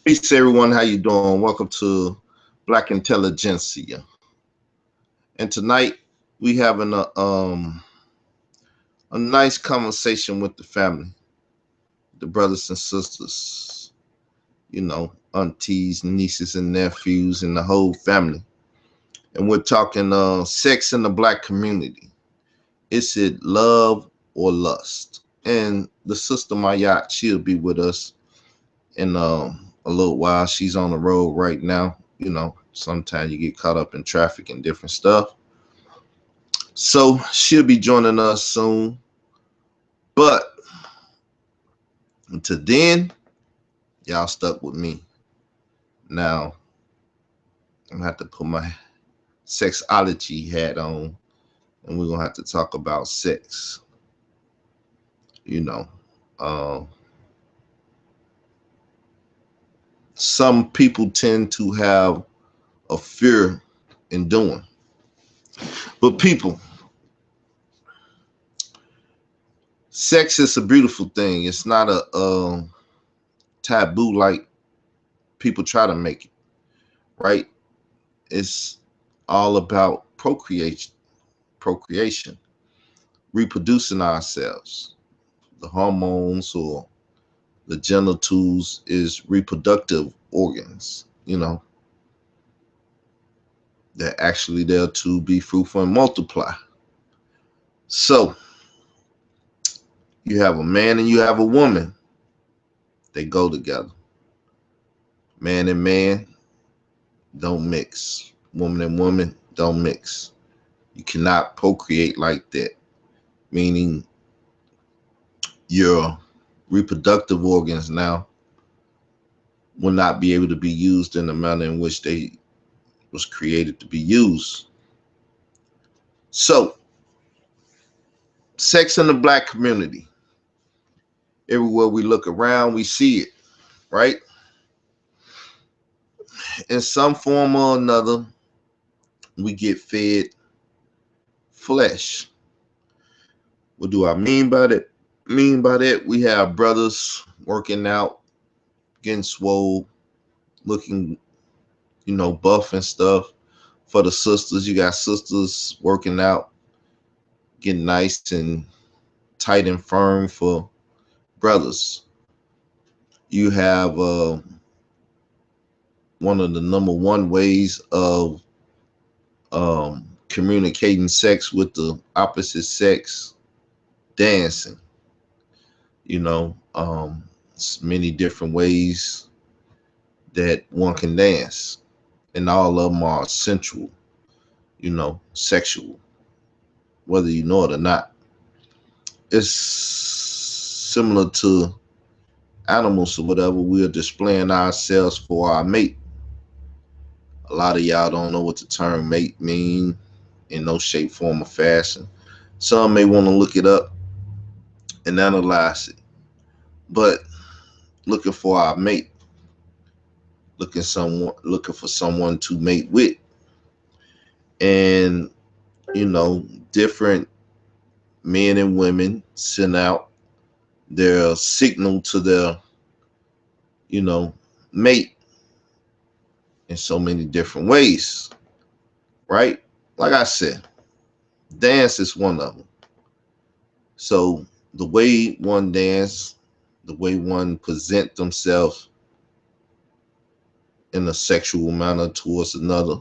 Peace, everyone. How you doing? Welcome to Black Intelligentsia. And tonight we having a nice conversation with the family, the brothers and sisters, aunties, nieces, and nephews, and the whole family. And we're talking sex in the black community. Is it love or lust? And the sister Mayat, she'll be with us in a little while. She's on the road right now. Sometimes you get caught up in traffic and different stuff. So she'll be joining us soon. But until then, y'all stuck with me. Now, I'm gonna have to put my sexology hat on and we're gonna have to talk about sex. You know. Um, some people tend to have a fear in doing. But people, sex is a beautiful thing. It's not a taboo like people try to make it, right? It's all about procreation, reproducing ourselves. The hormones or the genitals is reproductive organs, they're actually there to be fruitful and multiply. So you have a man and you have a woman. They go together. Man and man don't mix. Woman and woman don't mix. You cannot procreate like that, meaning your reproductive organs now will not be able to be used in the manner in which they was created to be used. So, sex in the black community. Everywhere we look around, we see it, right? In some form or another, we get fed flesh. What do I mean by that? We have brothers working out, getting swole, looking, buff and stuff. For the sisters, you got sisters working out, getting nice and tight and firm for brothers. You have one of the number one ways of communicating sex with the opposite sex, dancing. It's many different ways that one can dance, and all of them are sensual, sexual, whether you know it or not. It's similar to animals or whatever. We're displaying ourselves for our mate. A lot of y'all don't know what the term mate mean in no shape, form, or fashion. Some may want to look it up and analyze it. But looking for our mate, looking for someone to mate with. And, different men and women send out their signal to their, mate in so many different ways, right? Like I said, dance is one of them. So the way one dance, the way one present themselves in a sexual manner towards another,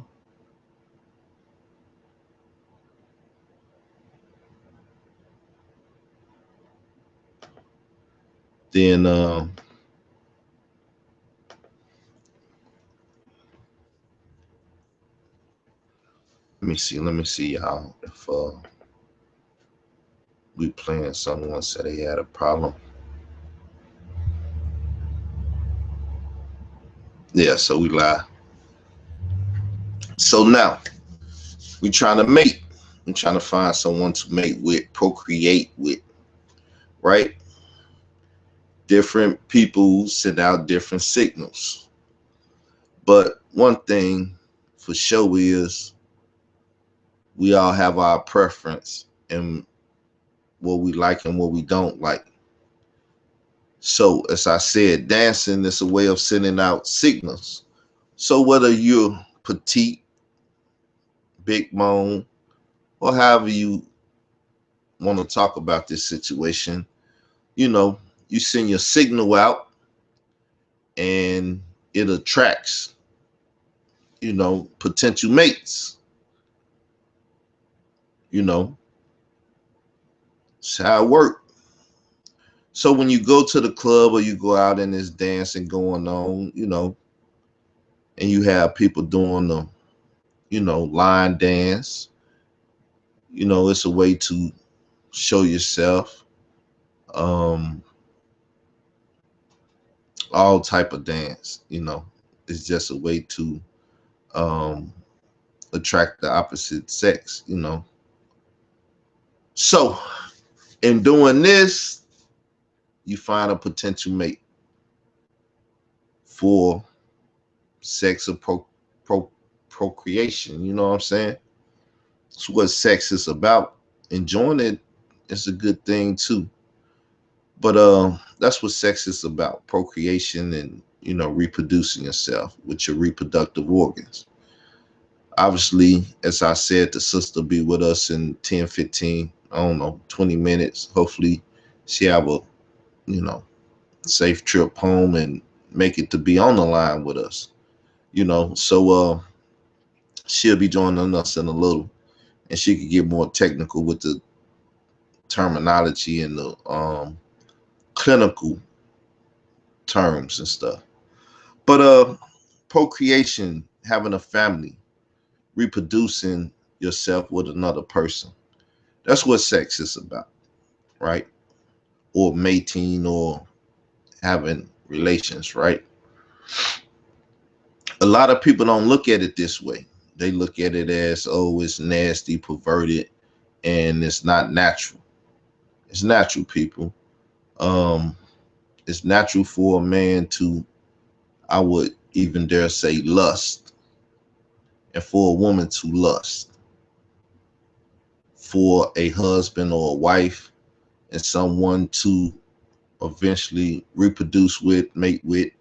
then let me see y'all if we playing. Someone said they had a problem. Yeah, so we lie. So now we trying to mate. We trying to find someone to mate with, procreate with, right? Different people send out different signals. But one thing for sure is we all have our preference and what we like and what we don't like. So, as I said, dancing is a way of sending out signals. So, whether you're petite, big bone, or however you want to talk about this situation, you know, you send your signal out and it attracts, potential mates. You know, it's how it works. So when you go to the club or you go out and there's dancing going on, and you have people doing the, line dance, it's a way to show yourself. Um, all type of dance, it's just a way to um attract the opposite sex. So in doing this, you find a potential mate for sex or pro, procreation. You know what I'm saying? It's what sex is about. Enjoying it is a good thing too. But that's what sex is about: procreation and reproducing yourself with your reproductive organs. Obviously, as I said, the sister be with us in 10, 15, I don't know, 20 minutes. Hopefully she have a, you know, safe trip home and make it to be on the line with us. So she'll be joining us in a little, and she could get more technical with the terminology and the clinical terms and stuff. But procreation, having a family, reproducing yourself with another person. That's what sex is about, right? Or mating or having relations, right? A lot of people don't look at it this way. They look at it as, oh, it's nasty, perverted, and it's not natural. It's natural, people. Um, it's natural for a man to, I would even dare say, lust, and for a woman to lust, for a husband or a wife and someone to eventually reproduce with, mate with,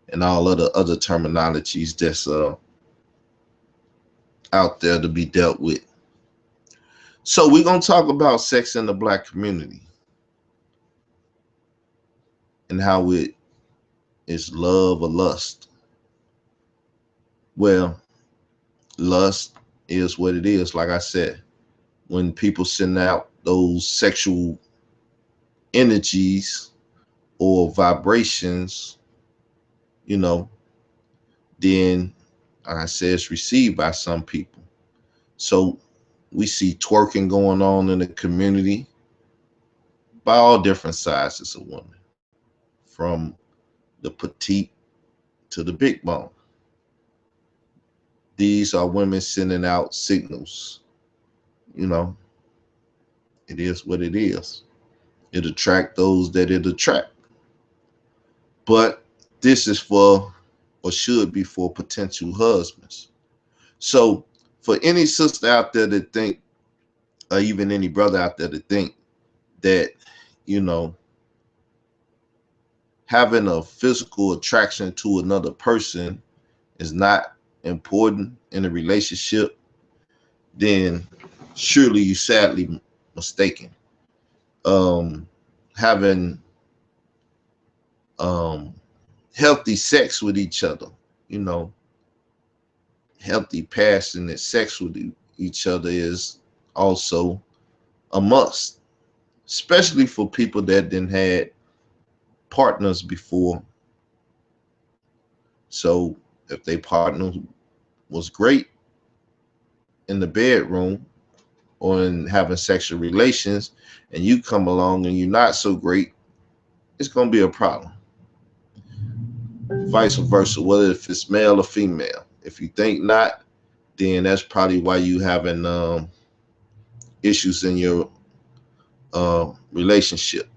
and all other terminologies that's out there to be dealt with. So we're gonna talk about sex in the black community and how it is love or lust. Well, lust is what it is. Like I said, when people send out those sexual energies or vibrations, you know, then like I said, it's received by some people. So we see twerking going on in the community by all different sizes of women, from the petite to the big bone. These are women sending out signals. You know, it is what it is. It attract those that it attract. But this is for, or should be for, potential husbands. So for any sister out there that think, or even any brother out there that think that, you know, having a physical attraction to another person is not important in a relationship, then surely you sadly mistaken. Having um, healthy sex with each other, you know, healthy, passionate sex with each other is also a must, especially for people that didn't had partners before. So if they partner was great in the bedroom or in having sexual relations, and you come along and you're not so great, it's going to be a problem. Vice versa, whether if it's male or female. If you think not, then that's probably why you having issues in your relationship,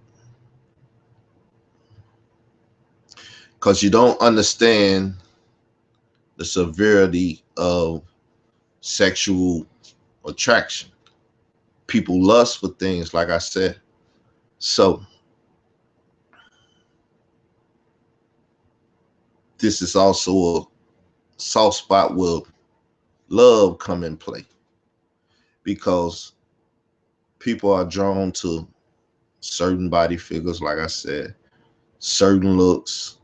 because you don't understand the severity of sexual attraction. People lust for things, like I said. So this is also a soft spot where love come in play, because people are drawn to certain body figures, like I said, certain looks,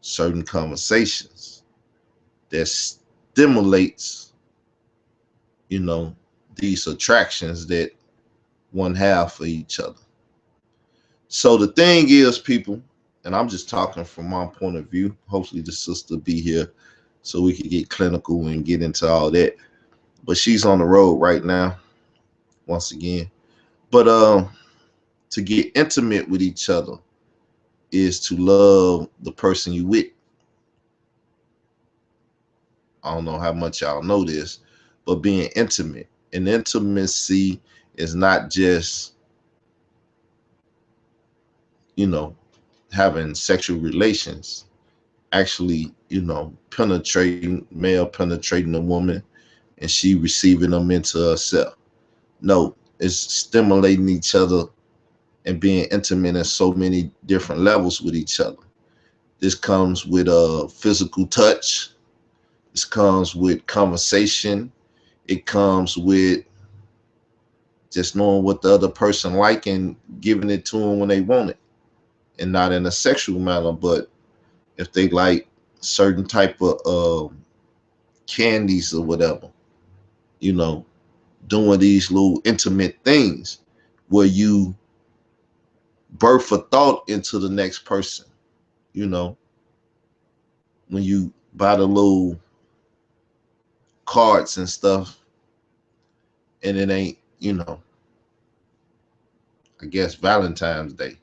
certain conversations that stimulates, you know, these attractions that one have for each other. So the thing is, people, and I'm just talking from my point of view. Hopefully the sister be here so we could get clinical and get into all that. But she's on the road right now, once again. But to get intimate with each other is to love the person you with. I don't know how much y'all know this, but being intimate. And intimacy is not just, you know, having sexual relations. Actually, penetrating, male penetrating a woman and she receiving them into herself. No, it's stimulating each other and being intimate at so many different levels with each other. This comes with physical touch. This comes with conversation. It comes with just knowing what the other person like and giving it to them when they want it, and not in a sexual manner, but if they like certain type of candies or whatever, you know, doing these little intimate things where you birth a thought into the next person, you know, when you buy the little cards and stuff, and it ain't, I guess Valentine's Day.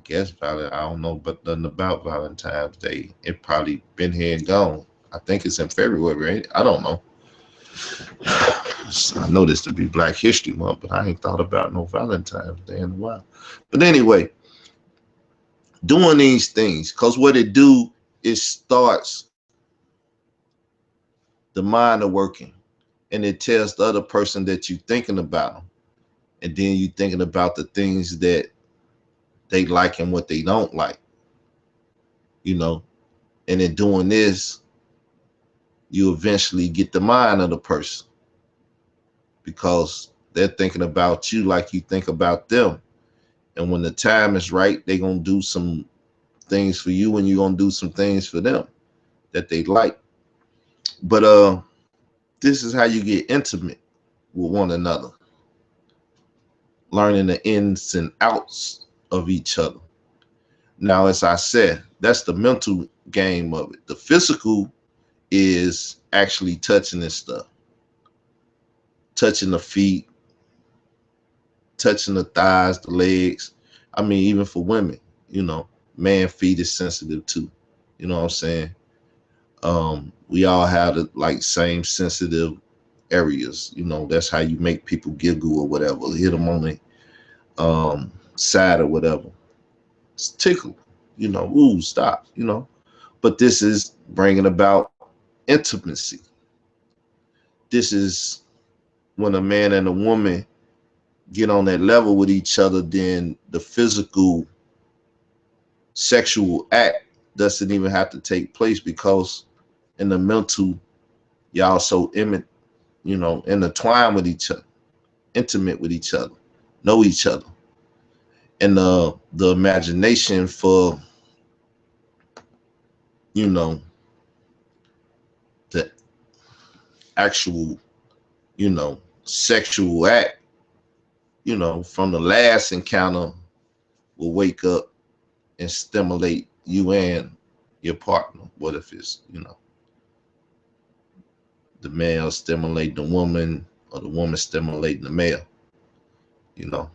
I don't know, but nothing about Valentine's Day. It probably been here and gone. I think it's in February, right? I don't know. I know this to be Black History Month, but I ain't thought about no Valentine's Day in a while. But anyway, doing these things, because what it do, it starts the mind of working, and it tells the other person that you're thinking about them, and then you thinking about the things that they like and what they don't like, you know. And in doing this, you eventually get the mind of the person, because they're thinking about you like you think about them. And when the time is right, they're going to do some things for you and you're going to do some things for them that they like. But this is how you get intimate with one another, learning the ins and outs of each other. Now, as I said, that's the mental game of it. The physical is actually touching this stuff, touching the feet, touching the thighs, the legs. I mean, even for women, man feet is sensitive too. You know what I'm saying? We all have the like same sensitive areas. That's how you make people giggle or whatever. Hit them on the side or whatever. It's tickle. Ooh, stop. But this is bringing about intimacy. This is when a man and a woman get on that level with each other, then the physical sexual act doesn't even have to take place, because in the mental, y'all so intertwined with each other, intimate with each other, know each other. And the imagination for, the actual, sexual act, from the last encounter will wake up and stimulate you and your partner. What if it's, the male stimulating the woman or the woman stimulating the male? You know,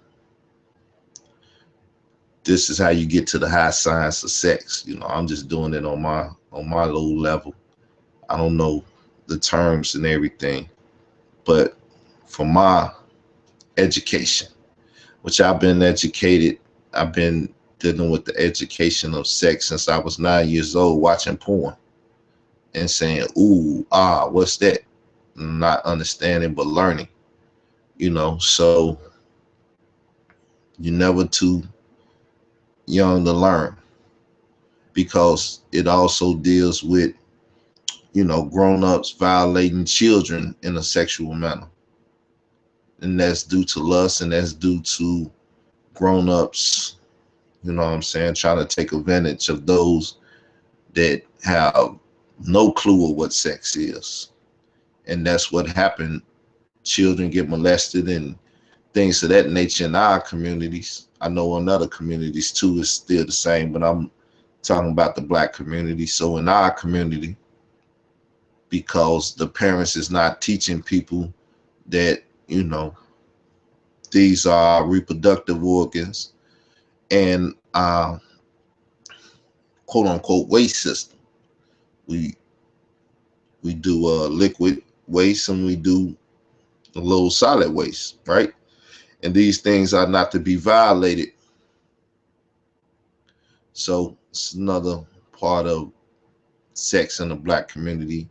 this is how you get to the high science of sex. I'm just doing it on my low level. I don't know the terms and everything, but for my education, which I've been dealing with the education of sex since I was 9 years old, watching porn and saying, ooh, what's that? Not understanding, but learning, so you're never too young to learn. because it also deals with, grown-ups violating children in a sexual manner. And that's due to lust, and that's due to grown-ups, trying to take advantage of those that have no clue of what sex is. And that's what happened. Children get molested and things of that nature in our communities. I know in other communities too it's still the same, but I'm talking about the Black community. So in our community, because the parents is not teaching people that, these are reproductive organs and quote unquote waste system. We we do liquid waste and we do a little solid waste, right? And these things are not to be violated. So it's another part of sex in the Black community.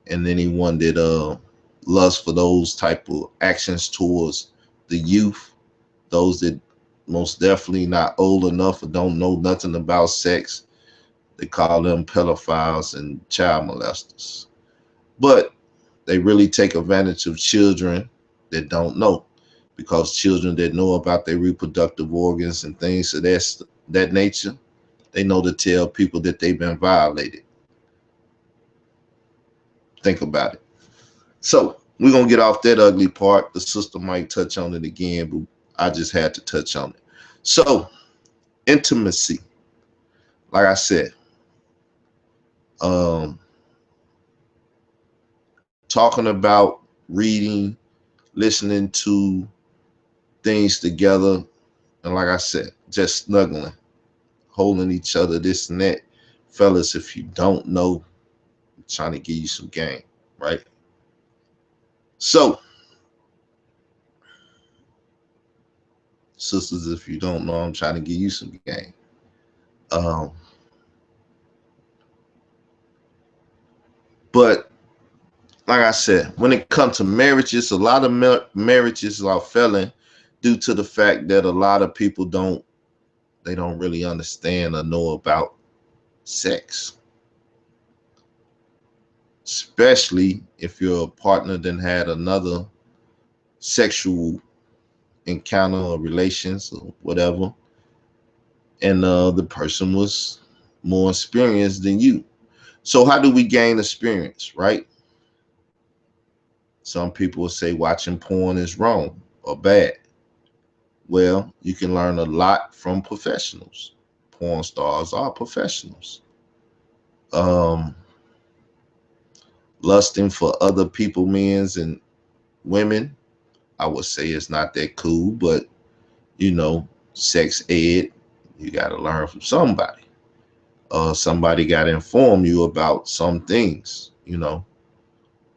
And anyone that lusts for those type of actions towards the youth, those that most definitely not old enough or don't know nothing about sex, they call them pedophiles and child molesters. But they really take advantage of children that don't know, because children that know about their reproductive organs and things of that nature, they know to tell people that they've been violated. Think about it. So we're gonna get off that ugly part. The sister might touch on it again, but I just had to touch on it. So intimacy, like I said, um, talking about reading, listening to things together, and like I said, just snuggling, holding each other, this and that. Fellas, if you don't know, I'm trying to give you some game, right? So, sisters, if you don't know, I'm trying to give you some game. Um, but like I said, when it comes to marriages, a lot of marriages are failing due to the fact that a lot of people don't really understand or know about sex, especially if your partner then had another sexual encounter or relations or whatever, and the person was more experienced than you. So how do we gain experience, right? Some people will say watching porn is wrong or bad. Well, you can learn a lot from professionals. Porn stars are professionals. Um, Lusting for other people, men's and women, I would say it's not that cool, but sex ed, you got to learn from somebody. Somebody got to inform you about some things,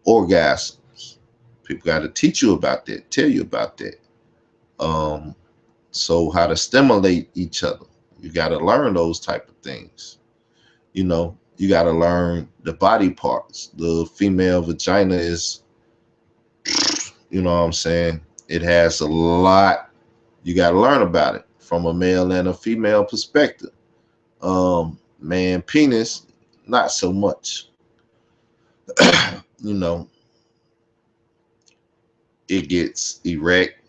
orgasms. People got to teach you about that, tell you about that. Um, so how to stimulate each other. You got to learn those type of things. You got to learn the body parts. The female vagina is, what I'm saying? It has a lot. You got to learn about it from a male and a female perspective. Man penis, not so much. you know, it gets erect,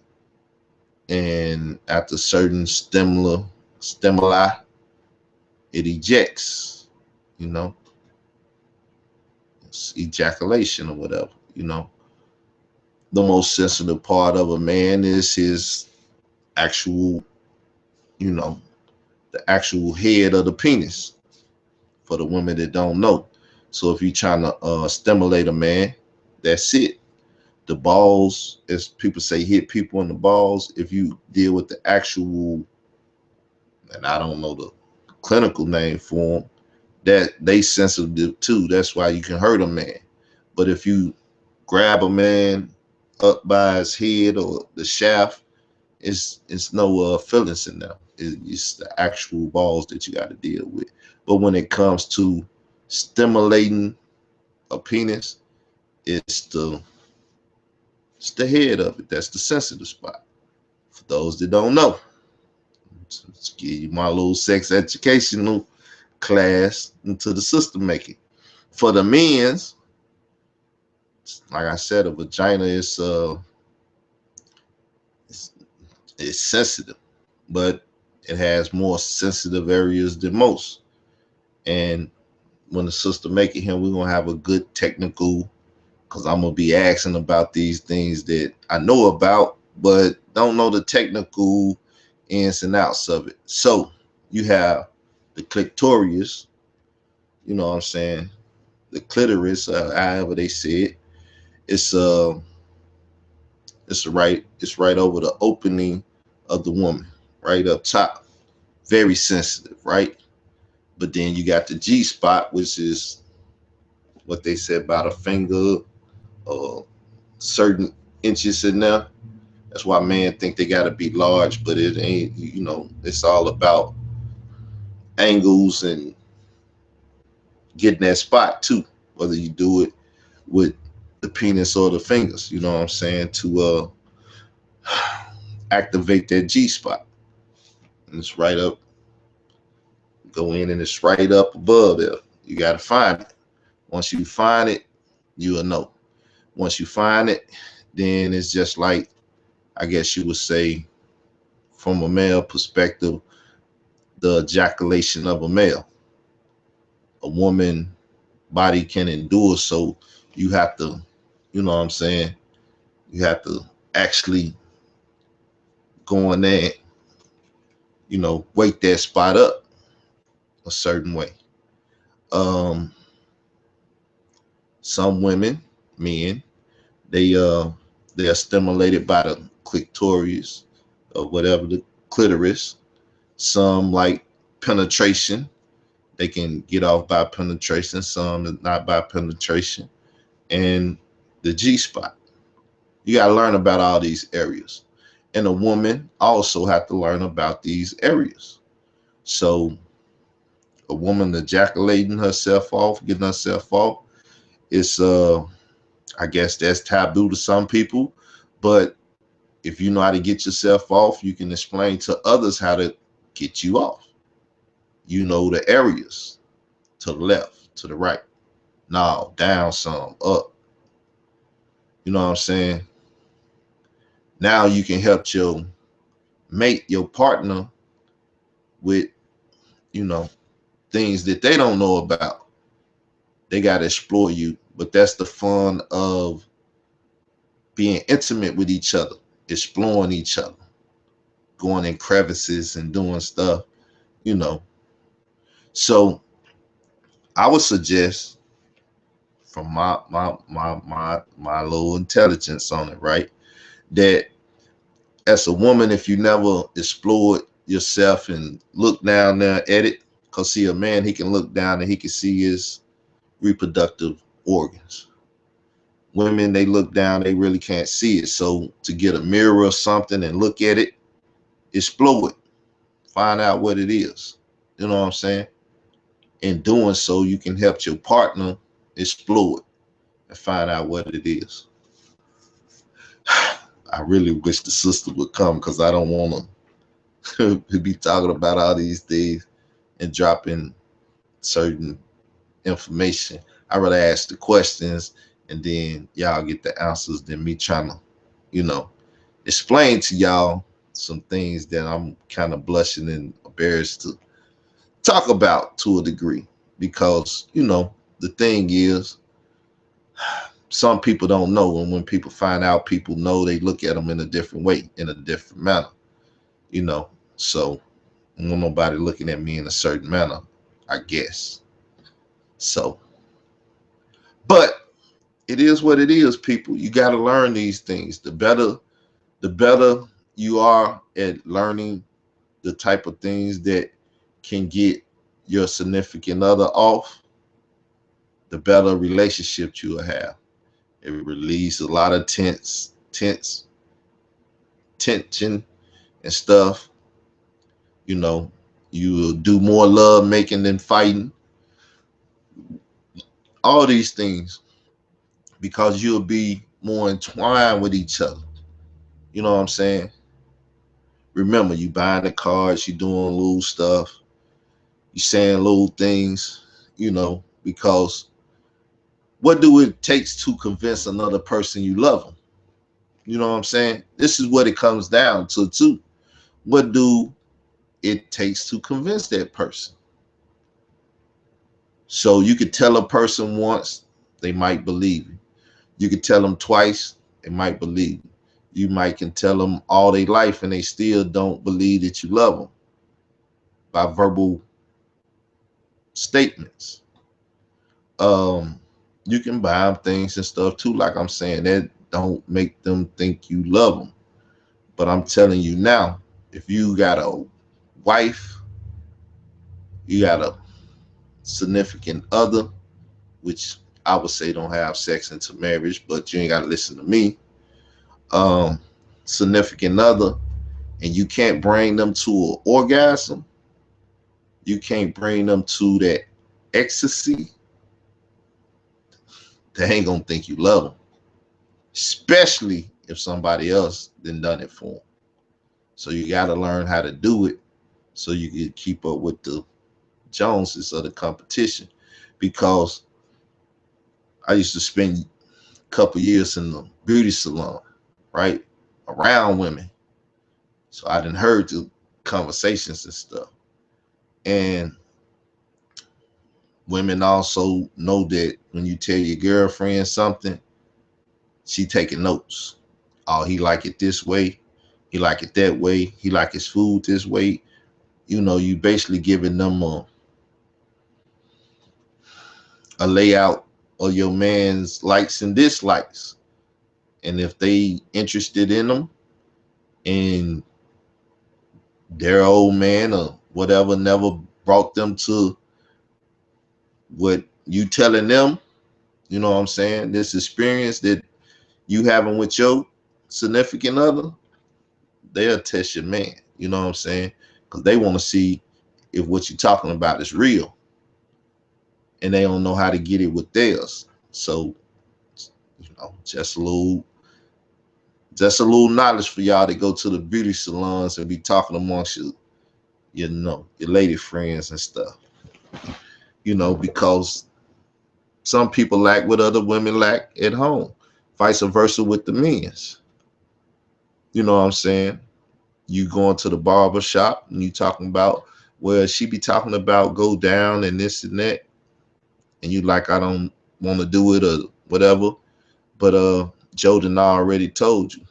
and after certain stimuli, it ejects. You know, it's ejaculation or whatever. The most sensitive part of a man is his actual, you know, the actual head of the penis. For the women that don't know, so if you're trying to stimulate a man, that's it. The balls, as people say, hit people in the balls. If you deal with the actual, and I don't know the clinical name for them, that they sensitive too. That's why you can hurt a man. But if you grab a man up by his head or the shaft, it's no feelings in them. It's the actual balls that you got to deal with. But when it comes to stimulating a penis, it's the head of it. That's the sensitive spot. For those that don't know, let's give you my little sex educational class into the sister making. For the men's, like I said, a vagina it's, it's sensitive, but it has more sensitive areas than most. And when the sister making him, we're gonna have a good technical, because I'm gonna be asking about these things that I know about, but don't know the technical ins and outs of it. So you have the clitoris, you know what I'm saying? The clitoris, however they say it. It's it's right over the opening of the woman, right up top. Very sensitive, right? But then you got the G spot, which is what they said about a finger, uh, certain inches in there. That's why men think they gotta be large, but it ain't. You know, it's all about angles and getting that spot too. Whether you do it with the penis or the fingers, you know what I'm saying, to activate that G spot. And it's right up, go in, and it's right up above there. You gotta find it. Once you find it, you'll know. Once you find it, then it's just like, I guess you would say, from a male perspective, the ejaculation of a male. A woman body can endure, so you have to, you know what I'm saying, you have to actually go in there, you know, wake that spot up a certain way. Um, some women, men, they they are stimulated by the clitoris or whatever, the clitoris. Some like penetration, they can get off by penetration. Some not by penetration, and the G spot. You got to learn about all these areas, and a woman also have to learn about these areas. So a woman ejaculating herself off, getting herself off, it's I guess that's taboo to some people, but if you know how to get yourself off, you can explain to others how to get you off. You know the areas, to the left, to the right, now down some, up. You know what I'm saying? Now you can help your mate, your partner, with, you know, things that they don't know about. They got to explore you, but that's the fun of being intimate with each other, exploring each other, going in crevices and doing stuff, you know. So I would suggest, from my little intelligence on it, right, that as a woman, if you never explored yourself and look down there at it, because see, a man, he can look down and he can see his reproductive organs. Women, they look down, they really can't see it. So to get a mirror or something and look at it, explore it, find out what it is. You know what I'm saying? In doing so, you can help your partner explore it and find out what it is. I really wish the sister would come, because I don't want to be talking about all these things and dropping certain information. I rather ask the questions and then y'all get the answers than me trying to, you know, explain to y'all some things that I'm kind of blushing and embarrassed to talk about to a degree. Because, you know, the thing is, some people don't know, and when people find out people know, they look at them in a different way, in a different manner, you know. So I don't want nobody looking at me in a certain manner, I guess. So, but it is what it is, people. You got to learn these things. The better you are at learning the type of things that can get your significant other off, the better relationship you will have. It releases a lot of tension and stuff. You know, you will do more love making than fighting. All these things, because you'll be more entwined with each other. You know what I'm saying? Remember, you buying the cards, you doing little stuff, You saying little things, because what do it takes to convince another person you love them? You know what I'm saying? This is what it comes down to too. What do it takes to convince that person? So you could tell a person once, they might believe you. You could tell them twice, they might believe you. You might can tell them all their life and they still don't believe that you love them by verbal statements. Um, you can buy them things and stuff too, like I'm saying, that don't make them think you love them. But I'm telling you now, if you got a wife, you got a significant other, which I would say don't have sex into marriage, but you ain't got to listen to me. Um, Significant other, and you can't bring them to an orgasm, you can't bring them to that ecstasy, they ain't gonna think you love them, especially if somebody else then done it for them. So you got to learn how to do it so you can keep up with the Joneses of the competition. Because I used to spend a couple years in the beauty salon, right, around women. So I done heard the conversations and stuff. And women also know that when you tell your girlfriend something, she taking notes. Oh, he like it this way. He like it that way. He like his food this way. You basically giving them a layout of your man's likes and dislikes. And if they interested in them and their old man or whatever never brought them to what you telling them, you know what I'm saying? This experience that you having with your significant other, they'll test your man. You know what I'm saying? Because they want to see if what you're talking about is real, and they don't know how to get it with theirs. So, just a little knowledge for y'all to go to the beauty salons and be talking amongst your lady friends and stuff. Because some people lack what other women lack at home, vice versa with the men's. You know what I'm saying? You going to the barber shop and you talking about, well, she be talking about go down and this and that, and you like, I don't want to do it or whatever. But Joe done already told you,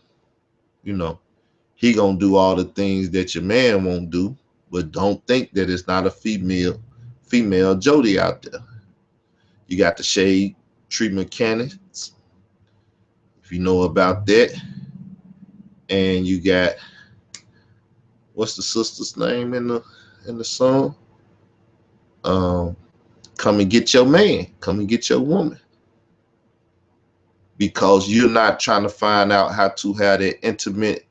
you know, he gonna do all the things that your man won't do. But don't think that it's not a female Jody out there. You got the shade tree mechanics, if you know about that. And you got, what's the sister's name in the song? Um, Come and get your man, come and get your woman. Because you're not trying to find out how to have that intimate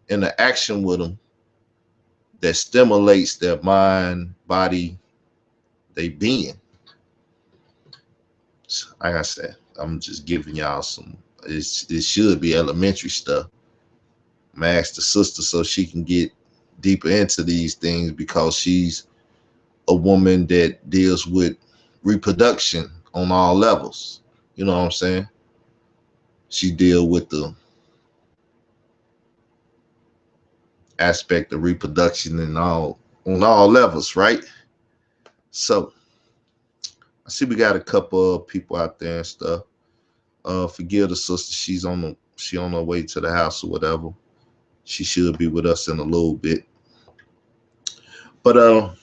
interaction with them that stimulates their mind, body, they being. So, like I said, I'm just giving y'all it should be elementary stuff. I'm gonna ask the sister so she can get deeper into these things, because she's a woman that deals with reproduction on all levels. You know what I'm saying? She deal with the aspect of reproduction and all on all levels, right? So I see we got a couple of people out there and stuff. Forgive the sister, she on her way to the house or whatever. She should be with us in a little bit. But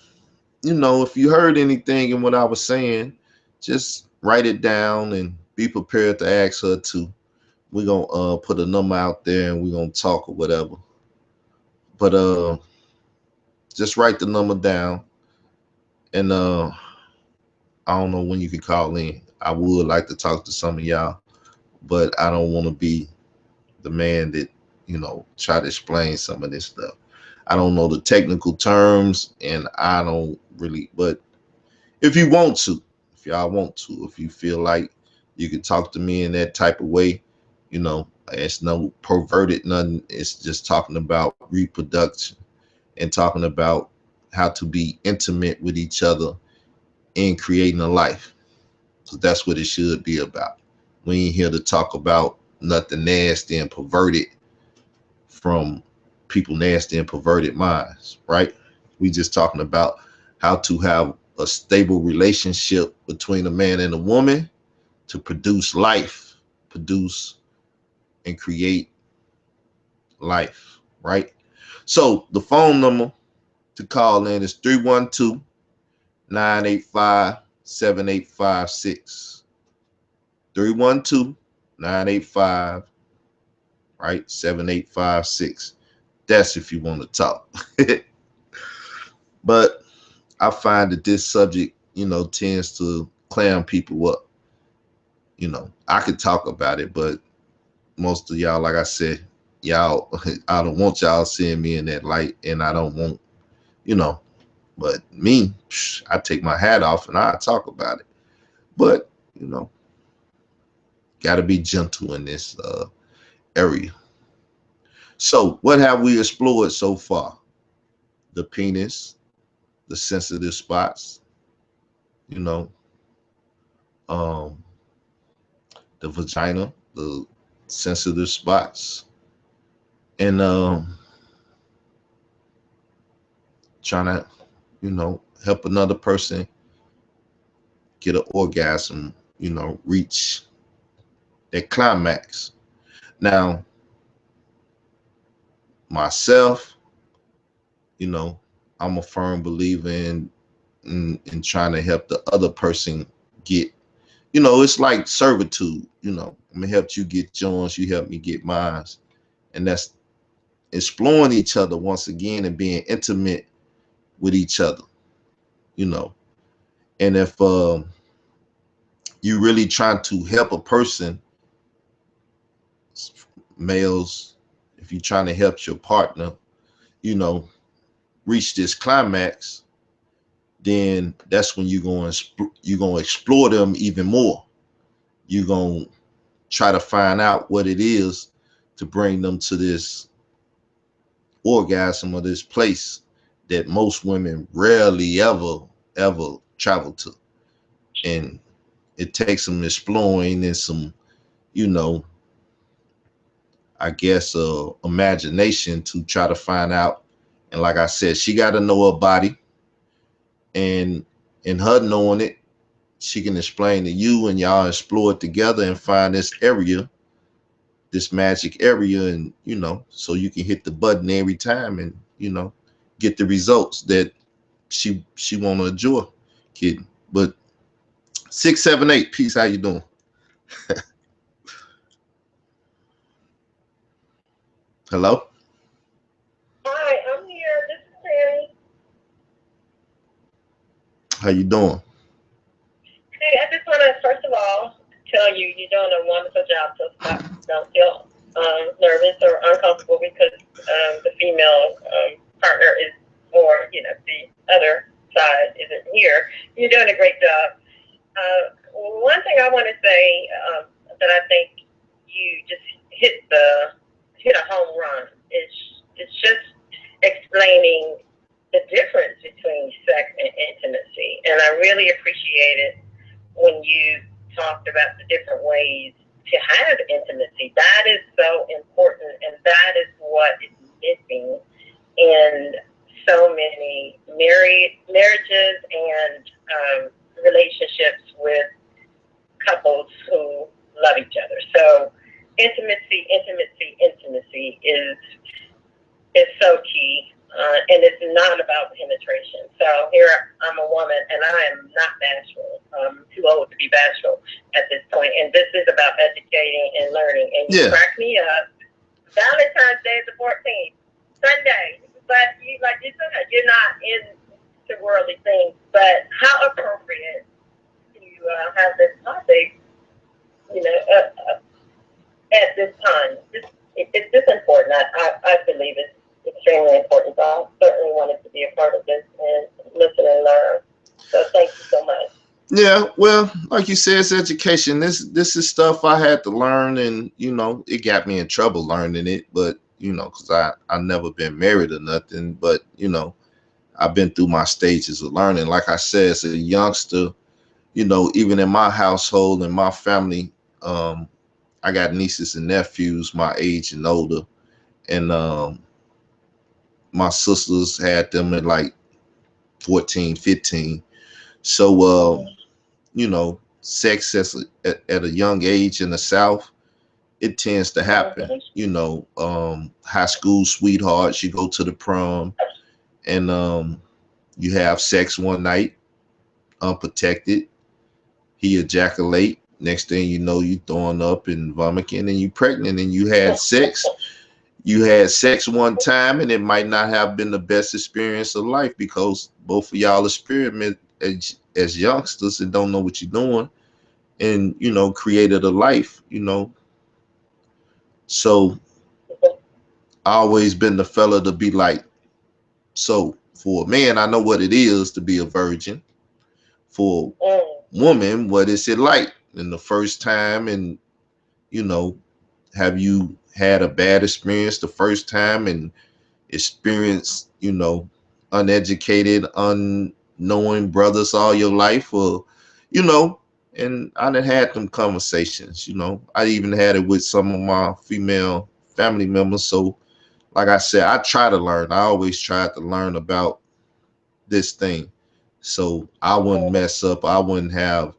if you heard anything in what I was saying, just write it down and be prepared to ask her too. We're gonna put a number out there and we're gonna talk or whatever. But just write the number down, and I don't know when you can call in. I would like to talk to some of y'all, but I don't want to be the man that try to explain some of this stuff. I don't know the technical terms, and I don't really. But if you want to, if y'all want to, if you feel like you can talk to me in that type of way, it's no perverted nothing. It's just talking about reproduction and talking about how to be intimate with each other in creating a life. So that's what it should be about. We ain't here to talk about nothing nasty and perverted from people nasty and perverted minds, right? We just talking about how to have a stable relationship between a man and a woman to produce life, produce and create life, right? So the phone number to call in is 312-985-7856. 312-985, right? 7856. That's if you want to talk. But I find that this subject, tends to clam people up. I could talk about it, but most of y'all, like I said, y'all, I don't want y'all seeing me in that light, and I don't want, but me, I take my hat off and I talk about it. But, got to be gentle in this area. So what have we explored so far? The penis, the sensitive spots, you know, um, the vagina, the sensitive spots, and trying to, help another person get an orgasm, reach that climax. Now, myself, I'm a firm believer in trying to help the other person get, it's like servitude, I'm gonna help you get yours, you help me get mine. And that's exploring each other once again and being intimate with each other, you know. And if you really trying to help a person, males, if you're trying to help your partner, reach this climax, then that's when you're going to explore them even more. You're going to try to find out what it is to bring them to this orgasm or this place that most women rarely ever travel to. And it takes some exploring and some, I guess, imagination to try to find out. And like I said, she got to know her body, and in her knowing it, she can explain to you, and y'all explore it together and find this area, this magic area, and so you can hit the button every time and get the results that she want to enjoy. Kidding. But 678, peace, how you doing? Hello? Hi, I'm here. This is Tammy. How you doing? Hey, I just want to first of all tell you you're doing a wonderful job. So stop, don't feel nervous or uncomfortable because the female partner is, or the other side isn't here. You're doing a great job. One thing I want to say that I think you just hit a home run is it's just explaining the difference between sex and intimacy, and I really appreciated when you talked about the different ways to have intimacy. That is so important, and that is what is missing in so many marriages and relationships with couples who love each other. So intimacy is so key. And it's not about penetration. So here I'm a woman, and I am not bashful. I'm too old to be bashful at this point. And this is about educating and learning. And you Yeah. crack me up. Valentine's Day is the 14th, Sunday. But like you said, you're not into worldly things. But how appropriate to have this topic, you know, at this time. It's just important. I believe it's extremely important. So I certainly wanted to be a part of this and listen and learn. So thank you so much. Yeah, well, like you said, it's education. This is stuff I had to learn, and it got me in trouble learning it. But because I never been married or nothing, but I've been through my stages of learning. Like I said, as a youngster, even in my household and my family, I got nieces and nephews my age and older, and my sisters had them at like 14, 15. So, sex at a young age in the South, it tends to happen. High school sweethearts, you go to the prom, and you have sex one night, unprotected. He ejaculate. Next thing you know, you throwing up and vomiting, and you pregnant, and you had sex. You had sex one time, and it might not have been the best experience of life because both of y'all experiment as youngsters and don't know what you're doing, and created a life. So I always been the fella to be like, so for a man, I know what it is to be a virgin. For a woman, what is it like in the first time? And you know, have you had a bad experience the first time and experienced, uneducated, unknowing brothers all your life? Or, you know, and I done had them conversations. I even had it with some of my female family members. So like I said, I try to learn. I always tried to learn about this thing, so I wouldn't mess up. I wouldn't have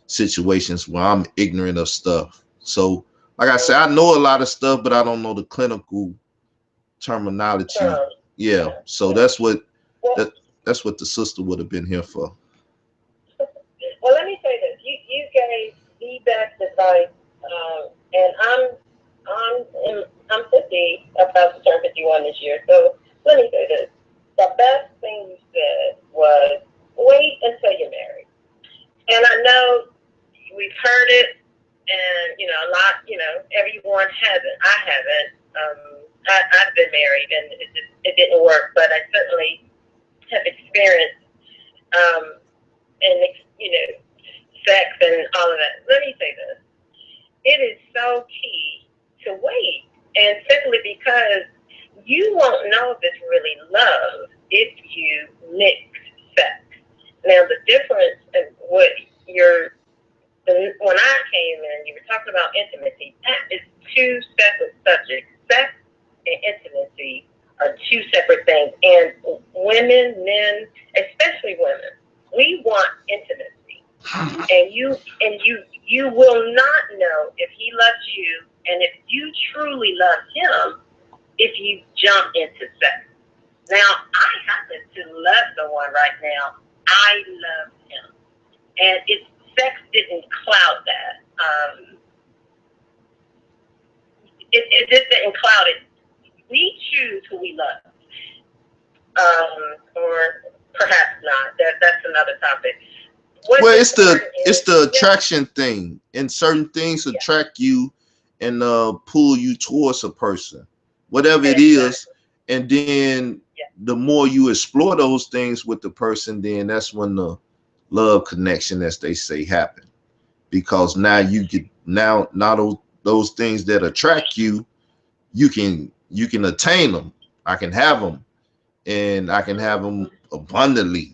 situations where I'm ignorant of stuff. So, like I said, I know a lot of stuff, but I don't know the clinical terminology. Yeah, so that that's what the sister would have been here for. Well, let me say this: you gave the best advice, and I'm 50, about to turn 51 this year. So let me say this: the best thing you said was wait until you're married. And I know we've heard it, and a lot. Everyone hasn't. I haven't. I've been married, and it didn't work, but I certainly have experienced and sex and all of that. Let me say this: it is so key to wait, and simply because you won't know if it's really love if you mix sex. Now, the difference in what when I came in, you were talking about intimacy. That is two separate subjects. Sex and intimacy are two separate things. And women, men, especially women, we want intimacy. And you will not know if he loves you and if you truly love him if you jump into sex. Now, I happen to love someone right now. I love him. And sex didn't cloud that. It just didn't cloud it. We choose who we love. Or perhaps not. That's another topic. Well, it's the attraction thing, and certain things attract you and pull you towards a person, whatever it is. And then the more you explore those things with the person, then that's when the love connection, as they say, happen. Because now you get now those things that attract you, you can attain them. I can have them, and I can have them abundantly.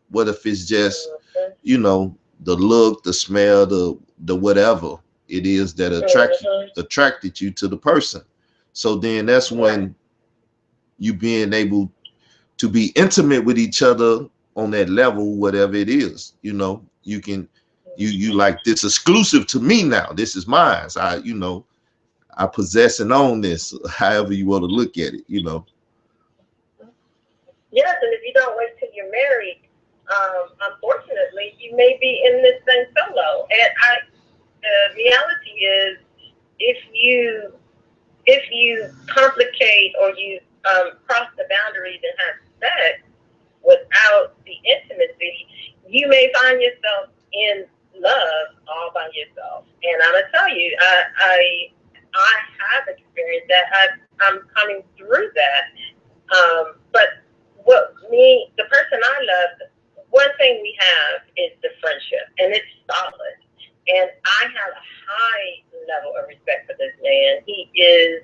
What if it's just the look, the smell, the whatever it is that attracted you to the person. So then that's when you being able to be intimate with each other on that level, whatever it is. You can you like, this exclusive to me now. This is mine. So I possess and own this, however you want to look at it. Yes, and if you don't wait till you're married, unfortunately, you may be in this thing solo. And the reality is, if you complicate or you cross the boundaries and have sex without the intimacy, you may find yourself in love all by yourself. And I'm gonna tell you, I have experienced that. I'm coming through that. But the person I love, one thing we have is the friendship, and it's solid. And I have a high level of respect for this man. He is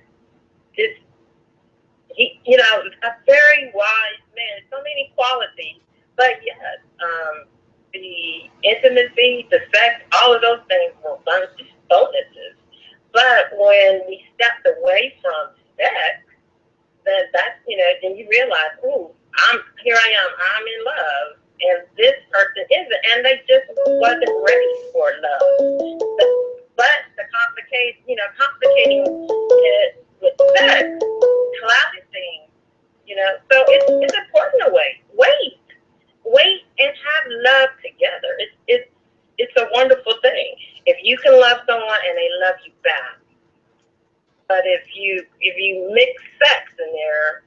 a very wise man. So many qualities intimacy, the sex, all of those things were bonuses. But when we stepped away from sex, then that's, then you realize, ooh, here I am, I'm in love, and this person isn't, and they just wasn't ready for love. But the complicating it with sex, clouded things, so it's important to wait and have love together. It's a wonderful thing if you can love someone and they love you back. But if you mix sex in there,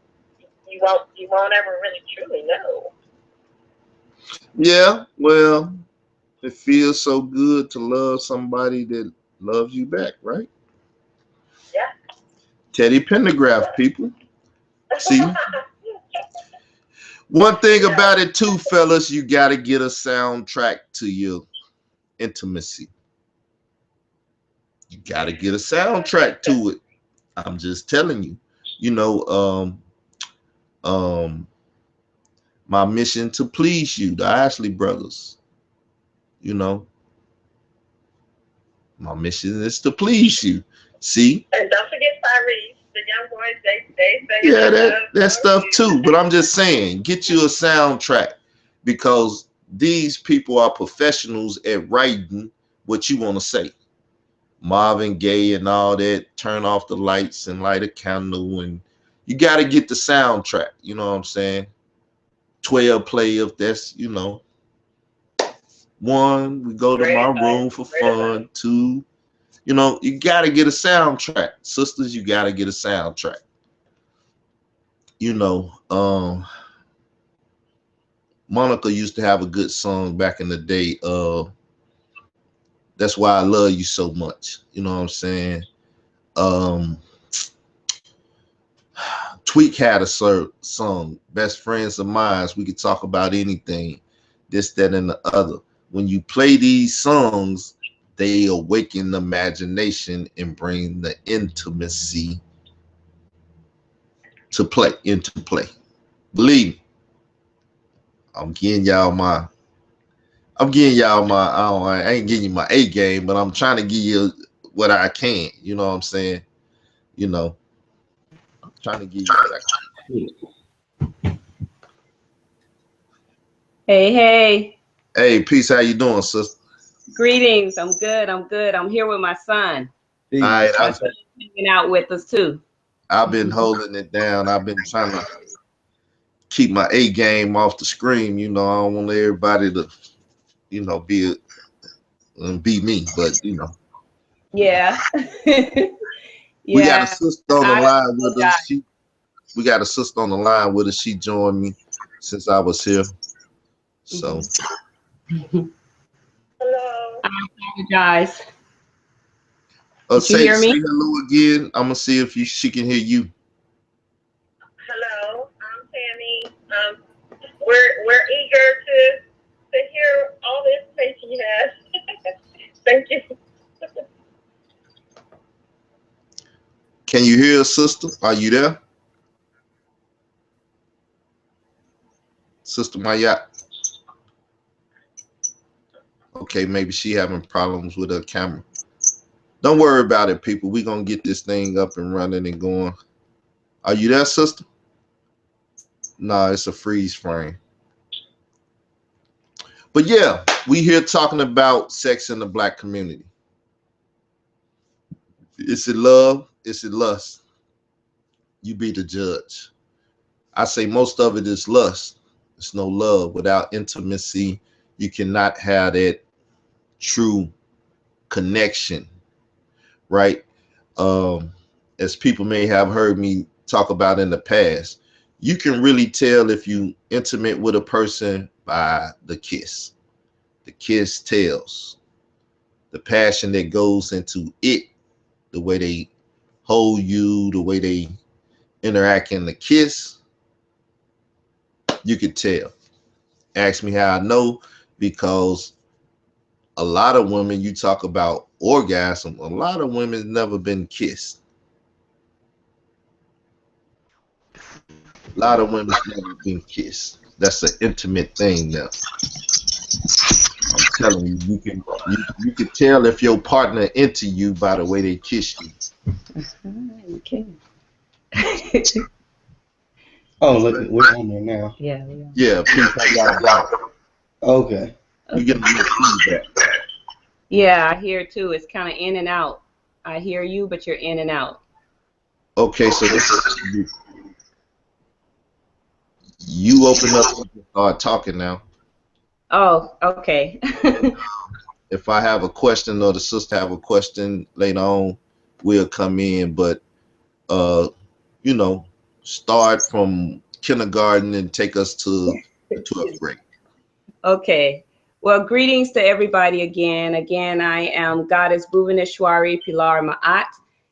you won't ever really truly know. Yeah, well, it feels so good to love somebody that loves you back, right? Yeah. Teddy Pendergraft, people. See, one thing Yeah. about it too, fellas, you got to get a soundtrack to your intimacy. You got to get a soundtrack to it. I'm just telling you. You know, um, my mission to please you, the Ashley brothers. You know, my mission is to please you. See? And don't forget Tyrese, the young boys. They say Yeah, I that love stuff you. too. But I'm just saying, get you a soundtrack because these people are professionals at writing what you want to say. Marvin Gaye and all that, turn off the lights and light a candle, and you got to get the soundtrack. You know what I'm saying? 12 play if that's, one, we go to Great my advice. room for Great advice. fun. Two, you got to get a soundtrack. Sisters, you got to get a soundtrack. You know, Monica used to have a good song back in the day. That's why I love you so much. You know what I'm saying? Um, Tweak had a song, Best Friends of Mine. We could talk about anything, this, that, and the other. When you play these songs, they awaken the imagination and bring the intimacy into play. Believe me, I'm getting y'all my I ain't getting you my A game, but I'm trying to give you what I can. You know what I'm saying? You know, trying to give you what I can. Hey, hey. Hey, peace. How you doing, sister? Greetings. I'm good. I'm good. I'm here with my son. All right, My son's hanging out with us too. I've been holding it down. I've been trying to keep my A game off the screen. I don't want everybody to, be me. But Yeah. we got a Yeah. sister on the I line with apologize. us. We got a sister on the line with us. She joined me since I was here. So Hello. I apologize. Did you say hear me? hello again. I'm gonna see if she can hear you. Hello. I'm Tammy. We're eager to hear all the information you have. Thank you. Can you hear us, sister? Are you there? Sister Maya. Okay, maybe she having problems with her camera. Don't worry about it, people. We're gonna get this thing up and running and going. Are you there, sister? No, it's a freeze frame. But yeah, we here talking about sex in the black community. Is it love? Is it lust? You be the judge. I say most of it is lust. It's no love. Without intimacy, you cannot have that true connection, right? Um, as people may have heard me talk about in the past, you can really tell if you intimate with a person by the kiss. The kiss tells. The passion that goes into it, the way they hold you, the way they interact in the kiss, you could tell. Ask me how I know, because a lot of women, you talk about orgasm, a lot of women never been kissed. A lot of women never been kissed. That's an intimate thing now. I'm telling you, you can tell if your partner into you by the way they kiss you. You can. Oh, look, we're on there now. Yeah, we are. Yeah, peace. How y'all doing? Okay. You getting a little feedback. Yeah, I hear too. It's kind of in and out. I hear you, but you're in and out. Okay, so this is you open up and start talking now. Oh, okay. If I have a question or the sister have a question later on, we'll come in. But uh, you know, start from kindergarten and take us to the 12th grade. Okay. Well, greetings to everybody again. Again, I am Goddess Bhuvaneshwari Pilar Ma'at,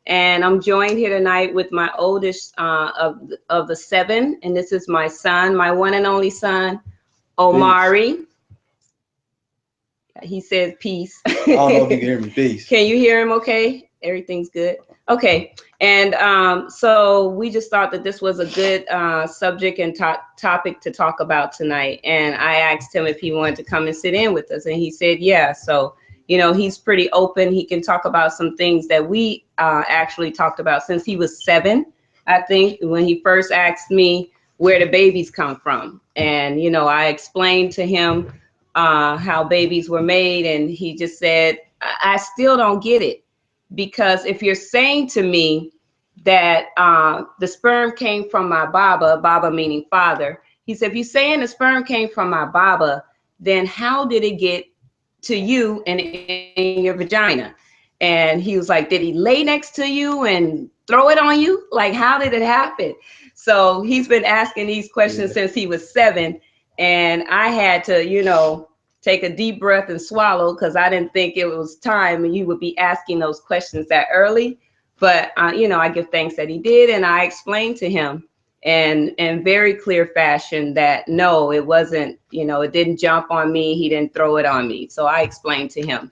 and I'm joined here tonight with my oldest of the seven, and this is my son, my one and only son, Omari. He says peace. I don't know if you can hear me. Peace. Can you hear him okay? Everything's good? Okay. And so we just thought that this was a good subject and topic to talk about tonight. And I asked him if he wanted to come and sit in with us. And he said, yeah. So, you know, he's pretty open. He can talk about some things that we actually talked about since he was 7, I think, when he first asked me where the babies come from. And, you know, I explained to him how babies were made. And he just said, I still don't get it. Because if you're saying to me that the sperm came from my baba meaning father, he said, if you're saying the sperm came from my baba, then how did it get to you and in your vagina? And he was like, did he lay next to you and throw it on you? Like, how did it happen? So he's been asking these questions since he was 7. And I had to, you know, take a deep breath and swallow, because I didn't think it was time and you would be asking those questions that early. But, you know, I give thanks that he did. And I explained to him in very clear fashion that, no, it wasn't, you know, it didn't jump on me. He didn't throw it on me. So I explained to him,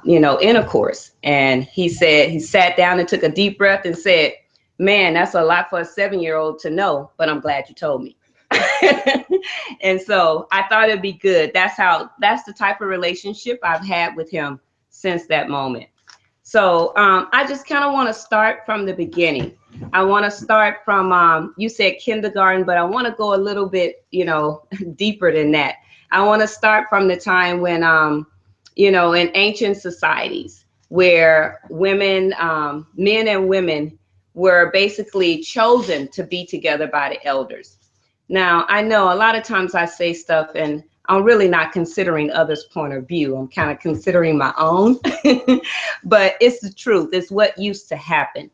you know, intercourse. And he said, he sat down and took a deep breath and said, man, that's a lot for a 7-year-old to know, but I'm glad you told me. And so I thought it'd be good. That's the type of relationship I've had with him since that moment. So I just kind of want to start from the beginning. I want to start from, you said kindergarten, but I want to go a little bit, you know, deeper than that. I want to start from the time when, you know, in ancient societies where women, men and women were basically chosen to be together by the elders. Now, I know a lot of times I say stuff and I'm really not considering others' point of view. I'm kind of considering my own, but it's the truth. It's what used to happen.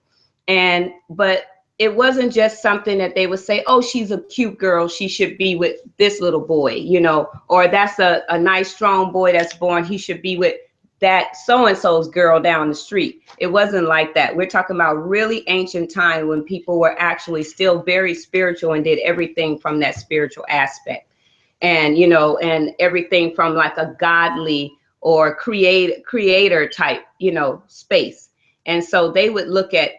But it wasn't just something that they would say, oh, she's a cute girl, she should be with this little boy, you know, or that's a nice, strong boy that's born, he should be with that so-and-so's girl down the street. It wasn't like that. We're talking about really ancient time when people were actually still very spiritual and did everything from that spiritual aspect. And, you know, and everything from like a godly or creator type, you know, space. And so they would look at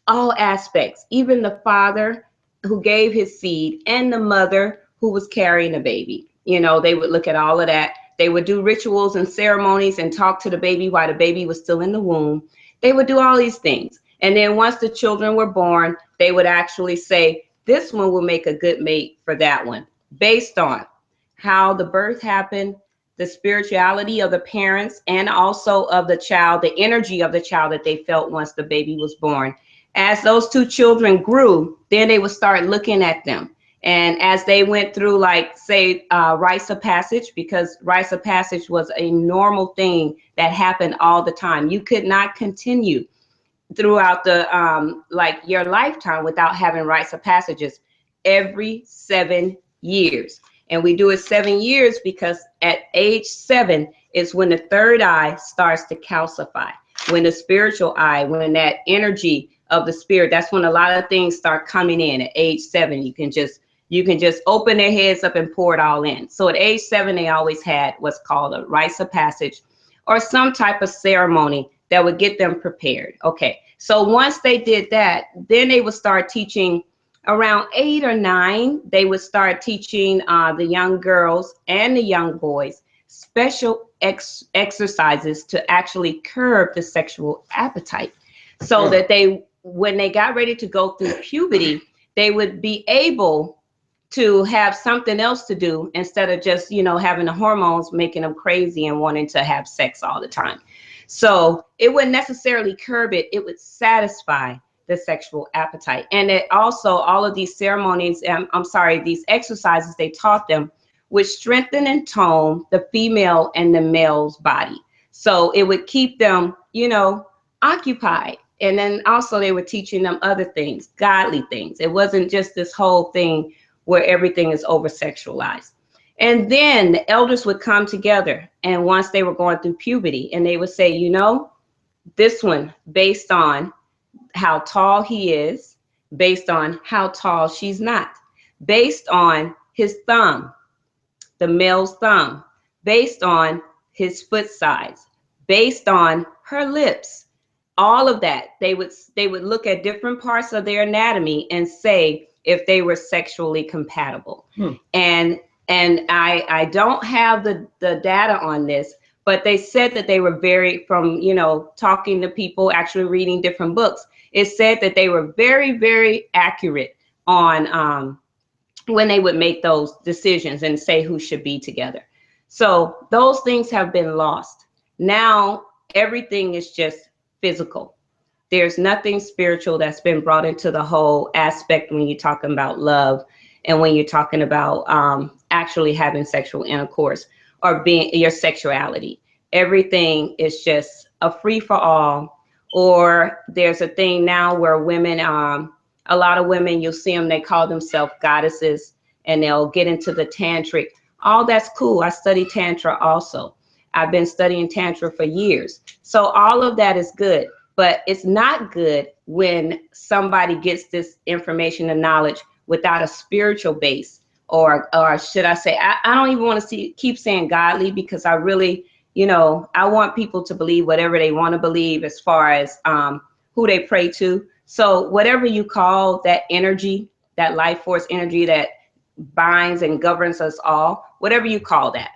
all aspects, even the father who gave his seed and the mother who was carrying the baby. You know, they would look at all of that. They would do rituals and ceremonies and talk to the baby while the baby was still in the womb. They would do all these things. And then once the children were born, they would actually say, this one will make a good mate for that one, based on how the birth happened, the spirituality of the parents, and also of the child, the energy of the child that they felt once the baby was born. As those two children grew, then they would start looking at them. And as they went through, like, say, rites of passage, because rites of passage was a normal thing that happened all the time. You could not continue throughout the like your lifetime without having rites of passages every 7 years. And we do it 7 years because at age 7 is when the third eye starts to calcify, when the spiritual eye, when that energy of the spirit, that's when a lot of things start coming in. At age 7, you can just open their heads up and pour it all in. So at age 7, they always had what's called a rites of passage or some type of ceremony that would get them prepared. Okay, so once they did that, then they would start teaching. Around 8 or 9, they would start teaching the young girls and the young boys special exercises to actually curb the sexual appetite, so that they, when they got ready to go through puberty, they would be able to have something else to do instead of just, having the hormones making them crazy and wanting to have sex all the time. So it wouldn't necessarily curb it, it would satisfy the sexual appetite. And it also, all of these ceremonies, these exercises they taught them would strengthen and tone the female and the male's body. So it would keep them, occupied. And then also they were teaching them other things, godly things. It wasn't just this whole thing where everything is over sexualized. And then the elders would come together, and once they were going through puberty, and they would say, this one, based on how tall he is, based on how tall she's not, based on his thumb, the male's thumb, based on his foot size, based on her lips, all of that, they would look at different parts of their anatomy and say if they were sexually compatible. And I don't have the data on this, but they said that they were very, from talking to people, actually reading different books, it said that they were very, very accurate on when they would make those decisions and say who should be together. So those things have been lost. Now everything is just physical. There's nothing spiritual that's been brought into the whole aspect when you're talking about love and when you're talking about actually having sexual intercourse or being your sexuality. Everything is just a free for all. Or there's a thing now where women, a lot of women, you'll see them, they call themselves goddesses, and they'll get into the tantric. All that's cool. I study Tantra also. I've been studying Tantra for years. So all of that is good, but it's not good when somebody gets this information and knowledge without a spiritual base, or should I say, I don't even want to keep saying godly, because I really, I want people to believe whatever they want to believe as far as who they pray to. So whatever you call that energy, that life force energy that binds and governs us all, whatever you call that.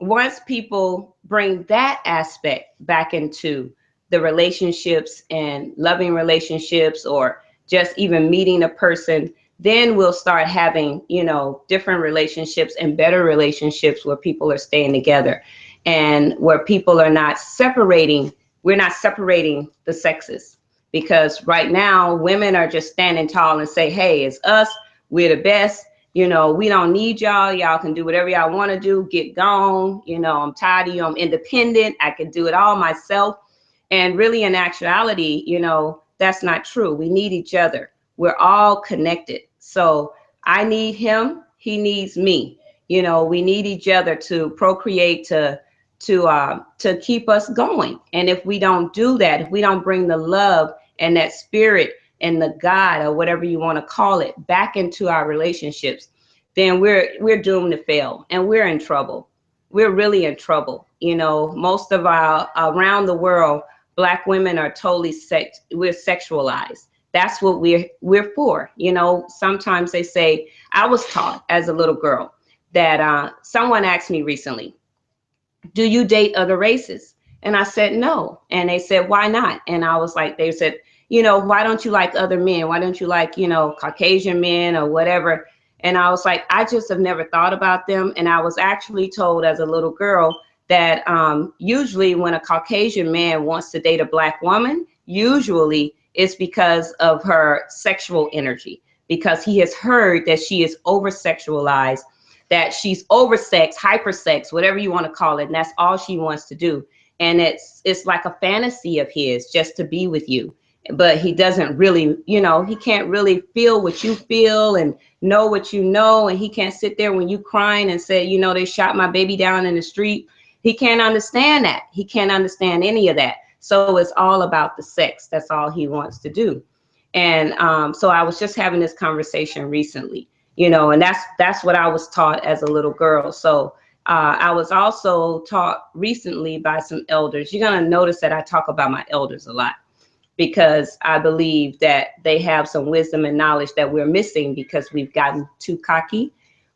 Once people bring that aspect back into the relationships and loving relationships, or just even meeting a person, then we'll start having, different relationships and better relationships where people are staying together and where people are not separating. We're not separating the sexes, because right now women are just standing tall and say, hey, it's us. We're the best. We don't need y'all. Y'all can do whatever y'all want to do. Get gone. I'm tired of you. I'm independent. I can do it all myself. And really, in actuality, that's not true. We need each other. We're all connected. So I need him. He needs me. We need each other to procreate, to keep us going. And if we don't do that, if we don't bring the love and that spirit and the God, or whatever you want to call it, back into our relationships, then we're doomed to fail, and we're in trouble. We're really in trouble. Most of our around the world, Black women are totally we're sexualized. That's what we're for. Sometimes they say, I was taught as a little girl that someone asked me recently, do you date other races? And I said, no. And they said, why not? And I was like, they said, why don't you like other men? Why don't you like, Caucasian men or whatever? And I was like, I just have never thought about them. And I was actually told as a little girl that usually when a Caucasian man wants to date a Black woman, usually it's because of her sexual energy, because he has heard that she is over-sexualized, that she's oversexed, hypersex, whatever you want to call it. And that's all she wants to do. And it's like a fantasy of his just to be with you. But he doesn't really, he can't really feel what you feel and know what you know. And he can't sit there when you crying and say, they shot my baby down in the street. He can't understand that. He can't understand any of that. So it's all about the sex. That's all he wants to do. And so I was just having this conversation recently, and that's what I was taught as a little girl. So I was also taught recently by some elders. You're going to notice that I talk about my elders a lot, because I believe that they have some wisdom and knowledge that we're missing because we've gotten too cocky.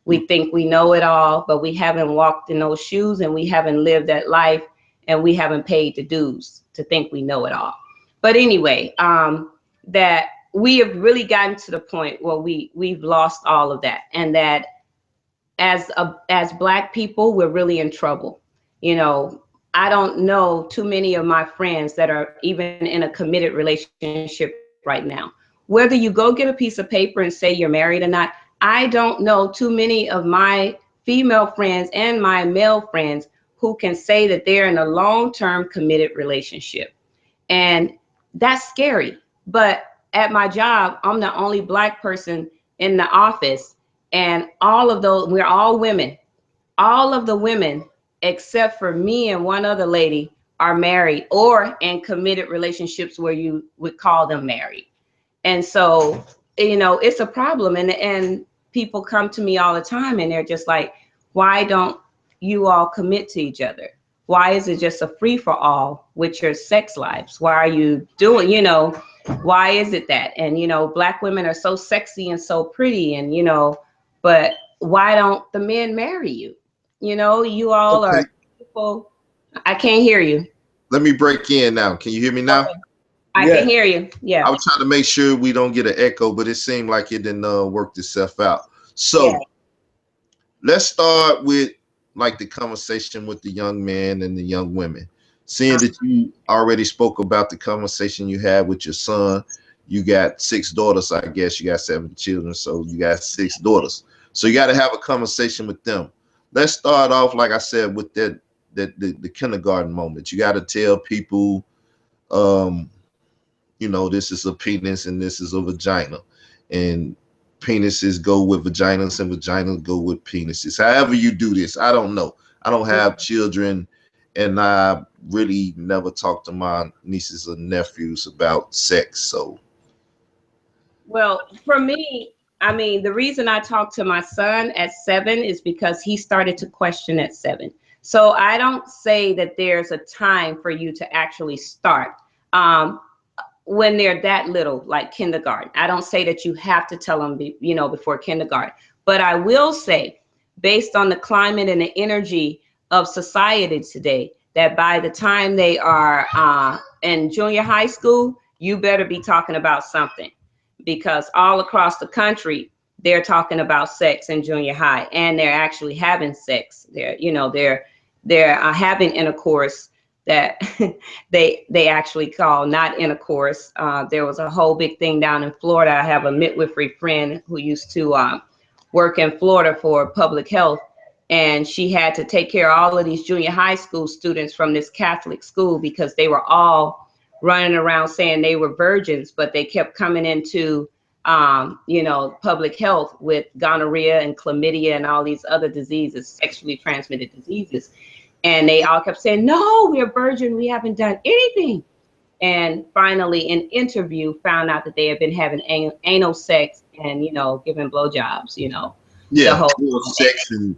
We think we know it all, but we haven't walked in those shoes, and we haven't lived that life, and we haven't paid the dues to think we know it all. But anyway, that we have really gotten to the point where we've lost all of that, and that as Black people, we're really in trouble. You know, I don't know too many of my friends that are even in a committed relationship right now. Whether you go get a piece of paper and say you're married or not, I don't know too many of my female friends and my male friends who can say that they're in a long-term committed relationship. And that's scary. But at my job, I'm the only Black person in the office. And all of those, we're all women. All of the women, except for me and one other lady, are married or in committed relationships where you would call them married. And so, you know, it's a problem. And people come to me all the time and they're just like, why don't you all commit to each other? Why is it just a free for all with your sex lives? Why are you doing, you know, why is it that? And, you know, Black women are so sexy and so pretty, and, you know, but why don't the men marry you? You know, you all Okay. are people. I can't hear you. Let me break in now. Can you hear me now? Okay. I Yeah. can hear you. Yeah. I was trying to make sure we don't get an echo, but it seemed like it didn't work itself out. So Yeah. let's start with like the conversation with the young men and the young women. Seeing that you already spoke about the conversation you had with your son, you got 6 daughters, I guess. You got 7 children, so you got 6 daughters. So you got to have a conversation with them. Let's start off, like I said, with the kindergarten moment. You got to tell people, you know, this is a penis and this is a vagina, and penises go with vaginas and vaginas go with penises. However you do this, I don't know. I don't have children, and I really never talk to my nieces or nephews about sex. So Well, for me, I mean, the reason I talked to my son at 7 is because he started to question at 7. So I don't say that there's a time for you to actually start. When they're that little, like kindergarten. I don't say that you have to tell them, you know, before kindergarten. But I will say, based on the climate and the energy of society today, that by the time they are in junior high school, you better be talking about something, because all across the country, they're talking about sex in junior high, and they're actually having sex. They're having intercourse that they actually call not intercourse. There was a whole big thing down in Florida. I have a midwifery friend who used to work in Florida for public health, and she had to take care of all of these junior high school students from this Catholic school because they were all running around saying they were virgins, but they kept coming into you know, public health with gonorrhea and chlamydia and all these other diseases, sexually transmitted diseases. And they all kept saying, no, we're virgin. We haven't done anything. And finally, in interview, found out that they had been having anal sex and, you know, giving blowjobs, you know. yeah, The oral sex and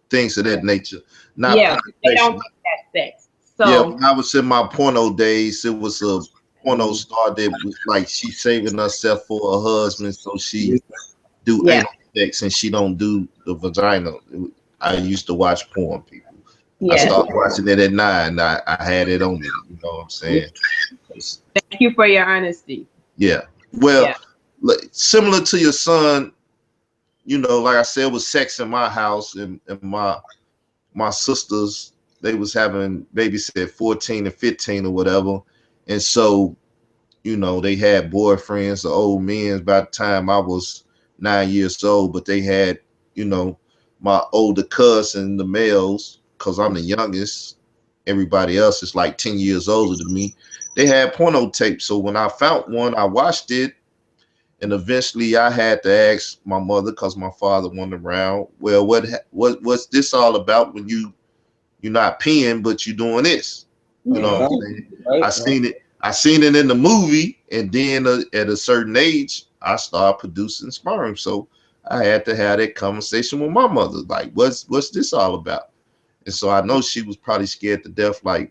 things of that nature. Not yeah, they don't penetration. think that's sex. Yeah, So, when I was in my porno days, it was a porno star that was like she saving herself for a husband, so she do yeah, anal sex and she don't do the vagina. I used to watch porn, people. I yeah. started watching it at 9. I had it on me. You know what I'm saying? Thank you for your honesty. Yeah. Well, Yeah. similar to your son, you know, like I said, it was sex in my house, and my sisters, they was having babies at 14 and 15 or whatever. And so, you know, they had boyfriends or old men by the time I was 9 years old, but they had, you know, my older cousin, the males, because I'm the youngest. Everybody else is like 10 years older than me. They had porno tapes. So when I found one, I watched it. And eventually I had to ask my mother, because my father wasn't around, well, what's this all about when you're not peeing, but you're doing this? You know what I'm saying? I seen it in the movie, and then at a certain age, I started producing sperm. So I had to have that conversation with my mother, like, what's this all about? And so I know she was probably scared to death, like,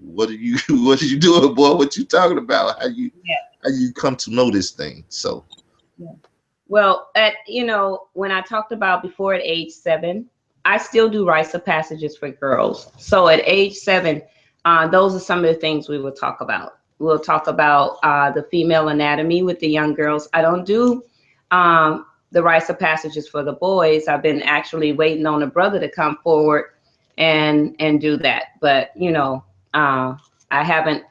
what are you what are you doing, boy? What you talking about? How you come to know this thing? So Yeah. Well, when I talked about before at age 7, I still do rites of passages for girls. So at age 7, those are some of the things we will talk about. We'll talk about the female anatomy with the young girls. I don't do the rites of passages for the boys. I've been actually waiting on a brother to come forward and do that. But I haven't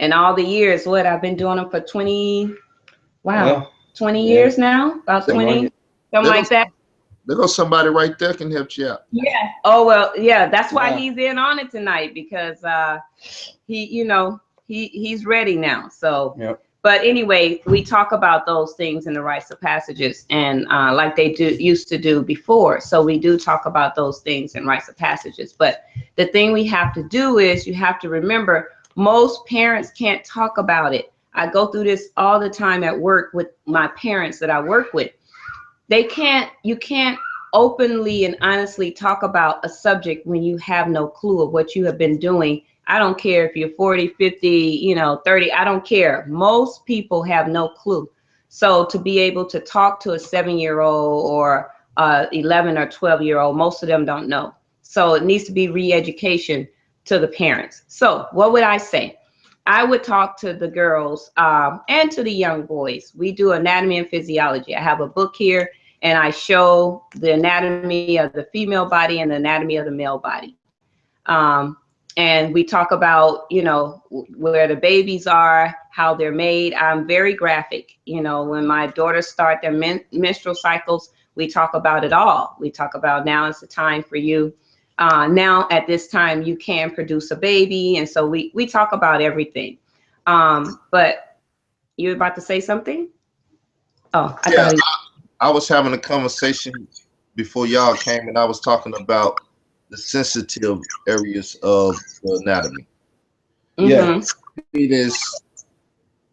in all the years. What I've been doing them for 20. Wow. Yeah. 20 Yeah. years now, about There- 20, something like that. There goes somebody right there can help you out. Yeah. Oh, well, yeah, that's why Wow. he's in on it tonight, because he's ready now. So, Yep. but anyway, we talk about those things in the rites of passages, and like they used to do before. So we do talk about those things in rites of passages. But the thing we have to do is you have to remember, most parents can't talk about it. I go through this all the time at work with my parents that I work with. You can't openly and honestly talk about a subject when you have no clue of what you have been doing. I don't care if you're 40, 50, 30, I don't care. Most people have no clue. So to be able to talk to a 7-year-old or 11 or 12-year-old, most of them don't know. So it needs to be re-education to the parents. So what would I say? I would talk to the girls and to the young boys. We do anatomy and physiology. I have a book here, and I show the anatomy of the female body and the anatomy of the male body. And we talk about, where the babies are, how they're made. I'm very graphic. When my daughters start their menstrual cycles, we talk about it all. We talk about, now is the time for you. Now at this time you can produce a baby, and so we talk about everything. But you're about to say something? Oh, I was having a conversation before y'all came, and I was talking about the sensitive areas of the anatomy. Yeah. It is,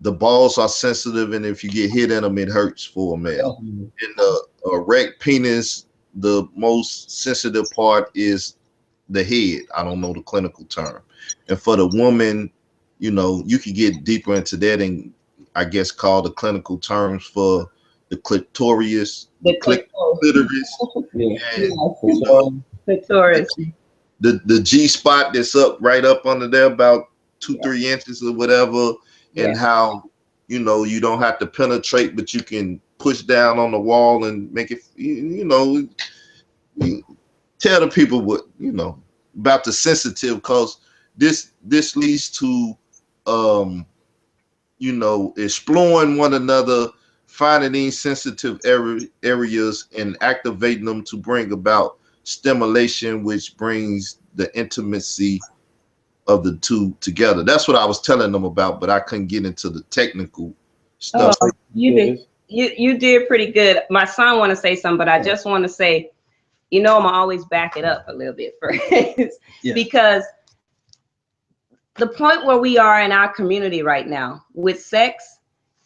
the balls are sensitive, and if you get hit in them, it hurts for a male. Definitely. In the erect penis, the most sensitive part is the head. I don't know the clinical term. And for the woman, you could get deeper into that and I guess call the clinical terms for the clitoris, the clitoris, Yeah. and Clitoris. the G spot that's right up under there, about 2-3 inches or whatever, and how you don't have to penetrate, but you can push down on the wall and make it. You tell the people what about the sensitive, because this leads to exploring one another, finding these sensitive areas and activating them to bring about stimulation, which brings the intimacy of the two together. That's what I was telling them about, but I couldn't get into the technical stuff. Oh, you did pretty good. My son want to say something, but I just want to say, I'm always back it up a little bit first. Because the point where we are in our community right now with sex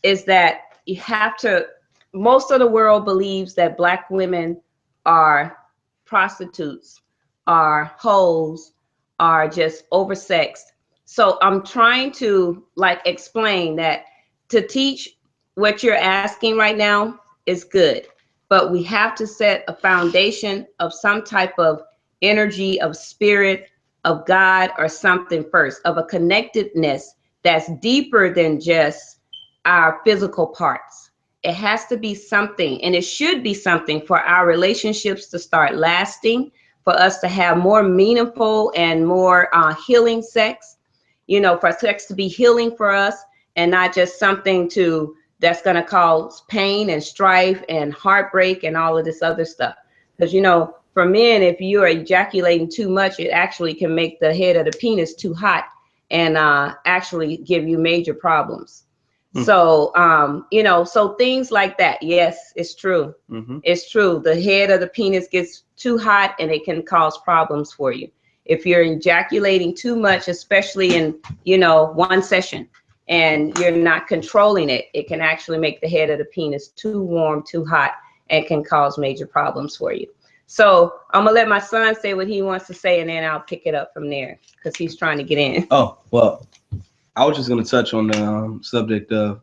is that you have to, most of the world believes that Black women are prostitutes, are hoes, are just oversexed. So I'm trying to explain that to teach what you're asking right now is good, but we have to set a foundation of some type of energy, of spirit, of God or something first, of a connectedness that's deeper than just our physical parts. It has to be something, and it should be something for our relationships to start lasting, for us to have more meaningful and more healing sex, for sex to be healing for us and not just something that's going to cause pain and strife and heartbreak and all of this other stuff. Because, for men, if you are ejaculating too much, it actually can make the head of the penis too hot and actually give you major problems. So, so things like that. Yes, it's true. It's true. The head of the penis gets too hot and it can cause problems for you. If you're ejaculating too much, especially in, one session, and you're not controlling it, it can actually make the head of the penis too warm, too hot, and can cause major problems for you. So I'm gonna let my son say what he wants to say, and then I'll pick it up from there because he's trying to get in. Oh, well, I was just gonna touch on the subject of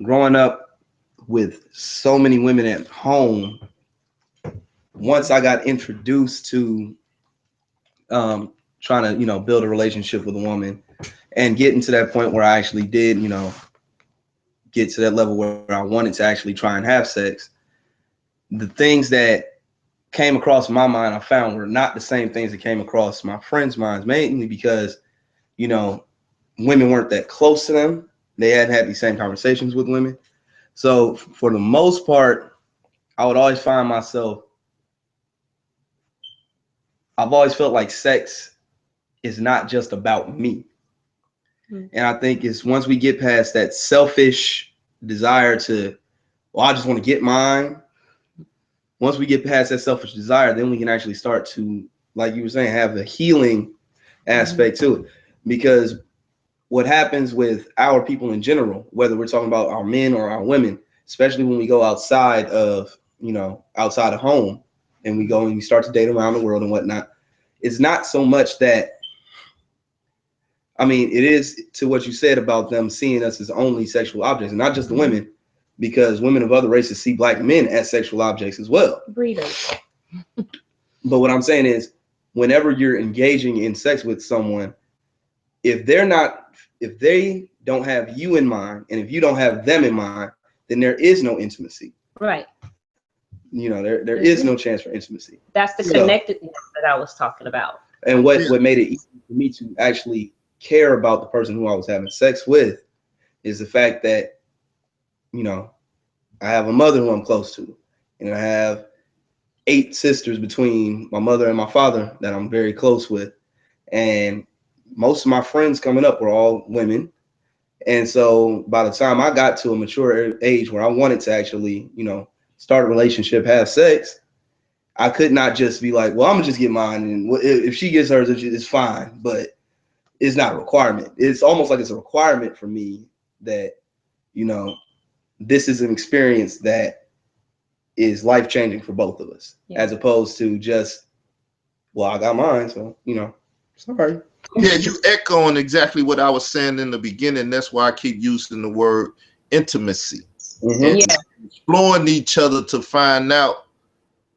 growing up. with so many women at home, once I got introduced to trying to, build a relationship with a woman and getting to that point where I actually did, get to that level where I wanted to actually try and have sex, the things that came across my mind, I found were not the same things that came across my friends' minds, mainly because, women weren't that close to them. They hadn't had these same conversations with women. So for the most part, I would always find myself, I've always felt like sex is not just about me. And I think it's once we get past that selfish desire to, well, I just want to get mine. Once we get past that selfish desire, then we can actually start to, like you were saying, have the healing aspect to it. Because what happens with our people in general, whether we're talking about our men or our women, especially when we go outside of, outside of home and we go and we start to date around the world and whatnot, it's not so much that, I mean, it is to what you said about them seeing us as only sexual objects, and not just the women, because women of other races see black men as sexual objects as well. Breeders. But what I'm saying is, whenever you're engaging in sex with someone, if they don't have you in mind, and if you don't have them in mind, then there is no intimacy. Right. There is no chance for intimacy. That's the connectedness that I was talking about. And what made it easy for me to actually care about the person who I was having sex with is the fact that, I have a mother who I'm close to, and I have 8 sisters between my mother and my father that I'm very close with. And most of my friends coming up were all women. And so by the time I got to a mature age where I wanted to actually, start a relationship, have sex, I could not just be like, well, I'm gonna just get mine, and if she gets hers, it's fine. But it's not a requirement. It's almost like it's a requirement for me that, this is an experience that is life-changing for both of us, as opposed to just, well, I got mine, so, sorry. Yeah, you echoing exactly what I was saying in the beginning. That's why I keep using the word intimacy. Mm-hmm. Yeah. Exploring each other to find out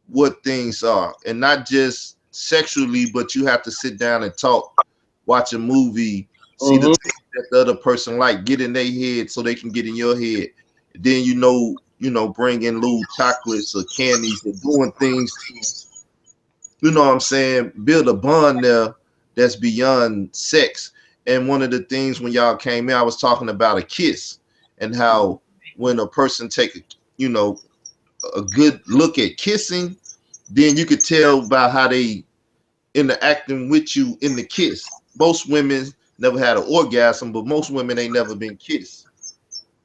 what things are, and not just sexually, but you have to sit down and talk, watch a movie, see the things that the other person like, get in their head so they can get in your head. Then bring in little chocolates or candies or doing things to, what I'm saying, build a bond there that's beyond sex. And one of the things when y'all came in, I was talking about a kiss and how when a person take a good look at kissing, then you could tell by how they interacting with you in the kiss. Most women never had an orgasm, but most women ain't never been kissed.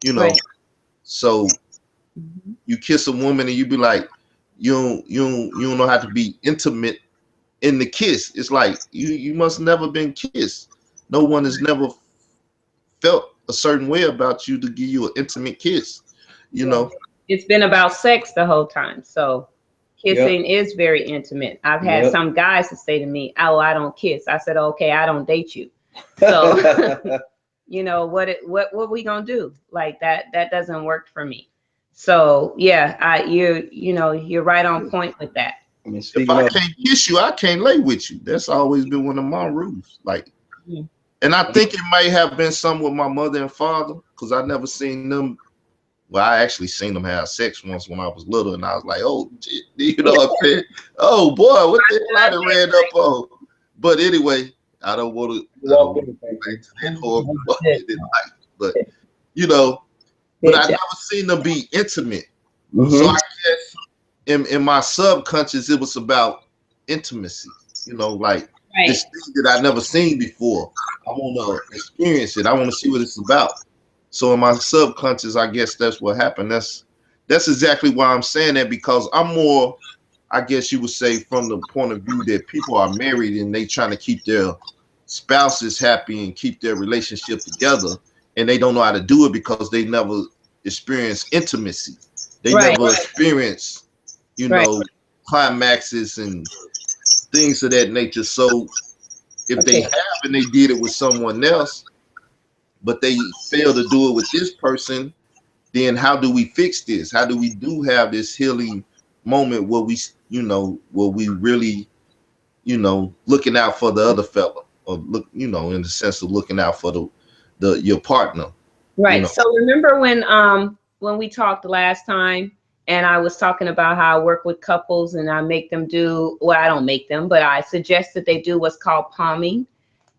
Right. So you kiss a woman and you be like, you don't know how to be intimate in the kiss. It's like you must never been kissed. No one has never felt a certain way about you to give you an intimate kiss. It's been about sex the whole time. So kissing is very intimate. I've had some guys to say to me, "Oh, I don't kiss." I said, "Okay, I don't date you." So what we gonna do? Like that doesn't work for me. So yeah, you're right on point with that. I mean, if I can't kiss you, I can't lay with you. That's always been one of my rules. Like, and I think it may have been some with my mother and father, because I never seen them. Well, I actually seen them have sex once when I was little, and I was like, "Oh, shit," you know what I'm saying? Oh boy, what the hell I done ran up on? But anyway, I don't want to go back to that horrible but but I never seen them be intimate. So I guess in my subconscious, it was about intimacy. Like this thing that I never seen before. I want to experience it. I want to see what it's about. So in my subconscious, I guess that's what happened. That's exactly why I'm saying that, because I'm more, I guess you would say, from the point of view that people are married and they trying to keep their spouses happy and keep their relationship together, and they don't know how to do it because they never experienced intimacy. They never experienced, climaxes and things of that nature. So if they have and they did it with someone else, but they fail to do it with this person, then how do we fix this? How do we have this healing moment where we, where we really, looking out for the other fella, or look, in the sense of looking out for your partner. Right. So remember when we talked last time, and I was talking about how I work with couples and I make them do, well, I don't make them, but I suggest that they do what's called palming.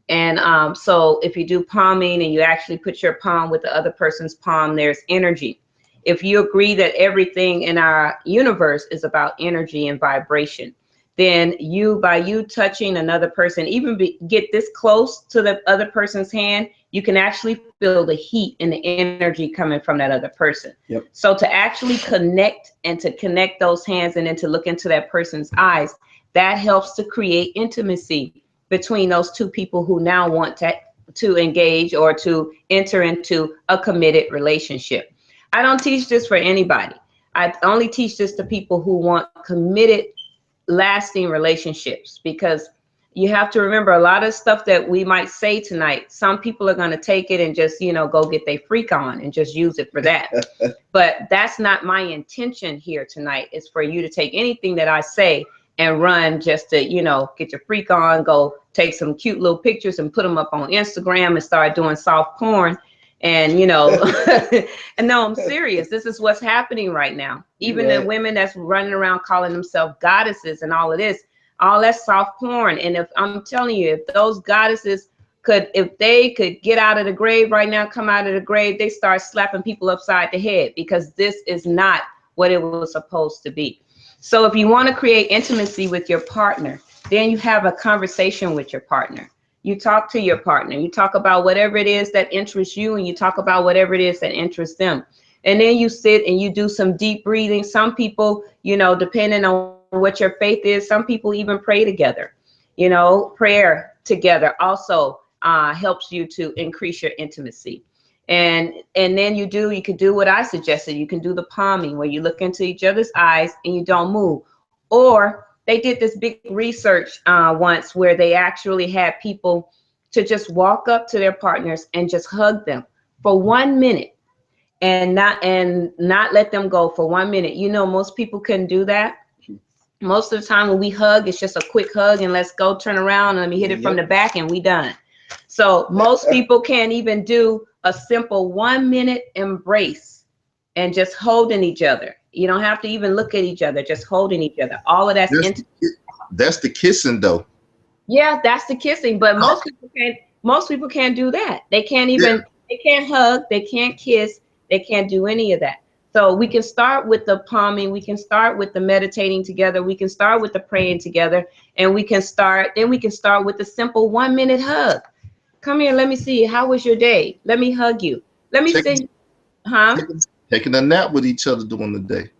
And so if you do palming and you actually put your palm with the other person's palm, there's energy. If you agree that everything in our universe is about energy and vibration, then by you touching another person, even get this close to the other person's hand, you can actually feel the heat and the energy coming from that other person. Yep. So to actually connect and to connect those hands and then to look into that person's eyes, that helps to create intimacy between those two people who now want to engage or to enter into a committed relationship. I don't teach this for anybody. I only teach this to people who want committed, lasting relationships, because you have to remember a lot of stuff that we might say tonight. Some people are going to take it and just, go get their freak on and just use it for that. But that's not my intention here tonight. It's for you to take anything that I say and run just to, get your freak on, go take some cute little pictures and put them up on Instagram and start doing soft porn. And, and no, I'm serious. This is what's happening right now. Even the women that's running around calling themselves goddesses and all of this, all that's soft porn. And if I'm telling you, if those goddesses if they could get out of the grave right now, come out of the grave, they start slapping people upside the head, because this is not what it was supposed to be. So if you want to create intimacy with your partner, then you have a conversation with your partner. You talk to your partner. You talk about whatever it is that interests you, and you talk about whatever it is that interests them. And then you sit and you do some deep breathing. Some people, depending on what your faith is, some people even pray together. Prayer together also helps you to increase your intimacy. And then you can do what I suggested. You can do the palming, where you look into each other's eyes and you don't move. Or they did this big research once where they actually had people to just walk up to their partners and just hug them for 1 minute and not let them go for 1 minute. Most people couldn't do that. Most of the time when we hug, it's just a quick hug and let's go, turn around, and let me hit it from the back and we done. So most people can't even do a simple 1 minute embrace and just holding each other. You don't have to even look at each other, just holding each other. All of that's the kissing though. Yeah, that's the kissing. But most people can't do that. They can't even, they can't hug, they can't kiss, they can't do any of that. So we can start with the palming, we can start with the meditating together, we can start with the praying together, and we can start with the simple 1 minute hug. Come here, let me see. How was your day? Let me hug you. Let me see. Taking a nap with each other during the day.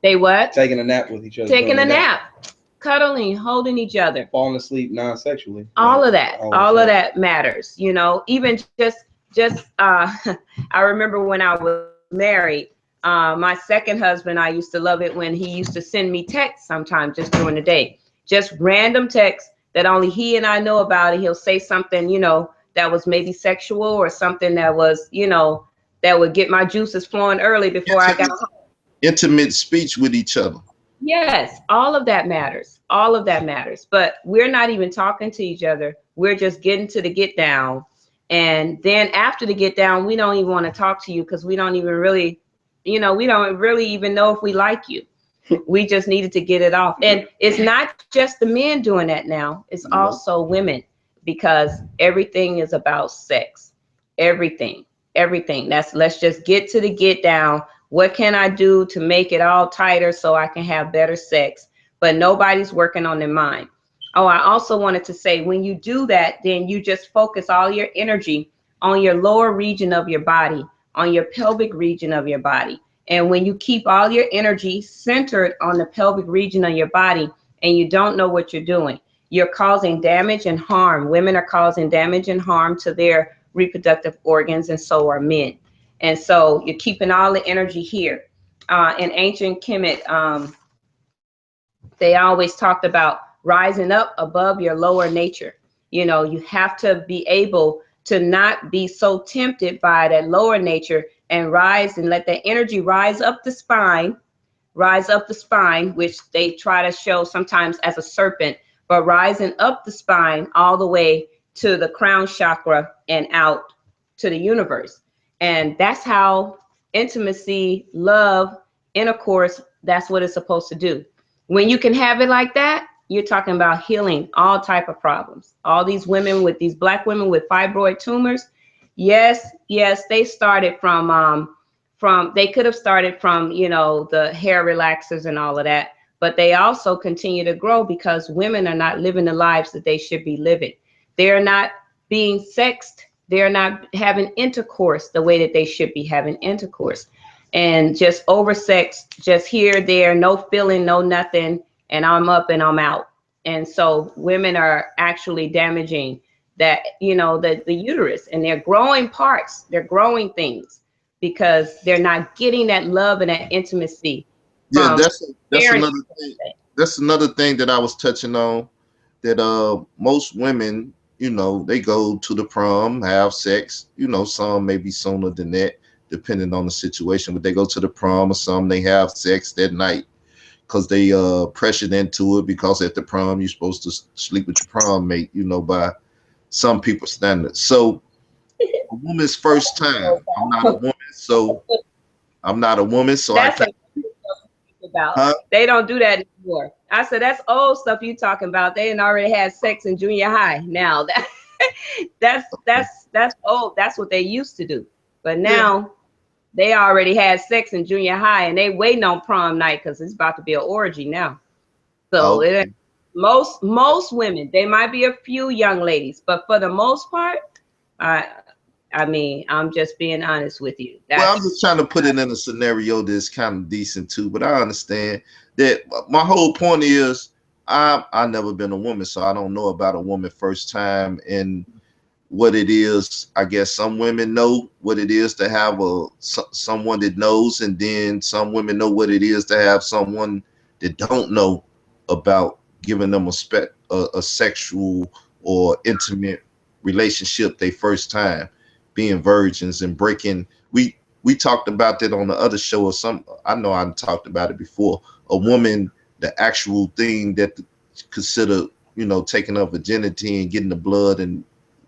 They what? Taking a nap with each other. Taking a nap. Cuddling, holding each other. Falling asleep non-sexually. All of that. All of that matters. Even just I remember when I was married, my second husband, I used to love it when he used to send me texts sometimes just during the day. Just random texts that only he and I know about. And he'll say something, that was maybe sexual, or something that was, that would get my juices flowing early before I got home. Intimate speech with each other. Yes, all of that matters. All of that matters. But we're not even talking to each other. We're just getting to the get down. And then after the get down, we don't even want to talk to you, because we don't even really, we don't really even know if we like you. We just needed to get it off. And it's not just the men doing that now. It's also women, because everything is about sex. Everything. Let's just get to the get down. What can I do to make it all tighter so I can have better sex? But nobody's working on their mind. Oh, I also wanted to say, when you do that, then you just focus all your energy on your lower region of your body, on your pelvic region of your body. And when you keep all your energy centered on the pelvic region of your body and you don't know what you're doing, you're causing damage and harm. Women are causing damage and harm to their reproductive organs, and so are men. And so you're keeping all the energy here. In ancient Kemet, they always talked about rising up above your lower nature. You have to be able to not be so tempted by that lower nature and rise and let that energy rise up the spine, which they try to show sometimes as a serpent, but rising up the spine all the way to the crown chakra and out to the universe. And that's how intimacy, love, intercourse, that's what it's supposed to do. When you can have it like that, you're talking about healing all type of problems. All these women with these Black women with fibroid tumors, yes, they started from they could have started from, you know, the hair relaxers and all of that, but they also continue to grow because women are not living the lives that they should be living. They're not being sexed. They're not having intercourse the way that they should be having intercourse. And just oversexed, just here, there, no feeling, no nothing, and I'm up and I'm out. And so women are actually damaging that, you know, the uterus, and they're growing parts, they're growing things because they're not getting that love and that intimacy. Yeah, that's another thing. That's another thing that I was touching on, that most women, you know, they go to the prom, have sex, you know, some maybe sooner than that, depending on the situation, but they go to the prom, or some they have sex that night because they pressured into it, because at the prom you're supposed to sleep with your prom mate, you know, by some people's standards. So a woman's first time, I'm not a woman, so That's I can't. about. Huh? They don't do that anymore. I said that's old stuff you talking about. They already had sex in junior high. Now that's old. That's what they used to do. But now they already had sex in junior high, and they waiting on prom night because it's about to be an orgy now. So Okay. most women, they might be a few young ladies, but for the most part, I mean, I'm just being honest with you. Well, I'm just trying to put it in a scenario that's kind of decent too, but I understand that my whole point is I've never been a woman, so I don't know about a woman first time and what it is. I guess some women know what it is to have someone that knows, and then some women know what it is to have someone that don't know about giving them a sexual or intimate relationship they first time, being virgins and breaking. We talked about that on the other show, or some, I know I talked about it before. A woman, the actual thing that consider, you know, taking up virginity and getting the blood and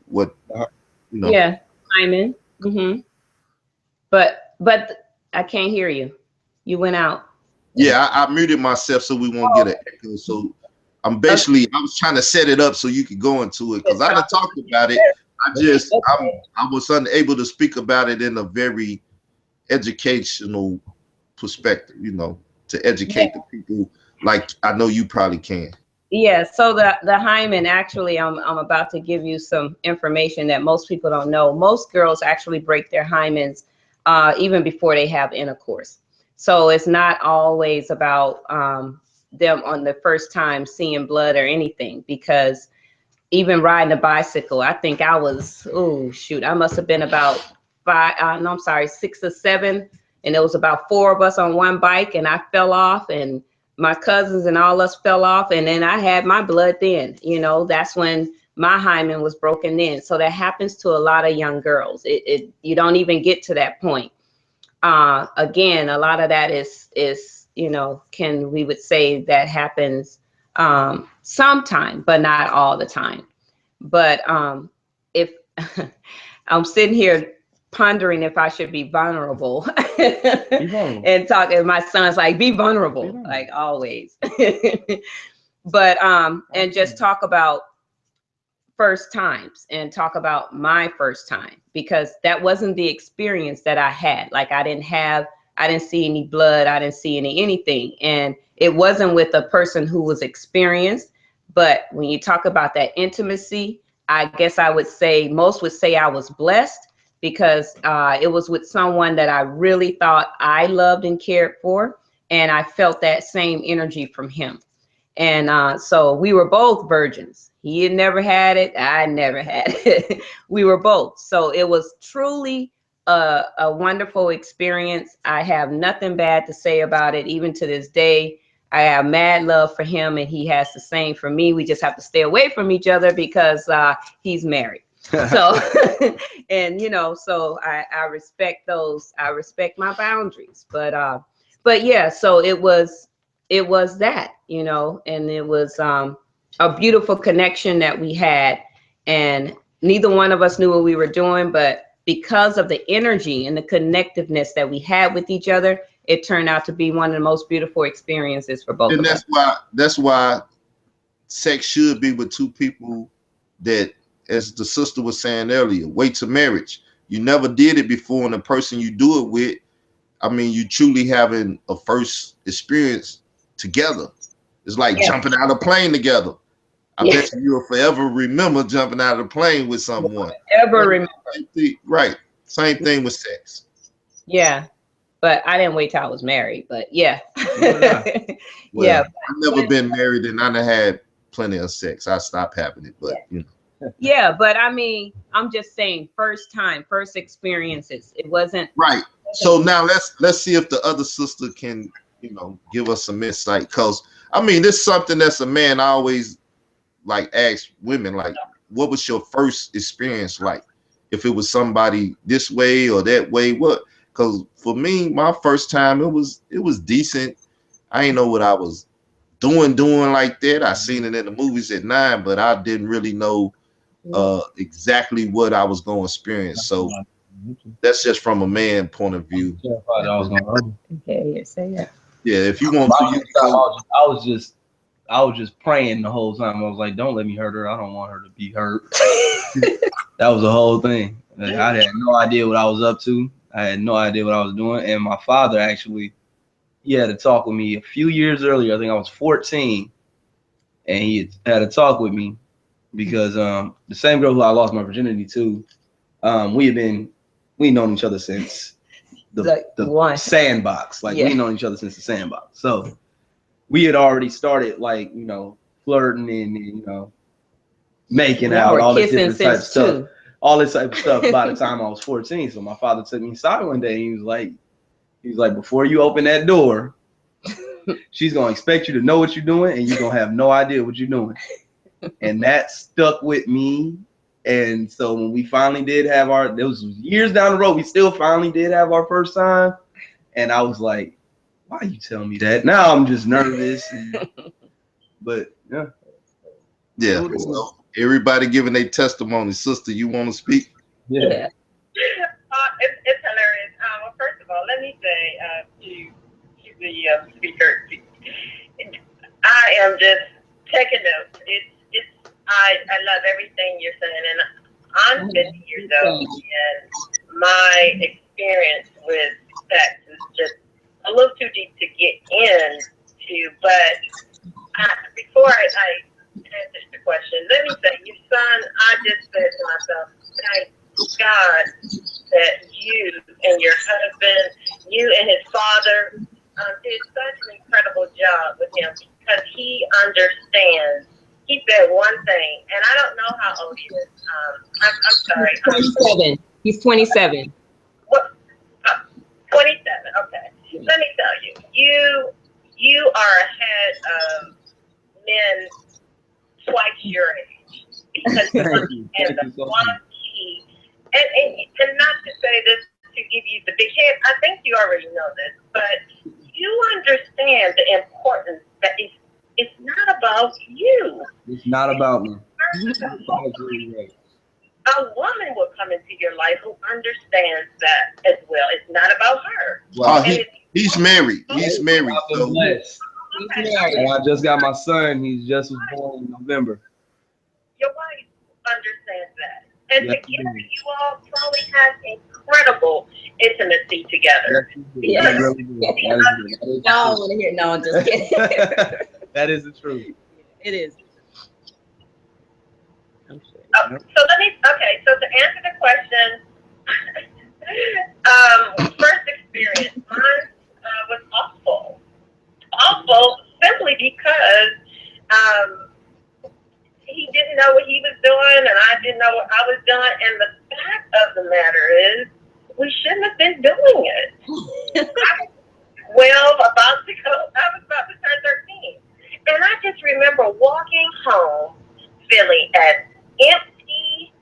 what, you know. Yeah, Simon. But I can't hear you. You went out. Yeah, I muted myself so we won't get an echo. So I'm basically, I was trying to set it up so you could go into it, because I done talked about it. I was unable to speak about it in a very educational perspective, you know, to educate the people like I know you probably can. Yeah, so the hymen, actually, I'm about to give you some information that most people don't know. Most girls actually break their hymens even before they have intercourse. So it's not always about them on the first time seeing blood or anything, because even riding a bicycle, I think I was, oh shoot, I must have been about no, I'm sorry, 6 or 7, and there was about 4 of us on one bike, and I fell off, and my cousins and all us fell off, and then I had my blood then, you know, that's when my hymen was broken in. So that happens to a lot of young girls. You don't even get to that point. Again, a lot of that is, you know, we would say that happens sometime, but not all the time. But if I'm sitting here pondering if I should be vulnerable, and talking, my son's like, be vulnerable, like always. But and just talk about first times and talk about my first time, because that wasn't the experience that I had. Like I didn't see any blood, I didn't see anything, and it wasn't with a person who was experienced. But when you talk about that intimacy, I guess I would say most would say I was blessed, because it was with someone that I really thought I loved and cared for, and I felt that same energy from him. And so we were both virgins. He had never had it, I never had it. We were both. So it was truly a wonderful experience. I have nothing bad to say about it. Even to this day, I have mad love for him, and he has the same for me. We just have to stay away from each other because he's married. So, and you know, so I respect those. I respect my boundaries. But yeah, so it was that, you know, and it was a beautiful connection that we had, and neither one of us knew what we were doing, but because of the energy and the connectiveness that we had with each other, it turned out to be one of the most beautiful experiences for both And of us. that's why sex should be with two people that, as the sister was saying earlier, wait to marriage. You never did it before, and the person you do it with, I mean, you truly having a first experience together. It's like Yeah. jumping out of a plane together. I Yeah. bet you'll forever remember jumping out of the plane with someone. Ever remember? Right. Same thing with sex. Yeah. But I didn't wait till I was married. But yeah. Well, Yeah. I've never been married, and I done had plenty of sex. I stopped having it, but you know. Yeah, but I mean, I'm just saying, first time, first experiences. It wasn't Right. So now let's see if the other sister can, you know, give us some insight. Cause I mean, this is something that's a man I always like ask women, like, what was your first experience like? If it was somebody this way or that way, what? Cause for me, my first time, it was decent. I ain't know what I was doing like that. I seen it in the movies at 9, but I didn't really know exactly what I was going to experience. So that's just from a man point of view. Okay, say that. Yeah, if you want to, you can I go. was just praying the whole time. I was like, don't let me hurt her. I don't want her to be hurt. That was the whole thing. Like, I had no idea what I was up to. I had no idea what I was doing. And my father actually, he had a talk with me a few years earlier. I think I was 14. And he had a talk with me because the same girl who I lost my virginity to, we known each other since the sandbox. Like we known each other since the sandbox. So we had already started, like, you know, flirting and, you know, making out, all this different type of stuff. All this type of stuff by the time I was 14. So my father took me inside one day and he was like, before you open that door, she's gonna expect you to know what you're doing and you're gonna have no idea what you're doing. And that stuck with me. And so when we finally did have there was years down the road, we still finally did have our first time. And I was like, why you tell me that? Now I'm just nervous. But yeah. Yeah. So everybody giving their testimony. Sister, you want to speak? Yeah. It's hilarious. Well, first of all, let me say to the speaker, I am just taking notes. I love everything you're saying, and I'm 50 years old, and my experience with sex is just a little too deep to get into. But before I answer the question, let me say, your son, I just said to myself, thank God that you and your husband, you and his father, did such an incredible job with him because he understands. He said one thing, and I don't know how old he is. I'm sorry. 27. He's 27. What? 27. Okay. Let me tell you, you are ahead of men twice your age because you understand the one key. And not to say this to give you the big head. I think you already know this, but you understand the importance that it's not about you. It's not about me. A woman will come into your life who understands that as well. It's not about her. Wow. He's married. He's married. So. And I just got my son. He just was born in November. Your wife understands that. And together, you all probably have incredible intimacy togetber. Yeah. I don't want to hear. No, I'm just kidding. That is the truth. It is. So to answer the question, first experience, mine was awful. Awful simply because he didn't know what he was doing and I didn't know what I was doing. And the fact of the matter is, we shouldn't have been doing it. I was about to turn 13. And I just remember walking home feeling as empty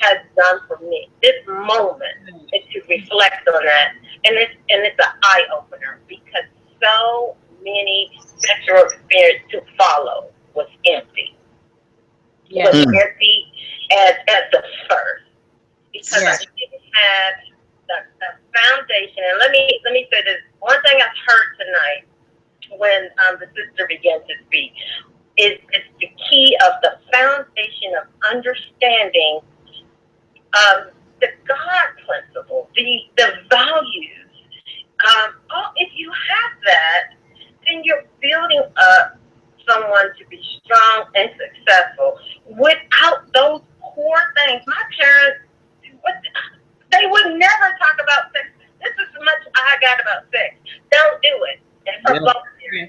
has done for me. This moment is to reflect on that, and it's an eye opener because so many sexual experiences to follow was empty. Yeah. Was empty at the first because Yeah. I didn't have the foundation. And let me say this. One thing I've heard tonight when the sister began to speak is the key of the foundation of understanding the God principle, the values. If you have that, then you're building up someone to be strong and successful. Without those core things, my parents, they would never talk about sex. This is as much I got about sex. Don't do it. And for both of you,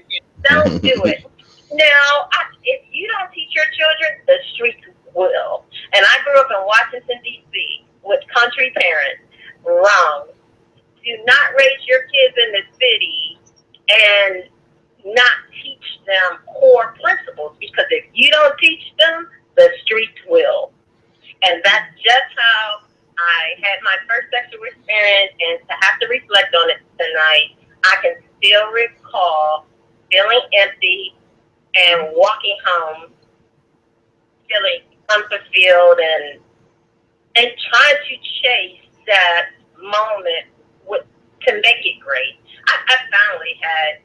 don't do it. Now, if you don't teach your children, the streets will. And I grew up in Washington, D.C. with country parents. Wrong. Do not raise your kids in the city and not teach them core principles, because if you don't teach them, the streets will. And that's just how I had my first sexual experience, and to have to reflect on it tonight, I can still recall feeling empty and walking home feeling unfulfilled and trying to chase that moment to make it great. I finally had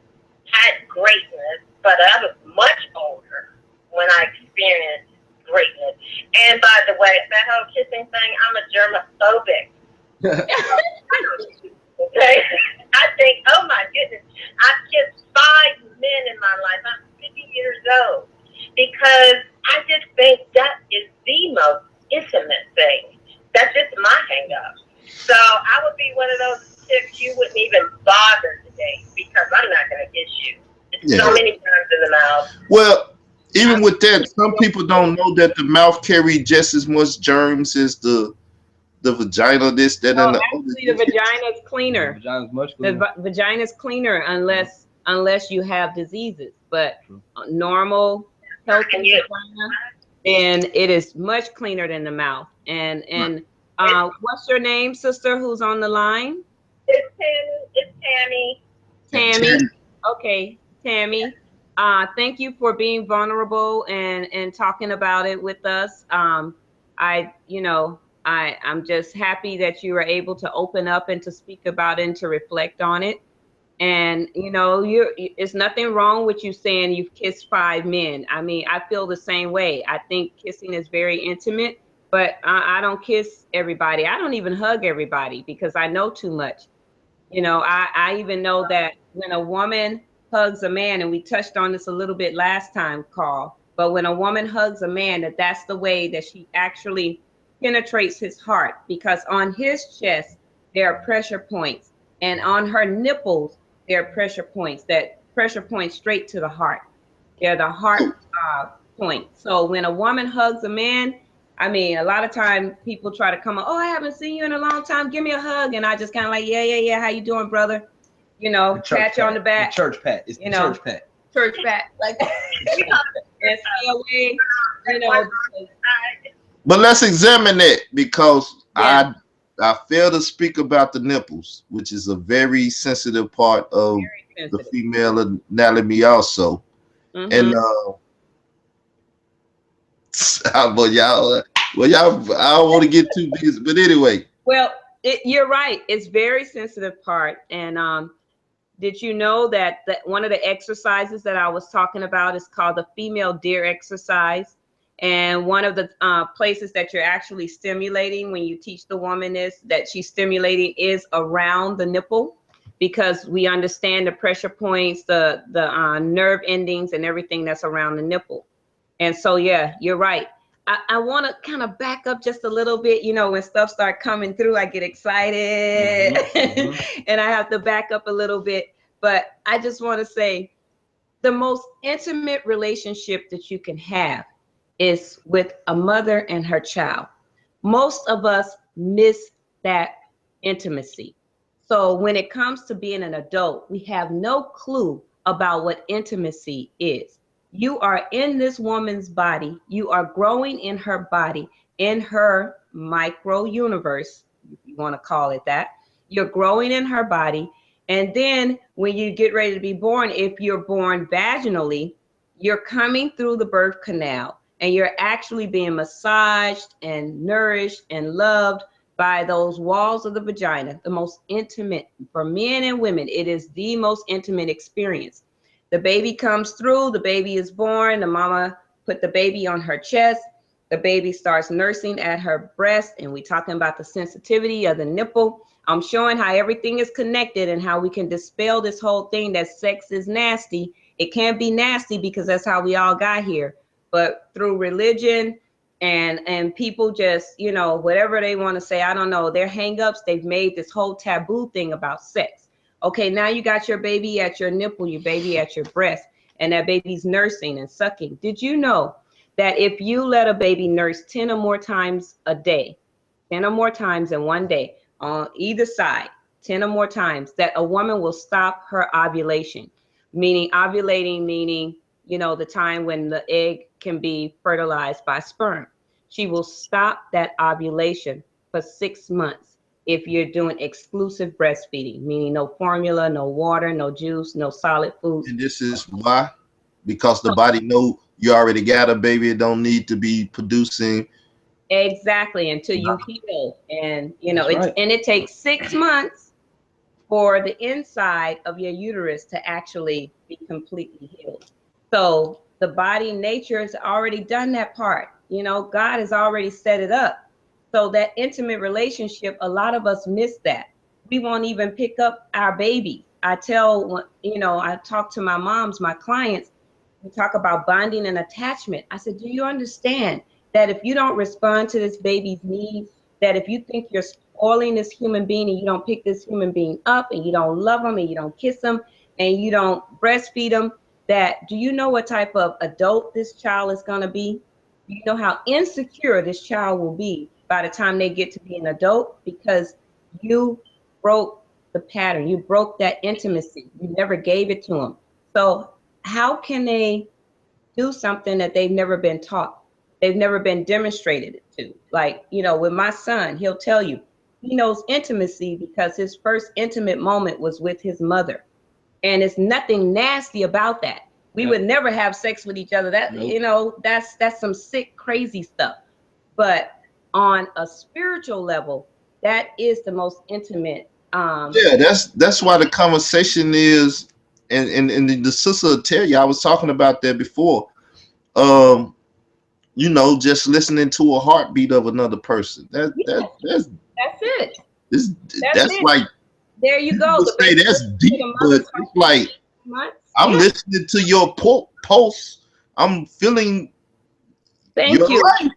greatness, but I was much older when I experienced greatness. And by the way, that whole kissing thing, I'm a germophobic. Okay? I think, oh my goodness, I've kissed 5 men in my life. I'm 50 years old. Because I just think that is the most intimate thing. That's just my hang up. So I would be one of those chicks you wouldn't even bother today, because I'm not going to kiss you. It's so many times in the mouth. Well, even with that, some people don't know that the mouth carries just as much germs as the vagina, this, that, and the actually, the vagina is cleaner. The vagina's much cleaner. The vagina is cleaner unless you have diseases. But normal, healthy vagina, and it is much cleaner than the mouth. And what's your name, sister, who's on the line? It's Tammy. Tammy. Okay, Tammy. Thank you for being vulnerable and talking about it with us. I'm just happy that you were able to open up and to speak about it and to reflect on it. And it's nothing wrong with you saying you've kissed 5 men. I mean, I feel the same way. I think kissing is very intimate, but I don't kiss everybody. I don't even hug everybody because I know too much. I even know that when a woman hugs a man, and we touched on this a little bit last time, Carl, but when a woman hugs a man, that's the way that she actually penetrates his heart, because on his chest, there are pressure points, and on her nipples, there are pressure points straight to the heart. They're the heart point. So when a woman hugs a man, I mean, a lot of times people try to come up, oh, I haven't seen you in a long time. Give me a hug. And I just kind of like, yeah. How you doing, brother? Pat you on the back. The church pat. It's the church pat. Church pat. Like that. And stay away, But let's examine it, because I fail to speak about the nipples, which is a very sensitive part of the female anatomy also. Mm-hmm. And y'all, I don't want to get too busy, but anyway. Well, you're right. It's very sensitive part. And did you know that one of the exercises that I was talking about is called the female deer exercise? And one of the places that you're actually stimulating when you teach the woman is that she's stimulating is around the nipple, because we understand the pressure points, the nerve endings, and everything that's around the nipple. And so, yeah, you're right. I want to kind of back up just a little bit. When stuff starts coming through, I get excited and I have to back up a little bit. But I just want to say the most intimate relationship that you can have is with a mother and her child. Most of us miss that intimacy. So when it comes to being an adult, we have no clue about what intimacy is. You are in this woman's body. You are growing in her body, in her micro universe, if you want to call it that. You're growing in her body. And then when you get ready to be born, if you're born vaginally, you're coming through the birth canal and you're actually being massaged and nourished and loved by those walls of the vagina, the most intimate for men and women. It is the most intimate experience. The baby comes through, the baby is born, the mama put the baby on her chest, the baby starts nursing at her breast, and we're talking about the sensitivity of the nipple. I'm showing how everything is connected and how we can dispel this whole thing that sex is nasty. It can't be nasty because that's how we all got here. But through religion and people just, you know, whatever they want to say, I don't know, their hangups, they've made this whole taboo thing about sex. Okay, now you got your baby at your nipple, your baby at your breast, and that baby's nursing and sucking. Did you know that if you let a baby nurse 10 or more times a day, 10 or more times in one day on either side, 10 or more times, that a woman will stop her ovulation? Meaning ovulating, meaning, you know, the time when the egg can be fertilized by sperm. She will stop that ovulation for 6 months if you're doing exclusive breastfeeding, meaning no formula, no water, no juice, no solid foods. And this is why, because the body know you already got a baby, it don't need to be producing. Exactly, until you heal. And you know, That's right. and it takes 6 months for the inside of your uterus to actually be completely healed. So the body, nature has already done that part. You know, God has already set it up. So that intimate relationship, a lot of us miss that. We won't even pick up our baby. I tell, you know, I talk to my moms, my clients, we talk about bonding and attachment. I said, do you understand that if you don't respond to this baby's needs, that if you think you're spoiling this human being and you don't pick this human being up and you don't love them and you don't kiss them and you don't breastfeed them, that do you know what type of adult this child is going to be? Do you know how insecure this child will be by the time they get to be an adult? Because you broke the pattern, you broke that intimacy, you never gave it to them. So how can they do something that they've never been taught? They've never been demonstrated it to. Like, you know, with my son, he'll tell you he knows intimacy because his first intimate moment was with his mother. And it's nothing nasty about that. We would never have sex with each other. That, you know, that's some sick, crazy stuff. But on a spiritual level, that is the most intimate. Yeah, that's why the conversation is, and the sister will tell you, I was talking about that before. Um, you know, just listening to a heartbeat of another person. That's it. That's it. like, there you go. people say that's deep, but it's like I'm listening to your pulse. I'm feeling. Thank you. Right.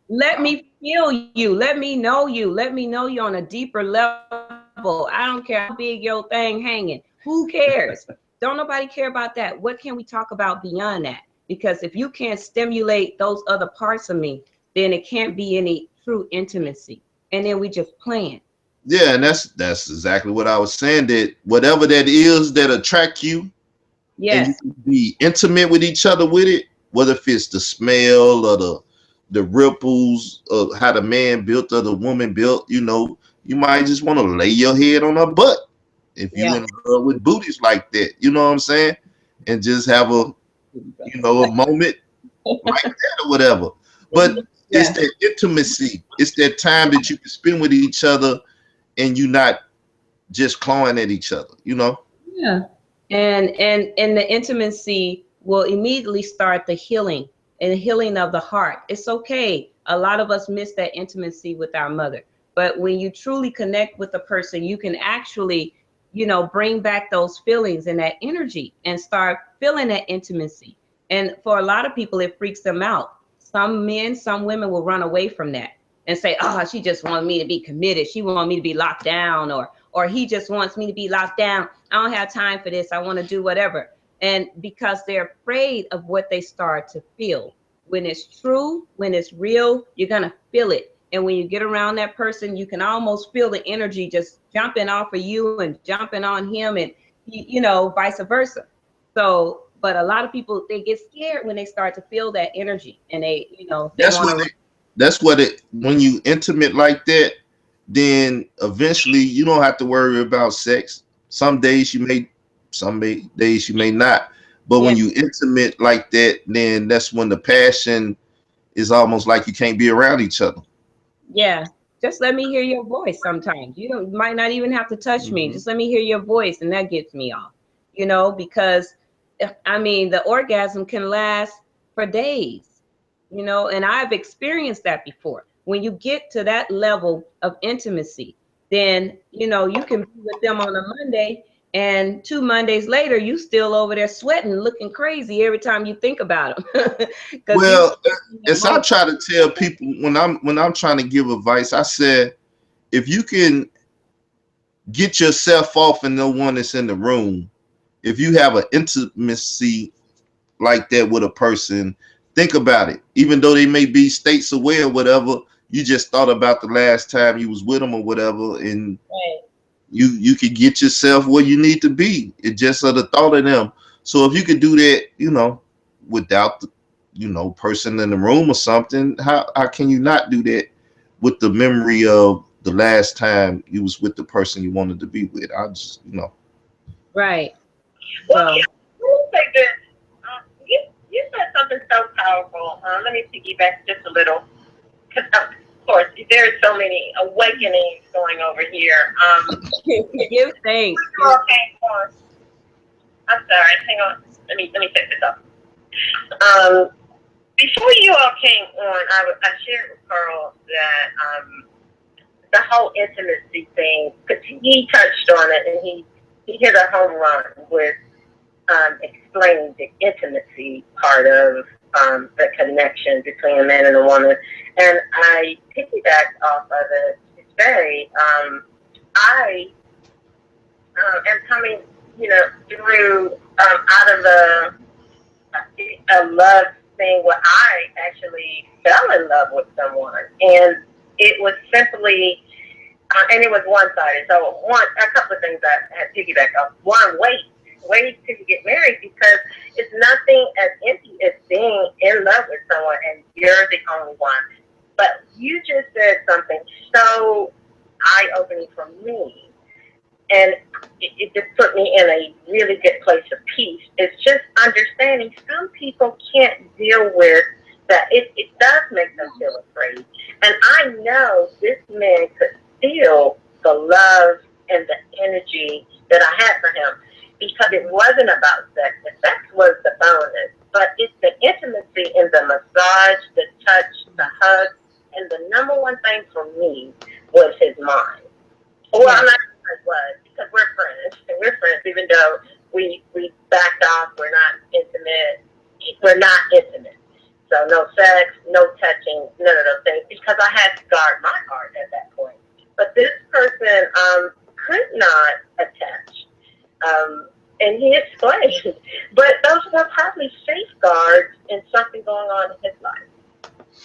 Let me feel you. Let me know you. Let me know you on a deeper level. I don't care how big your thing hanging. Who cares? Don't nobody care about that. What can we talk about beyond that? Because if you can't stimulate those other parts of me, then it can't be any true intimacy. And then we just playing. Yeah, and that's exactly what I was saying. That whatever that is that attract you, and you can be intimate with each other with it, whether if it's the smell or the ripples of how the man built or the woman built, you know, you might just want to lay your head on her butt if you in love with booties like that, you know what I'm saying? And just have a, you know, a moment like that or whatever. But it's that intimacy. It's that time that you can spend with each other and you not just clawing at each other, you know? Yeah. And the intimacy will immediately start the healing and the healing of the heart. It's okay. A lot of us miss that intimacy with our mother. But when you truly connect with the person, you can actually, you know, bring back those feelings and that energy and start feeling that intimacy. And for a lot of people, it freaks them out. Some men, some women will run away from that and say, oh, she just wanted me to be committed. She wanted me to be locked down, or he just wants me to be locked down. I don't have time for this. I want to do whatever. And because they're afraid of what they start to feel. When it's true, when it's real, you're going to feel it. And when you get around that person, you can almost feel the energy just jumping off of you and jumping on him, and, you know, vice versa. So, but a lot of people, they get scared when they start to feel that energy, and they, you know, they want to. that's what it. When you intimate like that, then eventually you don't have to worry about sex. Some days you may, days you may not. But Yeah. when you intimate like that, then that's when the passion is almost like you can't be around each other. Yeah. Just let me hear your voice sometimes. You might not even have to touch me. Mhm. Just let me hear your voice, and that gets me off. Because I mean, the orgasm can last for days, and I've experienced that before. When you get to that level of intimacy, then you can be with them on a Monday, and 2 Mondays later, you still over there sweating, looking crazy every time you think about them. Because you Well, as I try to tell people when I'm trying to give advice, I said if you can get yourself off and no one is in the room, if you have an intimacy like that with a person, think about it. Even though they may be states away or whatever, you just thought about the last time you was with them or whatever, and right. you could get yourself where you need to be. It just the thought of them. So if you could do that, without the person in the room or something, how can you not do that with the memory of the last time you was with the person you wanted to be with? I just Right. Well, So yeah, I will say this. You said something so powerful. Let me piggyback just a little. Because, of course, there's so many awakenings going over here. give thanks. You all came on. I'm sorry. Hang on. Let me set this up. Before you all came on, I shared with Carl that the whole intimacy thing, because he touched on it and he hit a home run with explaining the intimacy part of the connection between a man and a woman. And I piggybacked off of it to say, I am coming, through out of a love thing where I actually fell in love with someone. And it was simply, and it was one-sided. So a couple of things I had piggybacked off. One, wait till you get married, because it's nothing as empty as being in love with someone and you're the only one. But you just said something so eye-opening for me, and it just put me in a really good place of peace. It's just understanding some people can't deal with that. It does make them feel afraid. And I know this man could feel the love and the energy that I had for him, because it wasn't about sex. The sex was the bonus, but it's the intimacy and the massage, the touch, the hug, and the number one thing for me was his mind. Well, I'm not sure it was, because we're friends, and we're friends even though we backed off. We're not intimate. We're not intimate. So no sex, no touching, none of those things, because I had to guard my heart at that point. But this person could not attach. And he explained, but those were probably safeguards in something going on in his life.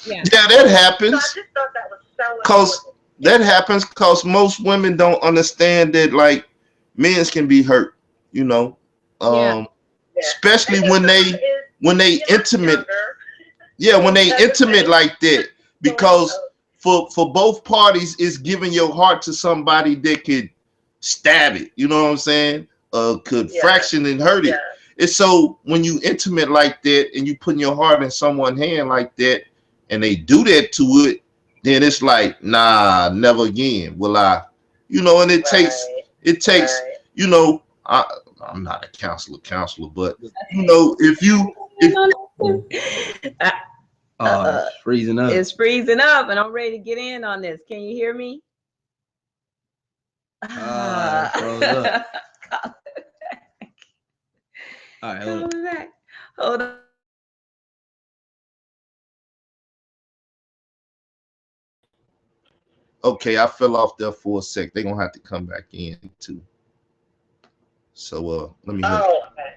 yeah. yeah, that So I happens. just thought that was so Cause important. that happens because most women don't understand that like men can be hurt, you know. Yeah. Yeah. Especially And when the they thought is, intimate, younger, yeah, when they that's the intimate thing. like that. Because for both parties, it's giving your heart to somebody that could stab it, you know what I'm saying? Could Yeah. fraction and hurt Yeah. it. It's so when you intimate like that and you putting your heart in someone's hand like that and they do that to it, then it's like, nah, never again will I, and it takes, Right. Right. I, I'm not a counselor, but if you, if Uh, It's freezing up. it's freezing up, and I'm ready to get in on this. Can you hear me? It froze up. All right, hold on. Coming back. Hold on. okay, I fell off there for a sec. They're gonna have to come back in too. So let me hear. Oh, okay.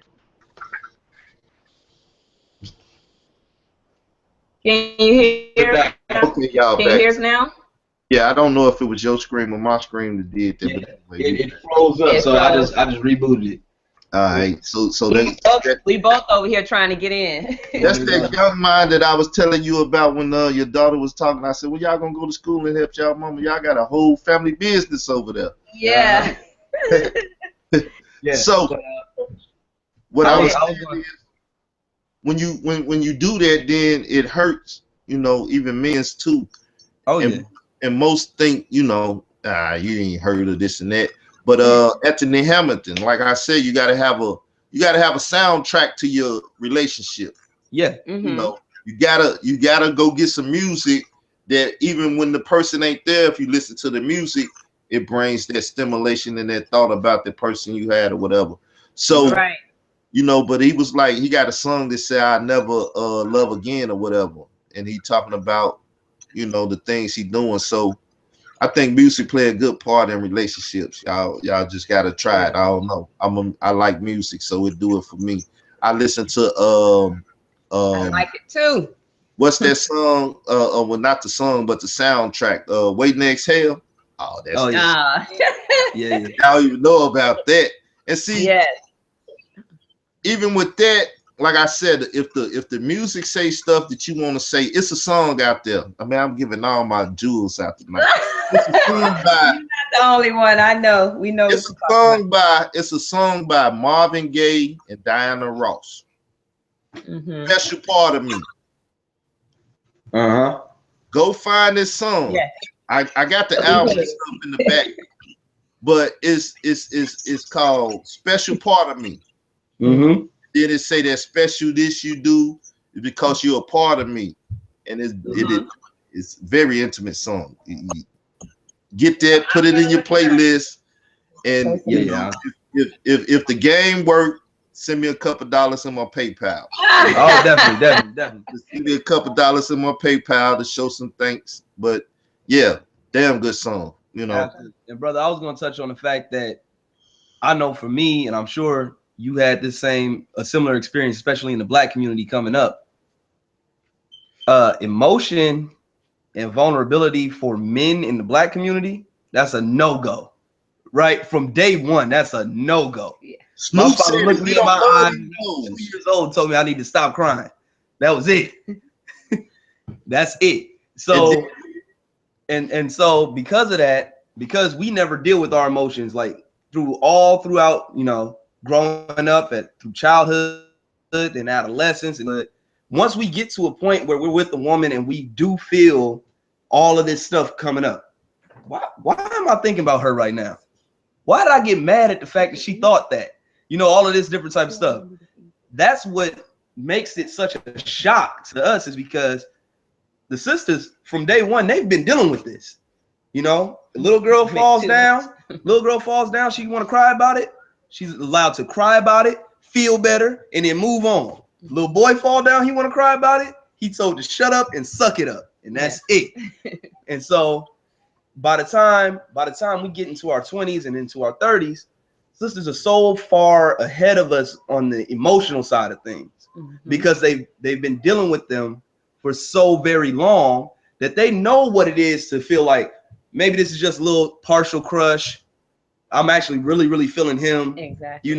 Can you hear? Back. Okay, y'all Can you back. hear us now? Yeah, I don't know if it was your screen or my screen that did that, Yeah, but anyway, it froze up, It so I froze. just rebooted it. All right. So We both over here trying to get in. that's that young mind that I was telling you about when your daughter was talking. I said, well, y'all gonna go to school and help y'all mama. Y'all got a whole family business over there. Yeah. Yeah. So But, what I was I was saying going- is, when you do that, then it hurts. Even men's too. oh and, yeah. and most think, you ain't heard of this and that. But Anthony Hamilton, like I said, you gotta have a soundtrack to your relationship. Yeah. You gotta go get some music that even when the person ain't there, if you listen to the music, it brings that stimulation and that thought about the person you had or whatever. So Right. but he was like, he got a song that said, "I never love again" or whatever, and he talking about the things he doing. So I think music play a good part in relationships. Y'all just gotta try it. I don't know. I like music, so it do it for me. I listen to I like it too. what's that song? Well, not the song, but the soundtrack. Wait and Exhale. Oh, that's yeah. Yeah. y'all even know about that. And see, Yes. even with that, like I said, if the music say stuff that you want to say, it's a song out there. I mean, I'm giving all my jewels out tonight. It's a song by. You're not the only one. I know. We know. It's a song by Marvin Gaye and Diana Ross. Special Part of Me. Go find this song. Yes. I got the album and stuff in the back, but it's called Special Part of Me. Mm-hmm. Then it say that special this you do is because you're a part of me, and it's very intimate song. You get that, put it in your playlist, and if the game work, send me a couple dollars in my PayPal. Oh, definitely. Just send me a couple dollars in my PayPal to show some thanks. But yeah, damn good song. Absolutely. And brother, I was going to touch on the fact that I know for me, and I'm sure you had a similar experience, especially in the Black community coming up. Emotion and vulnerability for men in the Black community, that's a no-go. Right? From day one, that's a no-go. Yeah. My father looked me in my eyes, 2 years old, told me I need to stop crying. That was it. That's it. So, and so because of that, because we never deal with our emotions, like throughout, growing up through childhood and adolescence, and once we get to a point where we're with a woman and we do feel all of this stuff coming up, why am I thinking about her right now? Why did I get mad at the fact that she thought that? All of this different type of stuff. That's what makes it such a shock to us, is because the sisters from day one, they've been dealing with this. A little girl falls down. She want to cry about it. She's allowed to cry about it, feel better, and then move on. Little boy fall down. He want to cry about it. He told to shut up and suck it up, and that's it. And so by the time we get into our 20s and into our 30s, sisters are so far ahead of us on the emotional side of things, because they've been dealing with them for so very long that they know what it is to feel like maybe this is just a little partial crush. I'm actually really, really feeling him. Exactly.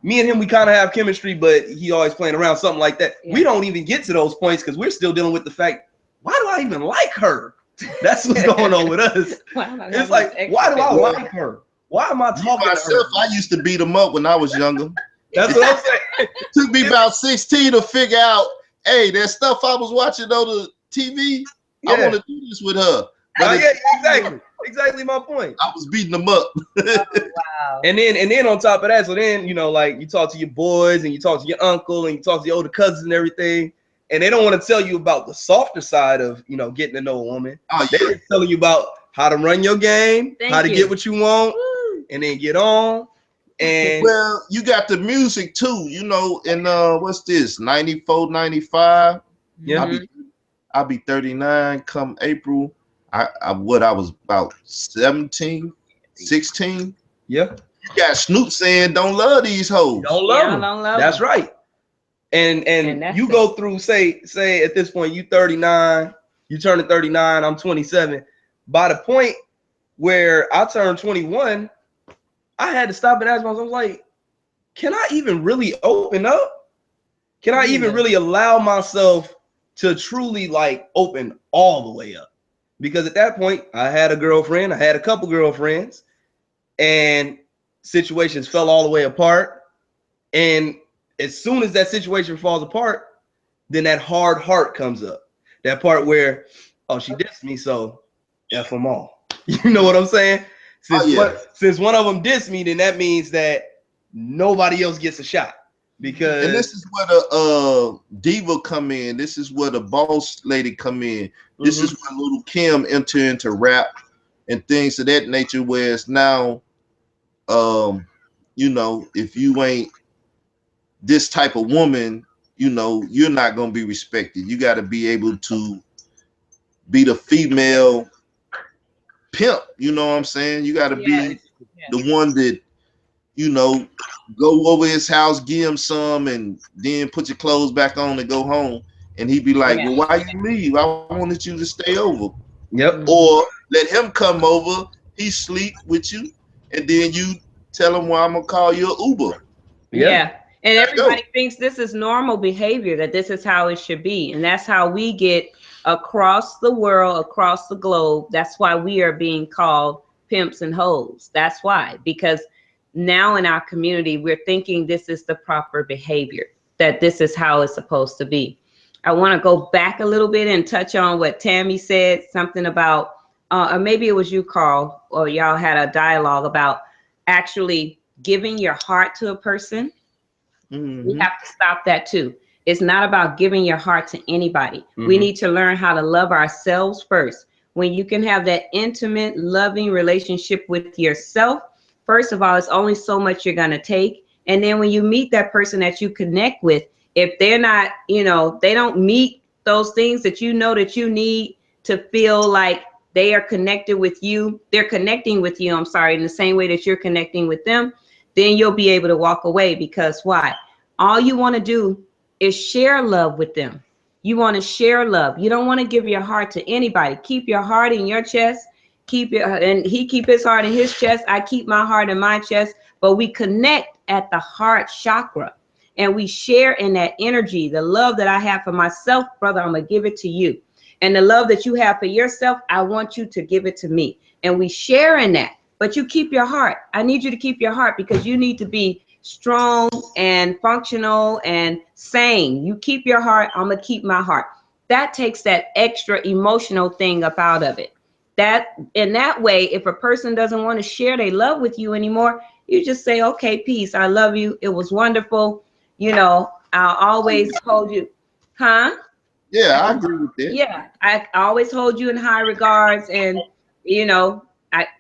Me and him, we kind of have chemistry, but he always playing around, something like that. Yeah. We don't even get to those points because we're still dealing with the fact, why do I even like her? That's what's going on with us. It's like, why do I like her? Why am I talking to her? I used to beat them up when I was younger. That's what I'm saying. Took me about 16 to figure out, hey, that stuff I was watching on the TV, I want to do this with her. Exactly my point. I was beating them up. Wow. And then on top of that, so then, like you talk to your boys and you talk to your uncle and you talk to your older cousins and everything, and they don't want to tell you about the softer side of, getting to know a woman. They're telling you about how to run your game, how to get what you want, and then get on. And well, you got the music too, and what's this, 94, 95? Yeah. I'll be 39 come April. I was about 17, 16. Yeah. You got Snoop saying, don't love these hoes. Don't love them. That's right. And you go through, say at this point, you 39, you turning 39, I'm 27. By the point where I turn 21, I had to stop and ask myself, like, can I even really open up? Can I even really allow myself to truly like open all the way up? Because at that point, I had a girlfriend, I had a couple girlfriends, and situations fell all the way apart. And as soon as that situation falls apart, then that hard heart comes up. That part where, oh, she dissed me, so F them all. You know what I'm saying? Since one of them dissed me, then that means that nobody else gets a shot. Because and this is where the diva come in. This is where the boss lady come in. This is where little Kim enter into rap and things of that nature. Where it's now, you know, if you ain't this type of woman, you know, you're not gonna be respected. You got to be able to be the female pimp. You know what I'm saying? You got to be the one that, you know, go over his house, give him some, and then put your clothes back on and go home. And he'd be like, well, why you leave? I wanted you to stay over. Yep. Or let him come over, he sleep with you, and then you tell him, well, I'm gonna call you an Uber. Yeah. And everybody thinks this is normal behavior, that this is how it should be. And that's how we get across the world, across the globe. That's why we are being called pimps and hoes. That's why, because now in our community, we're thinking this is the proper behavior, that this is how it's supposed to be. I want to go back a little bit and touch on what Tammy said, something about, or maybe it was you, Carl, or y'all had a dialogue about actually giving your heart to a person. We have to stop that too. It's not about giving your heart to anybody. We need to learn how to love ourselves first. When you can have that intimate, loving relationship with yourself, first of all, it's only so much you're going to take. And then when you meet that person that you connect with, if they're not, you know, they don't meet those things that you know that you need to feel like they are connected with you, they're connecting with you, I'm sorry, in the same way that you're connecting with them, then you'll be able to walk away. Because why? All you want to do is share love with them. You want to share love. You don't want to give your heart to anybody. Keep your heart in your chest. Keep it, and he keep his heart in his chest. I keep my heart in my chest. But we connect at the heart chakra, and we share in that energy. The love that I have for myself, brother, I'm gonna give it to you. And the love that you have for yourself, I want you to give it to me. And we share in that. But you keep your heart. I need you to keep your heart, because you need to be strong and functional and sane. You keep your heart, I'm gonna keep my heart. That takes that extra emotional thing up out of it. That in that way, if a person doesn't want to share their love with you anymore, you just say, okay, peace, I love you, it was wonderful, you know, I'll always hold you. Huh? Yeah, I agree with that. Yeah, I always hold you in high regards. And you know,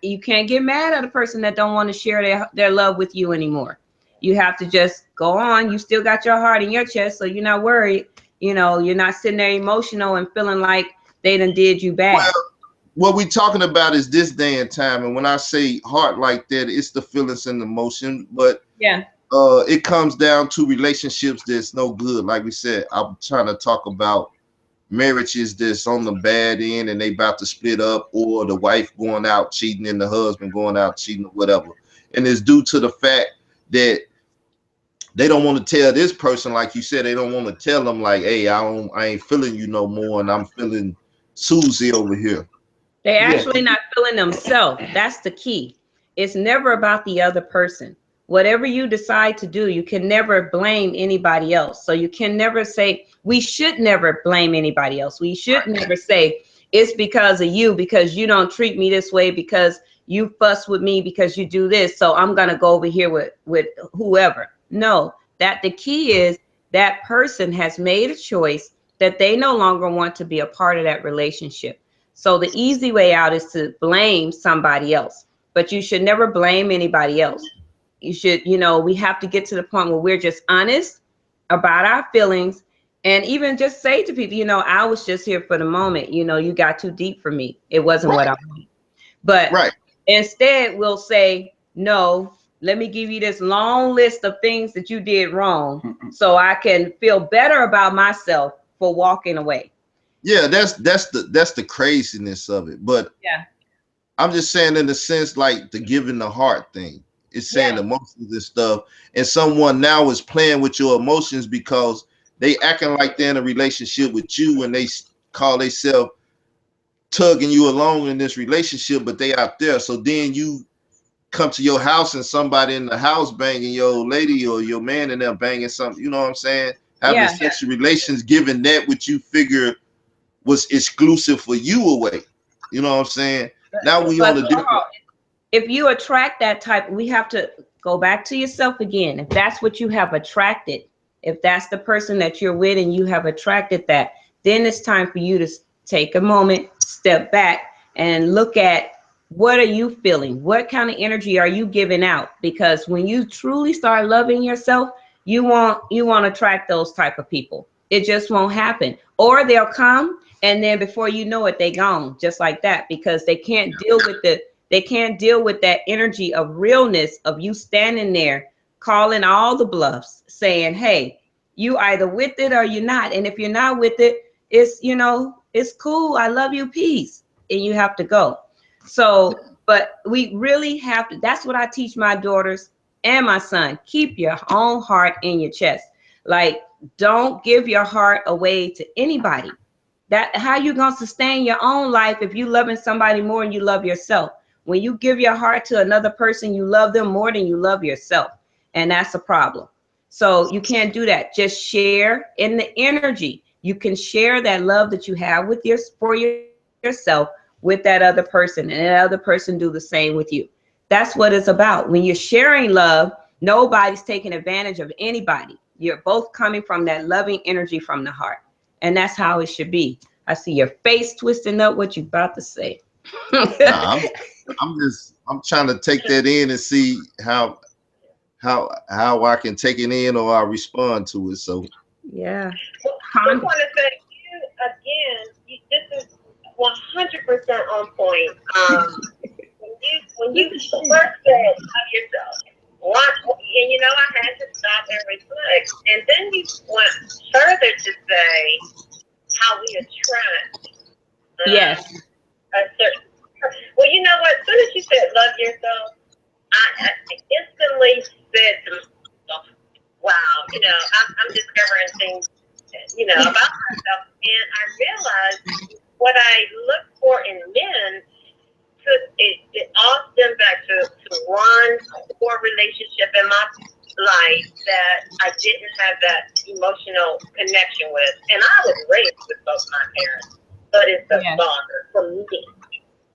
you can't get mad at a person that don't want to share their love with you anymore. You have to just go on. You still got your heart in your chest, so you're not worried. You know, you're not sitting there emotional and feeling like they done did you bad. Well, what we're talking about is this day and time. And when I say heart like that, it's the feelings and the emotion. But yeah, it comes down to relationships that's no good. Like we said, I'm trying to talk about marriages that's on the bad end and they about to split up, or the wife going out cheating and the husband going out cheating or whatever. And it's due to the fact that they don't want to tell this person, like you said, they don't want to tell them like, hey, I ain't feeling you no more, and I'm feeling Susie over here. they actually not feeling themselves. That's the key. It's never about the other person. Whatever you decide to do, you can never blame anybody else. So you can never say, we should never blame anybody else. We should never say, it's because of you, because you don't treat me this way, because you fuss with me, because you do this, so I'm going to go over here with whoever. No, that the key is that person has made a choice that they no longer want to be a part of that relationship. So the easy way out is to blame somebody else, but you should never blame anybody else. You should, you know, we have to get to the point where we're just honest about our feelings, and even just say to people, you know, I was just here for the moment. You know, you got too deep for me. It wasn't what I wanted. But instead, we'll say, no, let me give you this long list of things that you did wrong so I can feel better about myself for walking away. Yeah, that's the craziness of it. But yeah, I'm just saying in the sense like the giving the heart thing. It's saying emotions and stuff. And someone now is playing with your emotions because they acting like they're in a relationship with you, and they call themselves tugging you along in this relationship, but they out there. So then you come to your house and somebody in the house banging your lady or your man in there banging something, you know what I'm saying? Having sexual relations, giving that which you figure was exclusive for you away. You know what I'm saying? Now we on a different. If you attract that type, we have to go back to yourself again. If that's what you have attracted, if that's the person that you're with and you have attracted that, then it's time for you to take a moment, step back, and look at what are you feeling? What kind of energy are you giving out? Because when you truly start loving yourself, you won't attract those type of people. It just won't happen. Or they'll come, and then before you know it, they gone just like that, because they can't deal with that energy of realness of you standing there calling all the bluffs, saying, hey, you either with it or you're not. And if you're not with it, it's, it's cool. I love you. Peace. And you have to go. So, but we really have to, that's what I teach my daughters and my son. Keep your own heart in your chest. Like, don't give your heart away to anybody. That how you gonna sustain your own life if you loving somebody more than you love yourself? When you give your heart to another person, you love them more than you love yourself. And that's a problem. So you can't do that. Just share in the energy. You can share that love that you have with yourself with that other person, and that other person do the same with you. That's what it's about. When you're sharing love, nobody's taking advantage of anybody. You're both coming from that loving energy from the heart. And that's how it should be. I see your face twisting up. What you about to say? Nah, I'm trying to take that in and see how I can take it in or I respond to it. So yeah. Well, I just want to say this is 100% on point. When you first said love yourself, and I had to stop and reflect, and then you went further to say how we attract. Yes. A certain. Well, you know what? As soon as you said love yourself, I instantly said to myself, wow, I'm discovering things, about myself. And I realized what I look for in men, it all stems back to one core relationship in my life that I didn't have that emotional connection with. And I was raised with both my parents, but it's the father for me.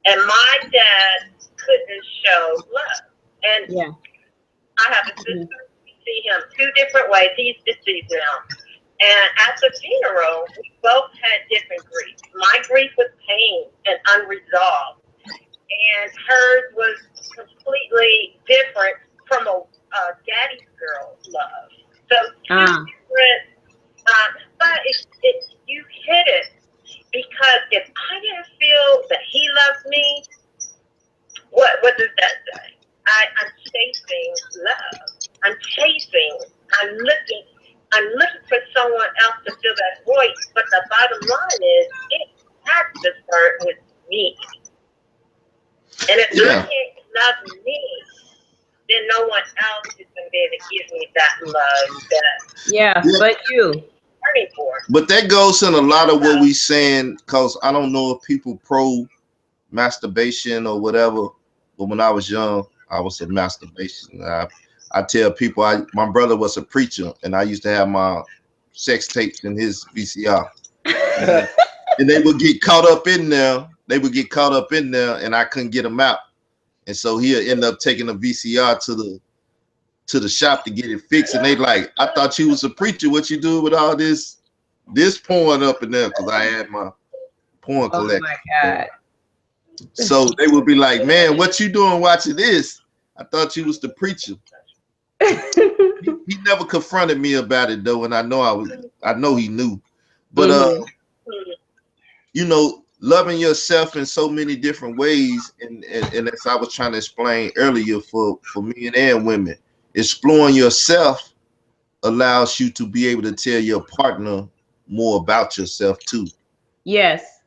And my dad couldn't show love. And I have a sister. We see him two different ways. He's deceased now. And at the funeral, we both had different grief. My grief was pain and unresolved. And hers was completely different from a daddy's girl love. So two different, but you hit it. Because if I didn't feel that he loves me, what does that say? I'm chasing love. I'm looking for someone else to fill that void. But the bottom line is, it has to start with me. And if I can't love me, then no one else is going to be able to give me that love. But you. But that goes in a lot of what we saying, because I don't know if people pro masturbation or whatever, but when I was young, I was a masturbation. I tell people, my brother was a preacher, and I used to have my sex tapes in his VCR, and they would get caught up in there. And I couldn't get them out, and so he'll end up taking a VCR to the shop to get it fixed. And they like, I thought you was a preacher. What you do with all this porn up in there? Because I had my porn collection. Oh my God. So they would be like, man, what you doing watching this? I thought you was the preacher. He never confronted me about it though, and I know he knew. But loving yourself in so many different ways, and as I was trying to explain earlier, for men and women, exploring yourself allows you to be able to tell your partner more about yourself too. Yes.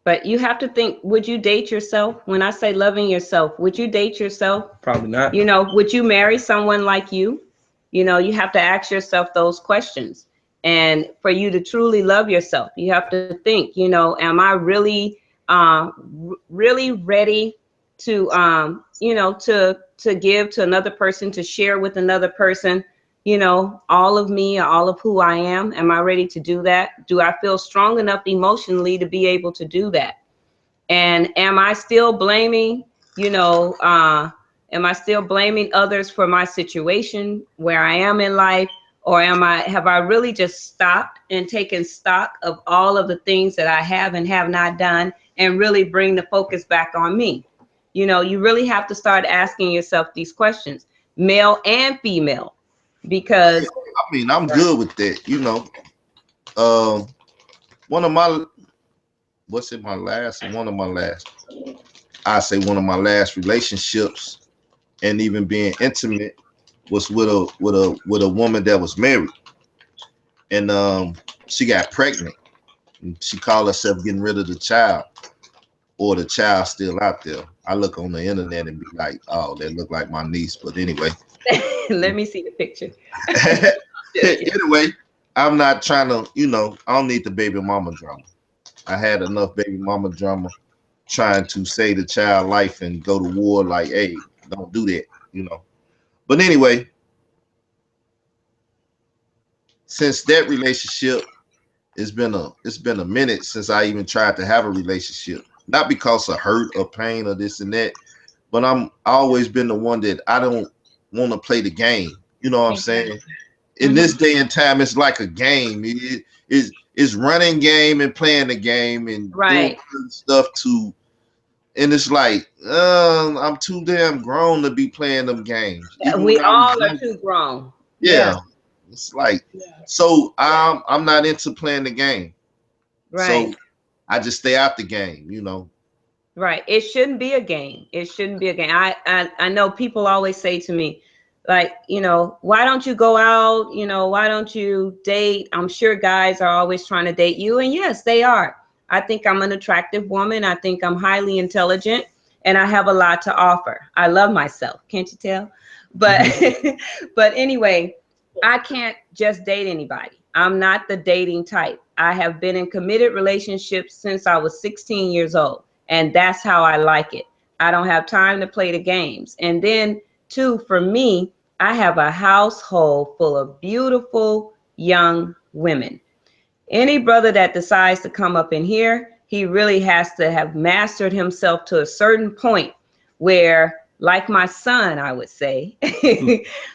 But you have to think, would you date yourself? When I say loving yourself, would you date yourself? Probably not. You know, would you marry someone like you? You know, you have to ask yourself those questions. And for you to truly love yourself, you have to think, you know, am I really, really ready to, you know, to give to another person, to share with another person, you know, all of me, all of who I am? Am I ready to do that? Do I feel strong enough emotionally to be able to do that? And am I still blaming, you know, am I still blaming others for my situation where I am in life? Or have I really just stopped and taken stock of all of the things that I have and have not done, and really bring the focus back on me? You know, you really have to start asking yourself these questions, male and female, because I mean, I'm good with that. You know, one of my what's it? My last, one of my last. I say one of my last relationships, and even being intimate, was with a woman that was married, and she got pregnant. And she called herself getting rid of the child, or the child still out there. I look on the internet and be like, oh, that look like my niece. But anyway, let me see the picture. anyway, I'm not trying to, you know, I don't need the baby mama drama. I had enough baby mama drama trying to save the child life and go to war. Like, hey, don't do that, you know. But anyway, since that relationship, it's been a minute since I even tried to have a relationship. Not because of hurt or pain or this and that, but I always been the one that I don't want to play the game. You know what I'm saying? In this day and time, it's like a game. It's running game and playing the game and doing stuff to. And it's like, I'm too damn grown to be playing them games. Even We when I was all are young, too grown. yeah. It's like, so I'm not into playing the game. Right. So I just stay out the game, you know. Right. It shouldn't be a game. It shouldn't be a game. I know people always say to me, like, you know, why don't you go out? You know, why don't you date? I'm sure guys are always trying to date you. And yes, they are. I think I'm an attractive woman. I think I'm highly intelligent, and I have a lot to offer. I love myself. Can't you tell? But but anyway, I can't just date anybody. I'm not the dating type. I have been in committed relationships since I was 16 years old, and that's how I like it. I don't have time to play the games. And then, too, for me, I have a household full of beautiful young women. Any brother that decides to come up in here, he really has to have mastered himself to a certain point where, like my son, I would say,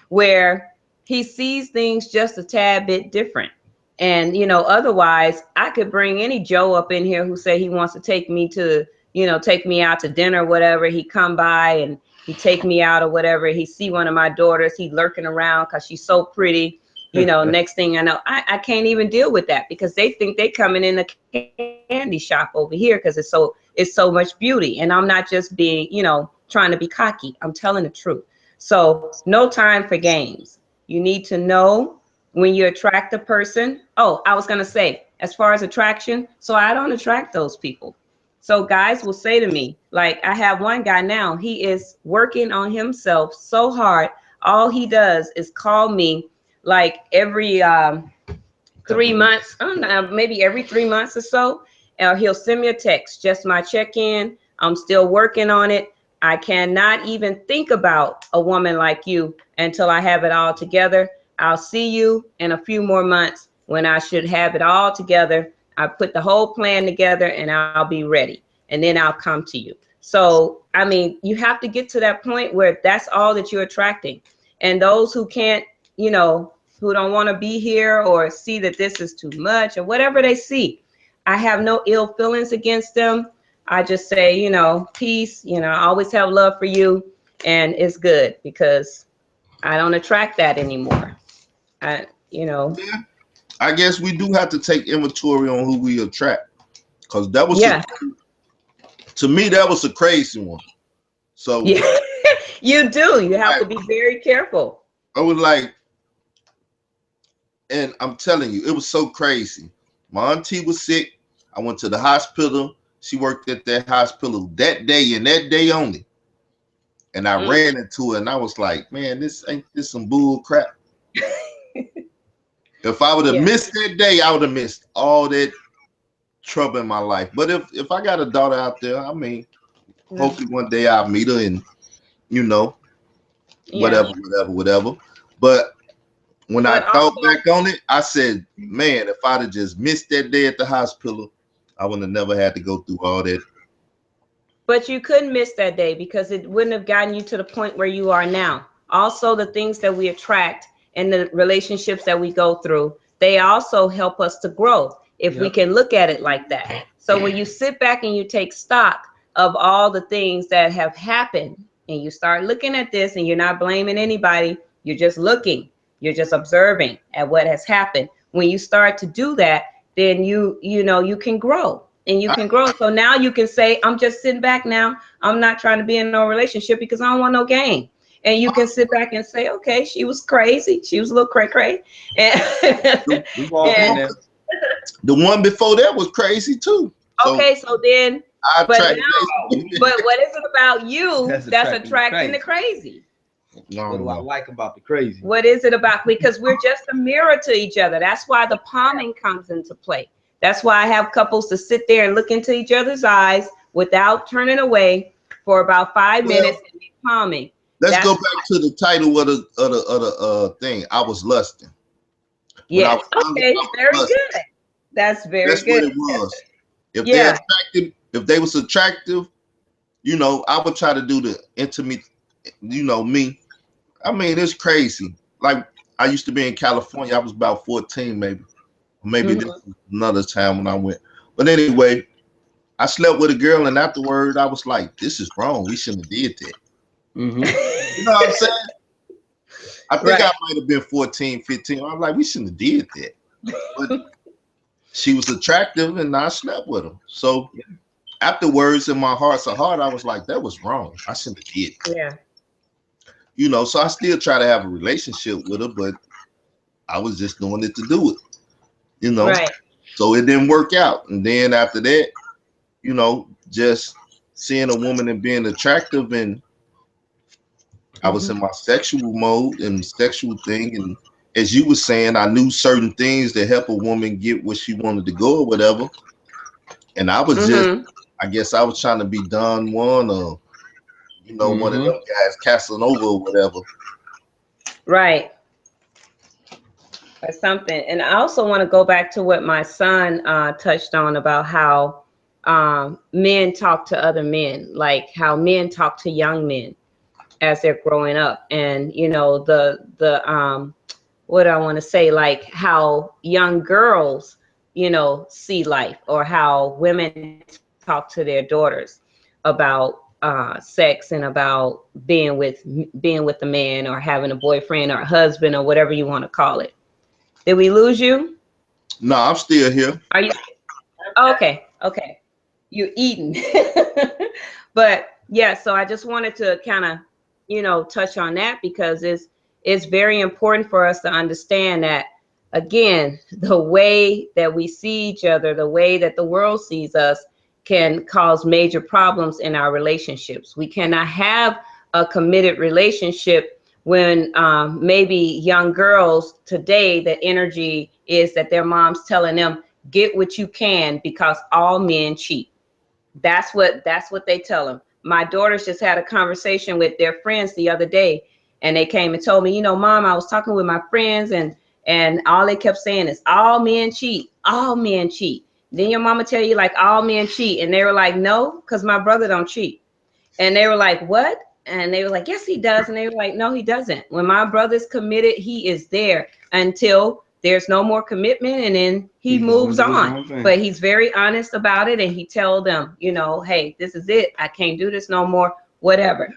where he sees things just a tad bit different. And, you know, otherwise I could bring any Joe up in here who say he wants to take me to, you know, take me out to dinner, whatever. He come by and he take me out or whatever. He see one of my daughters, he lurking around because she's so pretty. You know, next thing I know, I can't even deal with that, because they think they coming in the candy shop over here because it's so much beauty. And I'm not just being, you know, trying to be cocky. I'm telling the truth. So no time for games. You need to know when you attract a person. Oh, I was going to say, as far as attraction, so I don't attract those people. So guys will say to me, like, I have one guy now, he is working on himself so hard. All he does is call me like every 3 months, I don't know, maybe every 3 months or so. He'll send me a text, just my check-in. I'm still working on it. I cannot even think about a woman like you until I have it all together. I'll see you in a few more months when I should have it all together. I put the whole plan together and I'll be ready. And then I'll come to you. So, I mean, you have to get to that point where that's all that you're attracting. And those who can't, you know, who don't want to be here or see that this is too much or whatever they see, I have no ill feelings against them. I just say, you know, peace, you know, I always have love for you, and it's good, because I don't attract that anymore. You know. Yeah, I guess we do have to take inventory on who we attract, because that was to me, that was a crazy one. So yeah, you do. You have to be very careful. I was like, and I'm telling you, it was so crazy. My auntie was sick. I went to the hospital. She worked at that hospital that day and that day only. And I ran into her and I was like, man, this some bull crap. If I would have missed that day, I would have missed all that trouble in my life. But if I got a daughter out there, I mean, hopefully one day I'll meet her and you know, whatever. But when I thought back on it, I said, man, if I'd have just missed that day at the hospital, I would have never had to go through all that. But you couldn't miss that day because it wouldn't have gotten you to the point where you are now. Also, the things that we attract and the relationships that we go through, they also help us to grow if we can look at it like that. So when you sit back and you take stock of all the things that have happened and you start looking at this and you're not blaming anybody, you're just looking, you're just observing at what has happened. When you start to do that, then you can grow. And you can grow. So now you can say, I'm just sitting back now. I'm not trying to be in no relationship because I don't want no game. And you can sit back and say, okay, she was crazy. She was a little cray-cray. We've all been there. The one before that was crazy too. Okay, so then, but what is it about you that's attracting the crazy? What do I like about the crazy? What is it about? Because we're just a mirror to each other. That's why the palming comes into play. That's why I have couples to sit there and look into each other's eyes without turning away for about 5 minutes and be palming. Let's go back to the title of the thing. I was lusting. Yes. Okay. Very good. That's very good. That's what it was. If they're attractive, if they was attractive, you know, I would try to do the intimate. You know me. I mean, it's crazy. Like I used to be in California. I was about 14, maybe. Maybe this was another time when I went. But anyway, I slept with a girl, and afterward, I was like, this is wrong. We shouldn't have did that. You know what I'm saying? I think I might have been 14, 15. I'm like, we shouldn't have did that. But she was attractive, and I slept with her. So afterwards, in my heart's of heart, I was like, that was wrong. I shouldn't have did that. Yeah. You know, so I still try to have a relationship with her, but I was just doing it to do it. You know, so it didn't work out. And then after that, you know, just seeing a woman and being attractive, and I was in my sexual mode and sexual thing. And as you were saying, I knew certain things that help a woman get where she wanted to go or whatever. And I was just, I guess I was trying to be Don Juan or, you know, one of them guys, Casanova or whatever. Right. Or something. And I also want to go back to what my son touched on about how men talk to other men, like how men talk to young men as they're growing up. And, you know, the what I want to say, like how young girls, you know, see life, or how women talk to their daughters about sex and about being with a man or having a boyfriend or a husband or whatever you want to call it. Did we lose you? No, I'm still here. Are you? Okay. You're eating. But yeah, so I just wanted to kind of, you know, touch on that because it's very important for us to understand that, again, the way that we see each other, the way that the world sees us can cause major problems in our relationships. We cannot have a committed relationship when maybe young girls today, the energy is that their mom's telling them, get what you can because all men cheat. That's what they tell them. My daughters just had a conversation with their friends the other day, and they came and told me, you know, Mom, I was talking with my friends, and all they kept saying is all men cheat, all men cheat. Then your mama tell you like all men cheat, and they were like, no, because my brother don't cheat. And they were like, what? And they were like, yes, he does. And they were like, no, he doesn't. When my brother's committed, he is there until there's no more commitment, and then he moves on. But he's very honest about it, and he tells them, you know, hey, this is it. I can't do this no more, whatever.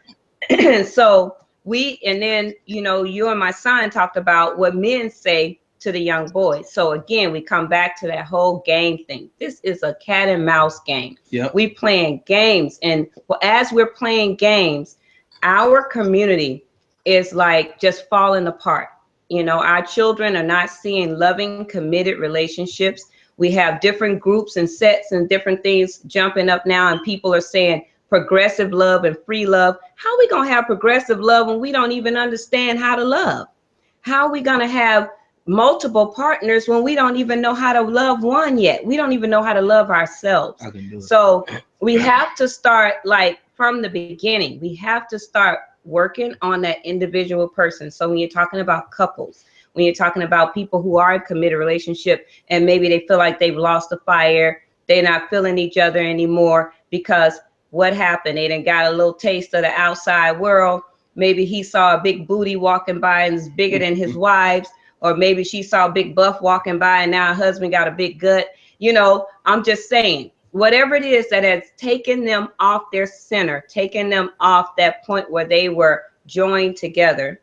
So and then, you know, you and my son talked about what men say to the young boys. So again, we come back to that whole game thing. This is a cat and mouse game. We playing games. And as we're playing games, our community is like just falling apart. You know, our children are not seeing loving, committed relationships. We have different groups and sets and different things jumping up now, and people are saying progressive love and free love. How are we going to have progressive love when we don't even understand how to love? How are we going to have multiple partners when we don't even know how to love one yet? We don't even know how to love ourselves. So we have to start like from the beginning. We have to start working on that individual person. So when you're talking about couples, when you're talking about people who are in a committed relationship and maybe they feel like they've lost the fire, they're not feeling each other anymore because what happened? They done got a little taste of the outside world. Maybe he saw a big booty walking by and is bigger than his wife's, or maybe she saw a big buff walking by and now her husband got a big gut. You know, I'm just saying, whatever it is that has taken them off their center, taken them off that point where they were joined together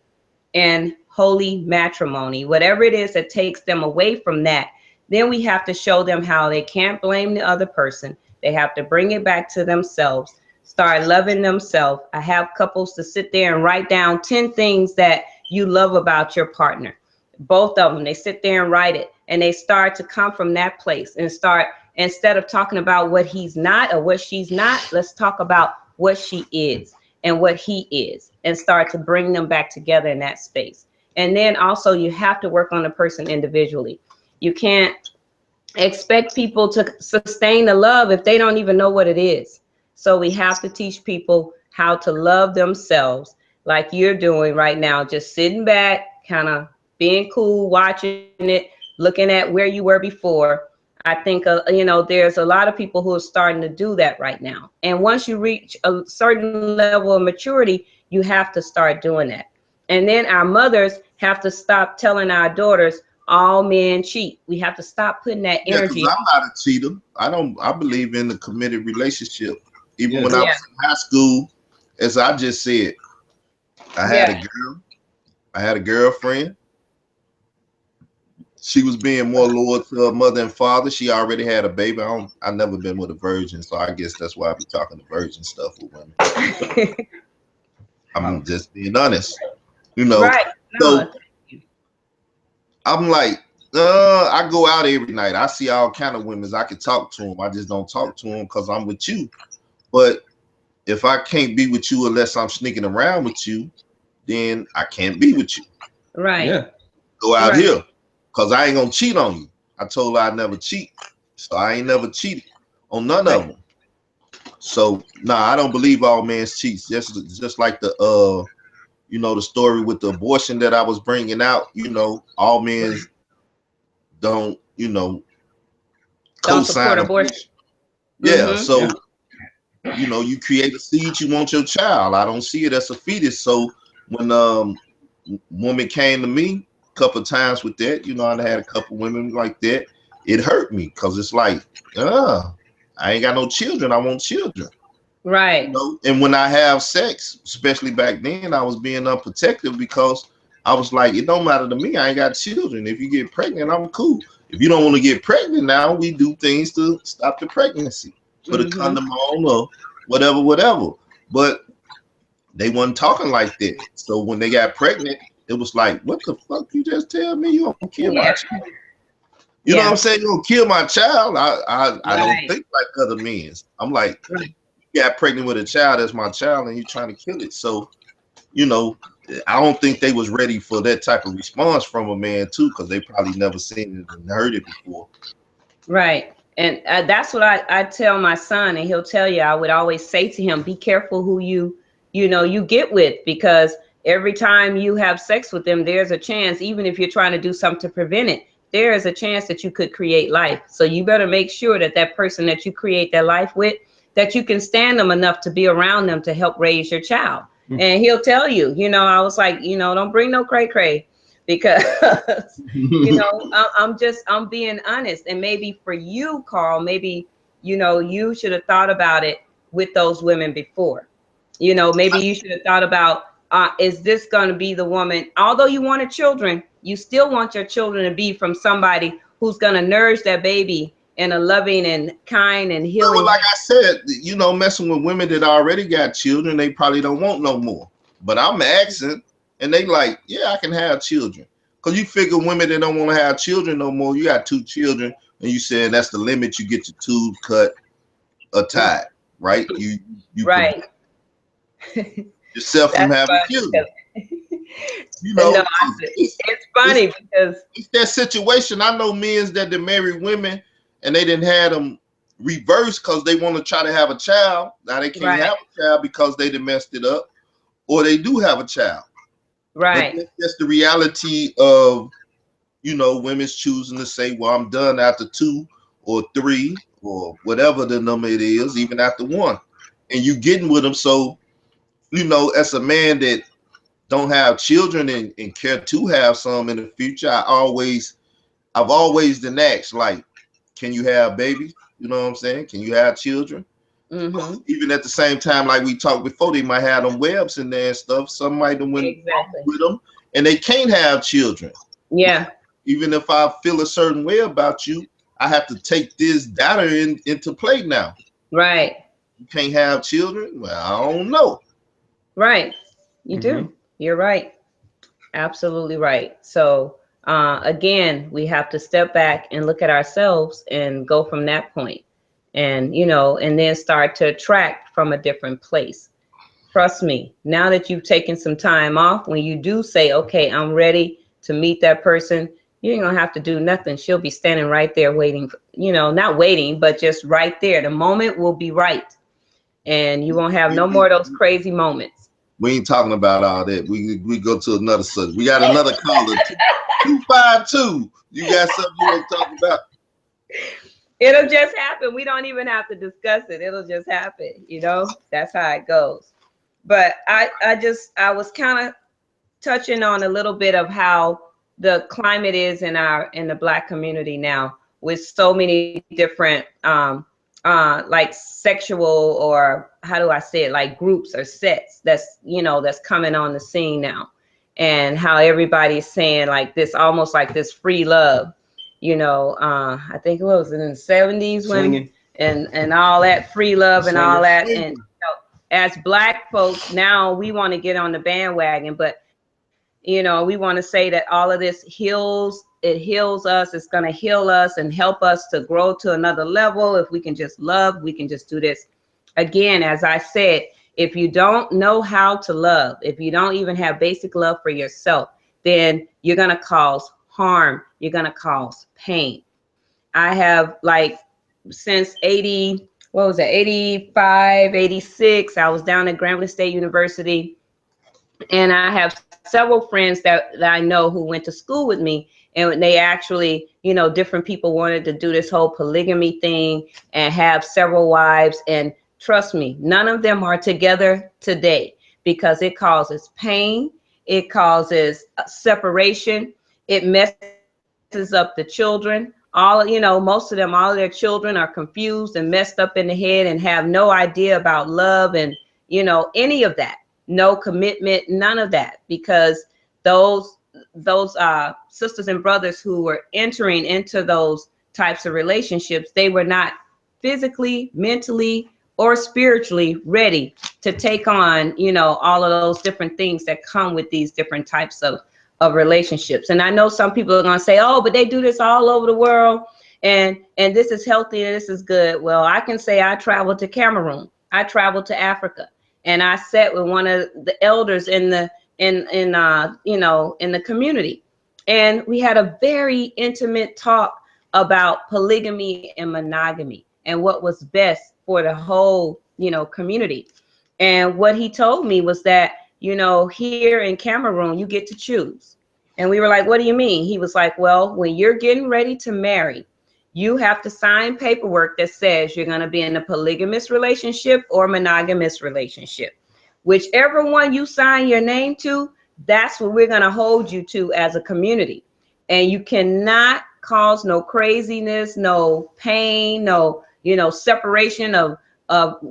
in holy matrimony, whatever it is that takes them away from that, then we have to show them how they can't blame the other person. They have to bring it back to themselves, start loving themselves. I have couples to sit there and write down 10 things that you love about your partner. Both of them, they sit there and write it, and they start to come from that place and start, instead of talking about what he's not or what she's not, let's talk about what she is and what he is, and start to bring them back together in that space. And then also you have to work on the person individually. You can't expect people to sustain the love if they don't even know what it is. So we have to teach people how to love themselves, like you're doing right now, just sitting back, kind of being cool, watching it, looking at where you were before. I think, you know, there's a lot of people who are starting to do that right now. And once you reach a certain level of maturity, you have to start doing that. And then our mothers have to stop telling our daughters all men cheat. We have to stop putting that energy. Yeah, because I'm not a cheater. I believe in the committed relationship. Even when I was in high school, as I just said, I had a girlfriend. She was being more loyal to her mother and father. She already had a baby. I never been with a virgin, so I guess that's why I be talking to virgin stuff with women. I'm just being honest, you know. Right. No. So I'm like, I go out every night. I see all kind of women. I can talk to them. I just don't talk to them because I'm with you. But if I can't be with you unless I'm sneaking around with you, then I can't be with you. Right. Yeah. Go out here because I ain't gonna cheat on you. I told her I'd never cheat, so I ain't never cheated on none of them. So I don't believe all men cheats. Just like the you know, the story with the abortion that I was bringing out. You know, all men don't, you know, support abortion. Yeah. So you know, you create a seed you want your child. I don't see it as a fetus. So when woman came to me a couple of times with that, you know, I had a couple women like that. It hurt me because it's like, I ain't got no children. I want children. Right. You know? And when I have sex, especially back then, I was being unprotective because I was like, it don't matter to me. I ain't got children. If you get pregnant, I'm cool. If you don't want to get pregnant now, we do things to stop the pregnancy. Put a condom on or whatever. But they wasn't talking like that. So when they got pregnant, it was like, what the fuck you just tell me? You don't kill my child. You know what I'm saying? You don't kill my child. I don't think like other men. I'm like, you got pregnant with a child, that's my child, and you trying to kill it. So, you know, I don't think they was ready for that type of response from a man too, because they probably never seen it and heard it before. Right. And that's what I tell my son, and he'll tell you, I would always say to him, be careful who you get with, because every time you have sex with them, there's a chance, even if you're trying to do something to prevent it, there is a chance that you could create life. So you better make sure that that person that you create that life with, that you can stand them enough to be around them to help raise your child. And he'll tell you, you know, I was like, you know, don't bring no cray-cray, because you know, I'm being honest. And maybe for you, Carl, maybe, you know, you should have thought about it with those women before. You know, maybe you should have thought about, is this going to be the woman? Although you wanted children, you still want your children to be from somebody who's going to nourish that baby in a loving and kind and healing. Well, like I said, you know, messing with women that already got children, they probably don't want no more. But I'm asking, and they like, yeah, I can have children. Because you figure women that don't want to have children no more, you got 2 children. and you saying that's the limit. You get your tubes cut or tied, right? You right. prevent yourself from That's having funny. children. You No, know, it's funny because it's that situation. I know men that married women and they didn't have them reverse because they want to try to have a child. Now they can't have a child because they done messed it up, or they do have a child. Right. But that's the reality of, you know, women's choosing to say, well, I'm done after 2 or 3 or whatever the number it is, even after 1. And you getting with them. So, you know, as a man that don't have children and care to have some in the future, I've always been asked, like, can you have babies? You know what I'm saying? Can you have children? Mm-hmm. Even at the same time, like we talked before, they might have them webs in there and stuff. Some might have went with them and they can't have children. Yeah. Even if I feel a certain way about you, I have to take this data into play now. Right. You can't have children? Well, I don't know. Right. You do. You're right. Absolutely right. So again, we have to step back and look at ourselves and go from that point, and you know, and then start to attract from a different place. Trust me, now that you've taken some time off, when you do say, okay, I'm ready to meet that person, you ain't gonna have to do nothing. She'll be standing right there waiting, you know, not waiting, but just right there. The moment will be right, and you won't have no more of those crazy moments. We ain't talking about all that. We go to another subject. We got another caller. 252. You got something you want to talk about? It'll just happen. We don't even have to discuss it. It'll just happen. You know, that's how it goes. But I was kind of touching on a little bit of how the climate is in the Black community now, with so many different like sexual, or how do I say it, like groups or sets that's, you know, that's coming on the scene now, and how everybody's saying like this, almost like this free love, you know. I think it was in the 70s when and all that free love and all that, and you know, as Black folks now, we want to get on the bandwagon, but you know, we want to say that all of this heals, it heals us, it's going to heal us and help us to grow to another level. If we can just love, we can just do this. Again, as I said, if you don't know how to love, if you don't even have basic love for yourself, then you're going to cause harm, you're going to cause pain. I have, like, since 80, what was it, 85, 86, I was down at Grambling State University, and I have several friends that I know who went to school with me, and they actually, you know, different people wanted to do this whole polygamy thing and have several wives. And trust me, none of them are together today, because it causes pain, it causes separation, it messes up the children. All, you know, most of them, all of their children are confused and messed up in the head and have no idea about love and, you know, any of that. No commitment, none of that, because those sisters and brothers who were entering into those types of relationships, they were not physically, mentally, or spiritually ready to take on, you know, all of those different things that come with these different types of relationships. And I know some people are going to say, oh, but they do this all over the world, and this is healthy and this is good. Well, I can say I traveled to Cameroon, I traveled to Africa, and I sat with one of the elders in the you know, in the community, and we had a very intimate talk about polygamy and monogamy and what was best for the whole, you know, community. And what he told me was that, you know, here in Cameroon, you get to choose. And we were like, what do you mean? He was like, well, when you're getting ready to marry, you have to sign paperwork that says you're going to be in a polygamous relationship or monogamous relationship. Whichever one you sign your name to, that's what we're going to hold you to as a community. And you cannot cause no craziness, no pain, no, you know, separation of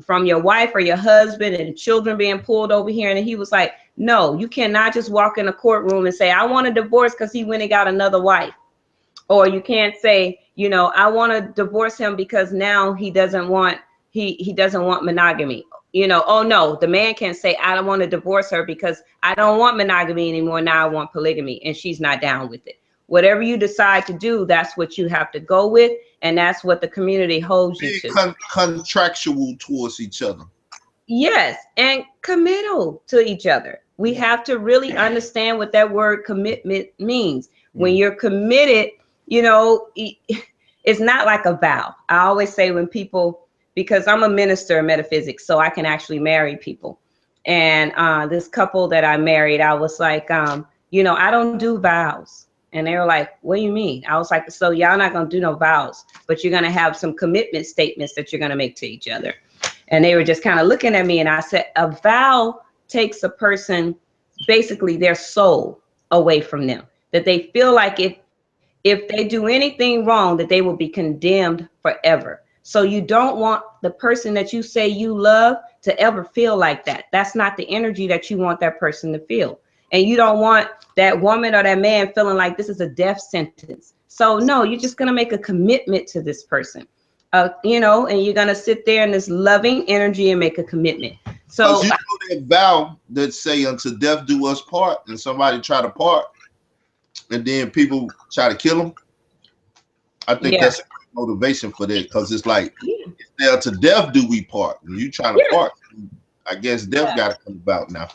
from your wife or your husband, and children being pulled over here. And he was like, no, you cannot just walk in a courtroom and say, I want a divorce because he went and got another wife. Or you can't say, you know, I want to divorce him because now he doesn't want monogamy. You know, oh no, the man can't say, I don't want to divorce her because I don't want monogamy anymore. Now I want polygamy, and she's not down with it. Whatever you decide to do, that's what you have to go with, and that's what the community holds you Be to. contractual towards each other. Yes, and committal to each other. We have to really understand what that word commitment means. When you're committed, you know, it's not like a vow. I always say when people, because I'm a minister of metaphysics, so I can actually marry people. And this couple that I married, I was like, you know, I don't do vows. And they were like, what do you mean? I was like, so y'all not going to do no vows, but you're going to have some commitment statements that you're going to make to each other. And they were just kind of looking at me, and I said, a vow takes a person, basically their soul, away from them, that they feel like if they do anything wrong, that they will be condemned forever. So you don't want the person that you say you love to ever feel like that. That's not the energy that you want that person to feel. And you don't want that woman or that man feeling like this is a death sentence. So no, you're just going to make a commitment to this person, you know, and you're going to sit there in this loving energy and make a commitment. So you know that vow that say until death do us part, and somebody try to part, and then people try to kill them. I think that's a great motivation for that, because it's like, until death do we part, and you trying to part. I guess death got to come about now.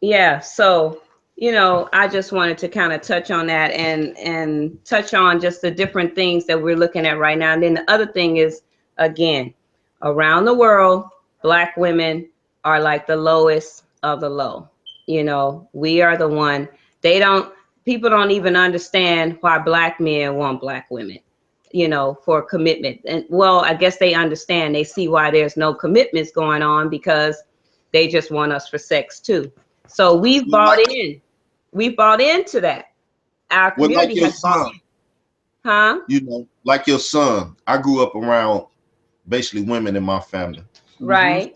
Yeah, so you know, I just wanted to kind of touch on that and touch on just the different things that we're looking at right now. And then the other thing is, again, around the world, Black women are like the lowest of the low. You know, we are the one. People don't even understand why Black men want Black women, you know, for commitment. And well, I guess they understand. They see why there's no commitments going on, because they just want us for sex too. So we've bought in. We bought into that. Our community like your has bought son, in. Huh? you know, like your son. I grew up around basically women in my family. Right.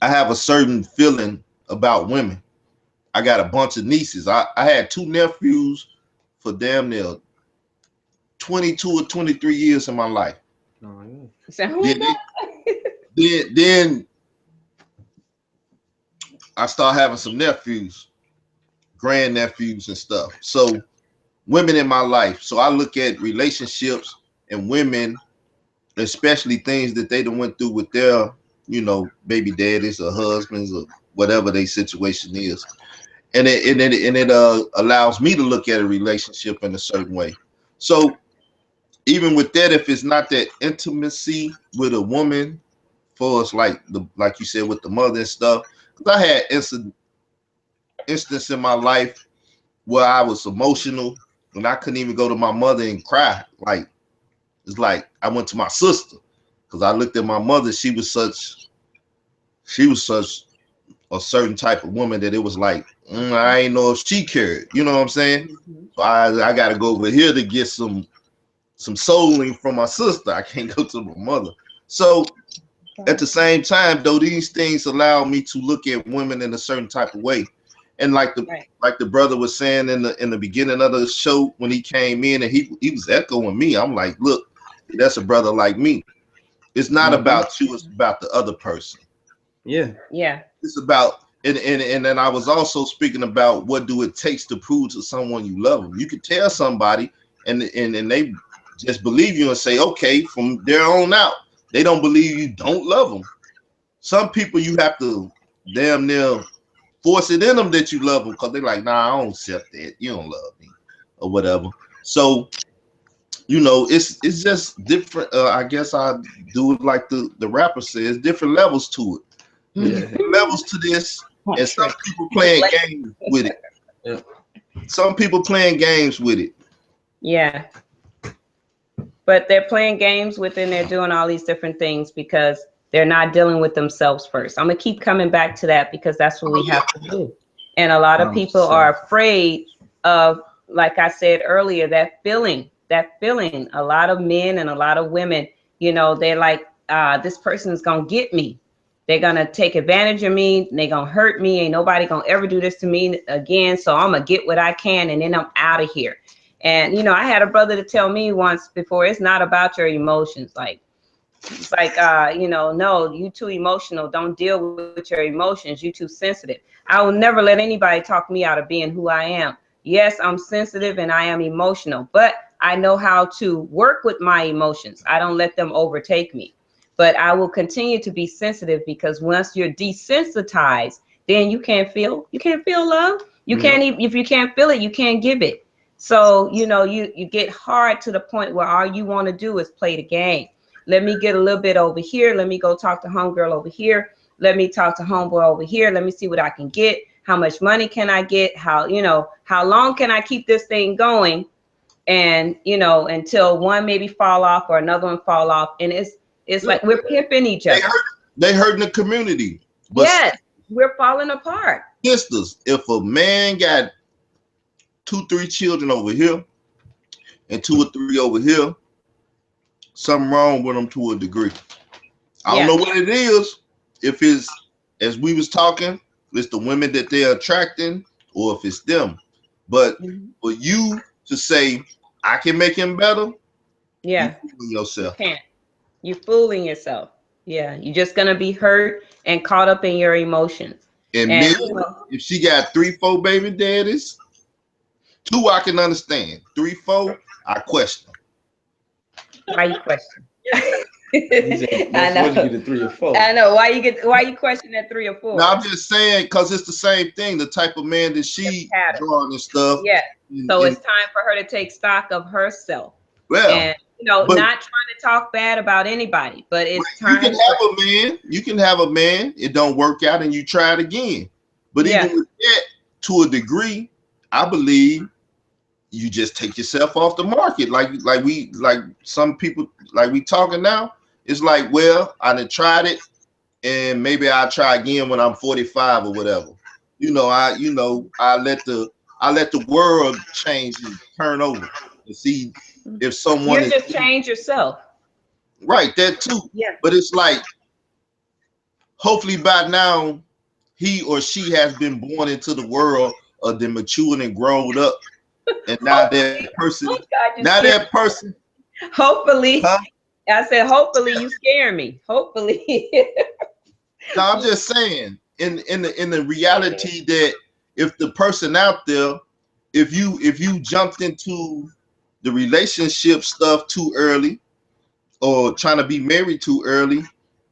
I have a certain feeling about women. I got a bunch of nieces. I had two nephews for damn near 22 or 23 years in my life. Sound like that? Then I started having some nephews, grandnephews and stuff. So women in my life. So I look at relationships and women, especially things that they done went through with their, you know, baby daddies or husbands or whatever their situation is. And it allows me to look at a relationship in a certain way. So even with that, if it's not that intimacy with a woman, for us, like you said with the mother and stuff, because I had instance in my life where I was emotional and I couldn't even go to my mother and cry. Like, it's like I went to my sister, because I looked at my mother. She was such a certain type of woman that it was like, I ain't know if she cared. You know what I'm saying? So I got to go over here to get some souling from my sister. I can't go to my mother. So at the same time, though, these things allow me to look at women in a certain type of way. And like the brother was saying in the beginning of the show when he came in, and he was echoing me. I'm like, look, that's a brother like me. It's not about you, it's about the other person. Yeah. It's about and then I was also speaking about what do it takes to prove to someone you love them. You could tell somebody and they just believe you and say, okay, from there on out, they don't believe you don't love them. Some people you have to damn near force it in them that you love them, because they're like, nah, I don't accept that. You don't love me or whatever. So, you know, it's just different. I guess I do it like the rapper says, different levels to it. Different levels to this, and some people playing games with it. Yeah. Some people playing games with it. Yeah. But they're playing games with it, and they're doing all these different things because they're not dealing with themselves first. I'm going to keep coming back to that, because that's what we have to do. And a lot of people are afraid of, like I said earlier, that feeling. A lot of men and a lot of women, you know, they're like, this person is going to get me. They're going to take advantage of me. They're going to hurt me. Ain't nobody going to ever do this to me again. So I'm going to get what I can, and then I'm out of here. And, you know, I had a brother to tell me once before, it's not about your emotions. Like, it's like, you know, no, you too emotional. Don't deal with your emotions. You too sensitive. I will never let anybody talk me out of being who I am. Yes, I'm sensitive and I am emotional, but I know how to work with my emotions. I don't let them overtake me. But I will continue to be sensitive, because once you're desensitized, then you can't feel love. You can't even, if you can't feel it, you can't give it. So, you know, you get hard to the point where all you want to do is play the game. Let me get a little bit over here. Let me go talk to homegirl over here. Let me talk to homeboy over here. Let me see what I can get. How much money can I get? How, you know, how long can I keep this thing going? And, you know, until one maybe fall off or another one fall off. And it's like we're pimping each other. They hurting the community. But yes, we're falling apart. sisters, if a man got 2-3 children over here and 2 or 3 over here, something wrong with them to a degree. I don't know what it is. If it's, as we was talking, it's the women that they're attracting, or if it's them. But for you to say, I can make him better, yeah, you fooling yourself. You can't. You're fooling yourself. Yeah, you're just gonna be hurt and caught up in your emotions. And me, if she got 3-4 baby daddies, 2 I can understand. 3-4, I question. Why you question? I know. You get 3 or 4. I know. Why you question that 3 or 4? No, I'm just saying, because it's the same thing. The type of man that she drawing and stuff. Yeah. So it's time for her to take stock of herself. Well, and you know, not trying to talk bad about anybody, but it's time. You can have a man. You can have a man. It don't work out, and you try it again. But even with that, to a degree, I believe you just take yourself off the market. Like some people, like we talking now. It's like, well, I done tried it, and maybe I'll try again when I'm 45 or whatever. You know, I let the world change and turn over and see if someone you just change yourself. Right, that too. Yeah. But it's like, hopefully by now, he or she has been born into the world of the matured and grown up, and now that person, Hopefully, huh? I said, hopefully you scare me. Hopefully. No, I'm just saying, in the reality that if the person out there, if you jumped into the relationship stuff too early, or trying to be married too early,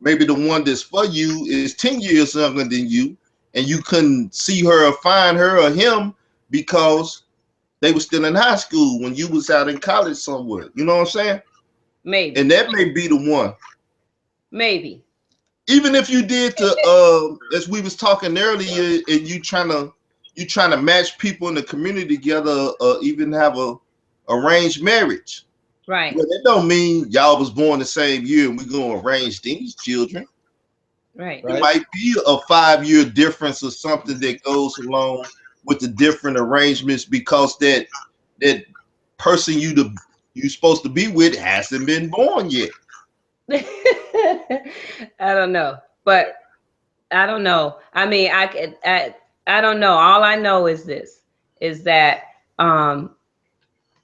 maybe the one that's for you is 10 years younger than you, and you couldn't see her or find her or him because they were still in high school when you was out in college somewhere. You know what I'm saying? Maybe. And that may be the one. Maybe. Even if you did to as we was talking earlier, and you trying to match people in the community together, even have a arranged marriage. Right. Well, that don't mean y'all was born the same year and we're gonna arrange these children. Right. It might be a 5-year difference or something that goes along with the different arrangements, because that person you supposed to be with hasn't been born yet. I don't know, but I don't know. I mean, I don't know. All I know is this, is that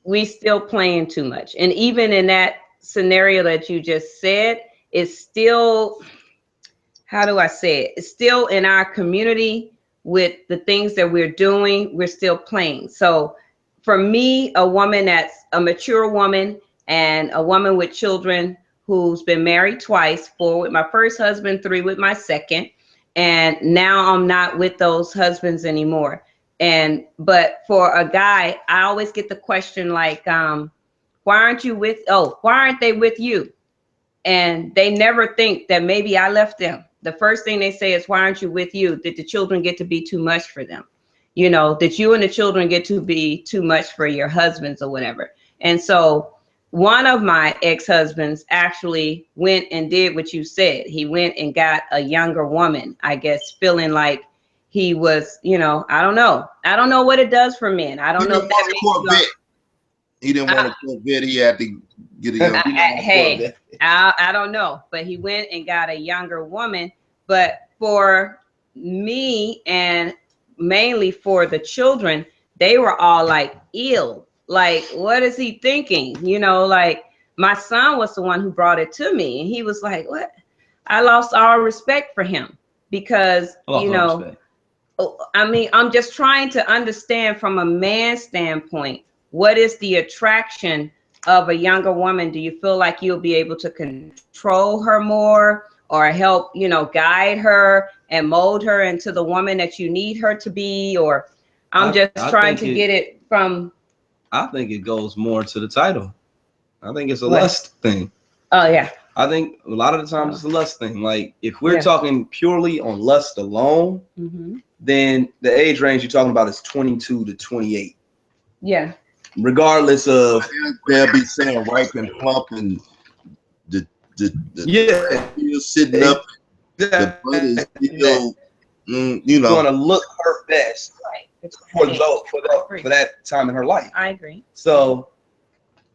we still playing too much. And even in that scenario that you just said, it's still, how do I say it? It's still in our community with the things that we're doing, we're still playing. So for me, a woman that's a mature woman and a woman with children who's been married twice, 4 with my first husband, 3 with my second, and now I'm not with those husbands anymore. But for a guy, I always get the question like, why aren't they with you? And they never think that maybe I left them. The first thing they say is, why aren't you with you? Did the children get to be too much for them? You know, that you and the children get to be too much for your husbands or whatever. And so one of my ex-husbands actually went and did what you said. He went and got a younger woman, I guess, feeling like he was, you know, I don't know. I don't know what it does for men. I don't know if that makes you. He didn't want a Corvette. He had to get a young. Hey, I don't know, but he went and got a younger woman. But for me, and mainly for the children, they were all like, ill. Like, what is he thinking? You know, like my son was the one who brought it to me, and he was like, what? I lost all respect for him because, you know, I mean, I'm just trying to understand from a man's standpoint, what is the attraction of a younger woman? Do you feel like you'll be able to control her more or help, guide her and mold her into the woman that you need her to be? Or I'm just I trying think to get it from. I think it goes more to the title. I think it's a What? lust thing. Oh, yeah. I think a lot of the times it's a lust thing. Like if we're talking purely on lust alone, then the age range you're talking about is 22 to 28. Yeah. Regardless of they'll be saying ripe and plump and the still sitting up, the butt is still going to look her best for that time in her life. I agree. So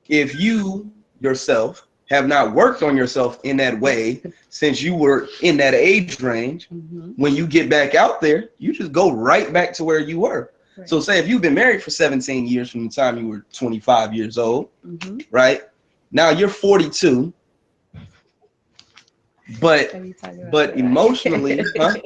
if you yourself have not worked on yourself in that way since you were in that age range, when you get back out there, you just go right back to where you were. Right. So say if you've been married for 17 years from the time you were 25 years old, right? Now you're 42, but emotionally, huh?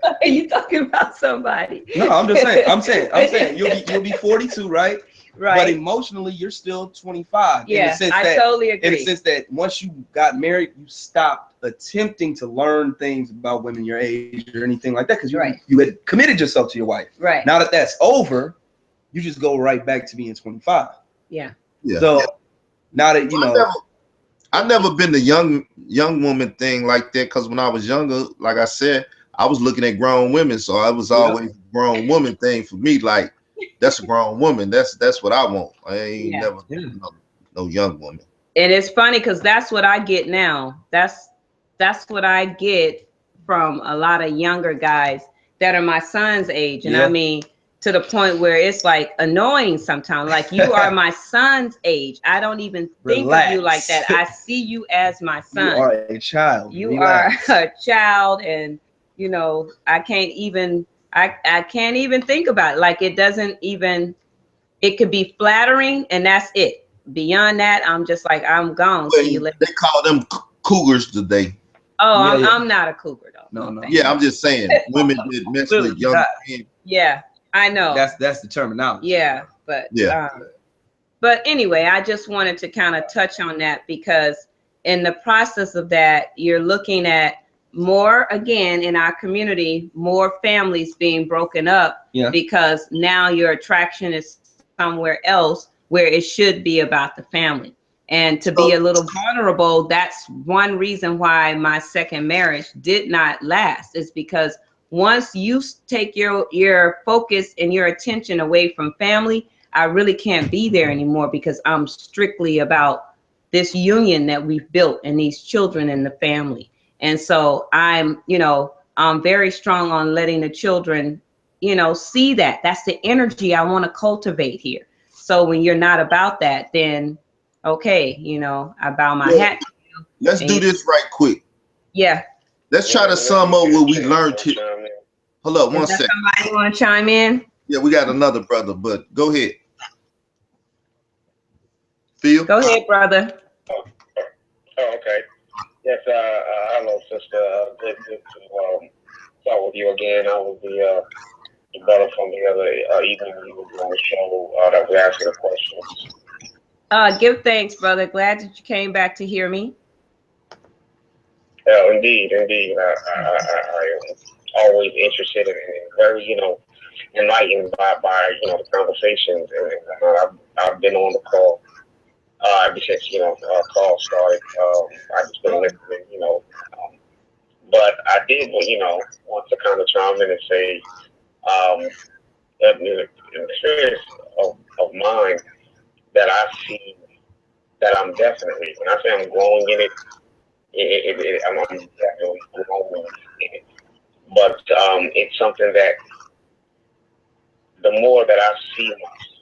Are you talking about somebody? No, I'm saying you'll be 42, right? Right. But emotionally, you're still 25. Yeah, I totally agree. In the sense that once you got married, you stopped attempting to learn things about women your age or anything like that because you had committed yourself to your wife. Right. Now that that's over, you just go right back to being 25. Yeah. So now that I've never been the young woman thing like that because when I was younger, like I said, I was looking at grown women, so I was always a grown woman thing for me. Like that's a grown woman. That's what I want. I ain't never no young woman. And it's funny because that's what I get now. That's what I get from a lot of younger guys that are my son's age, and I mean to the point where it's like annoying sometimes. Like you are my son's age. I don't even think of you like that. I see you as my son. You are a child. You are a child, and I can't even think about it. Like it doesn't even. It could be flattering, and that's it. Beyond that, I'm just like, I'm gone. Well, See you later. they call them cougars today. Oh, I'm not a cougar though. No. Yeah, I'm just saying women did mess with young men. Yeah, I know. That's the terminology. Yeah, but anyway, I just wanted to kind of touch on that because in the process of that, you're looking at more, again, in our community, more families being broken up because now your attraction is somewhere else where it should be about the family. And to be a little vulnerable, that's one reason why my second marriage did not last, is because once you take your focus and your attention away from family, I really can't be there anymore because I'm strictly about this union that we've built and these children in the family. And so I'm very strong on letting the children, see that. That's the energy I want to cultivate here. So when you're not about that, then okay, I bow my hat to you. Let's do this right quick. Yeah. Let's try to sum up what we learned here. Hold up, one second. Somebody want to chime in? Yeah, we got another brother, but go ahead. Phil? Go ahead, brother. Oh, okay. Yes, hello, sister. Good to talk with you again. I was the brother from the other evening when you were on the show that was asking the questions. Give thanks, brother. Glad that you came back to hear me. Indeed. I am always interested and very, enlightened by the conversations, and I've been on the call ever since call started. I've just been listening, but I did want to kind of chime in and say that the experience of mine that I see that I'm definitely, when I say I'm growing in it, I'm definitely growing in it. But it's something that the more that I see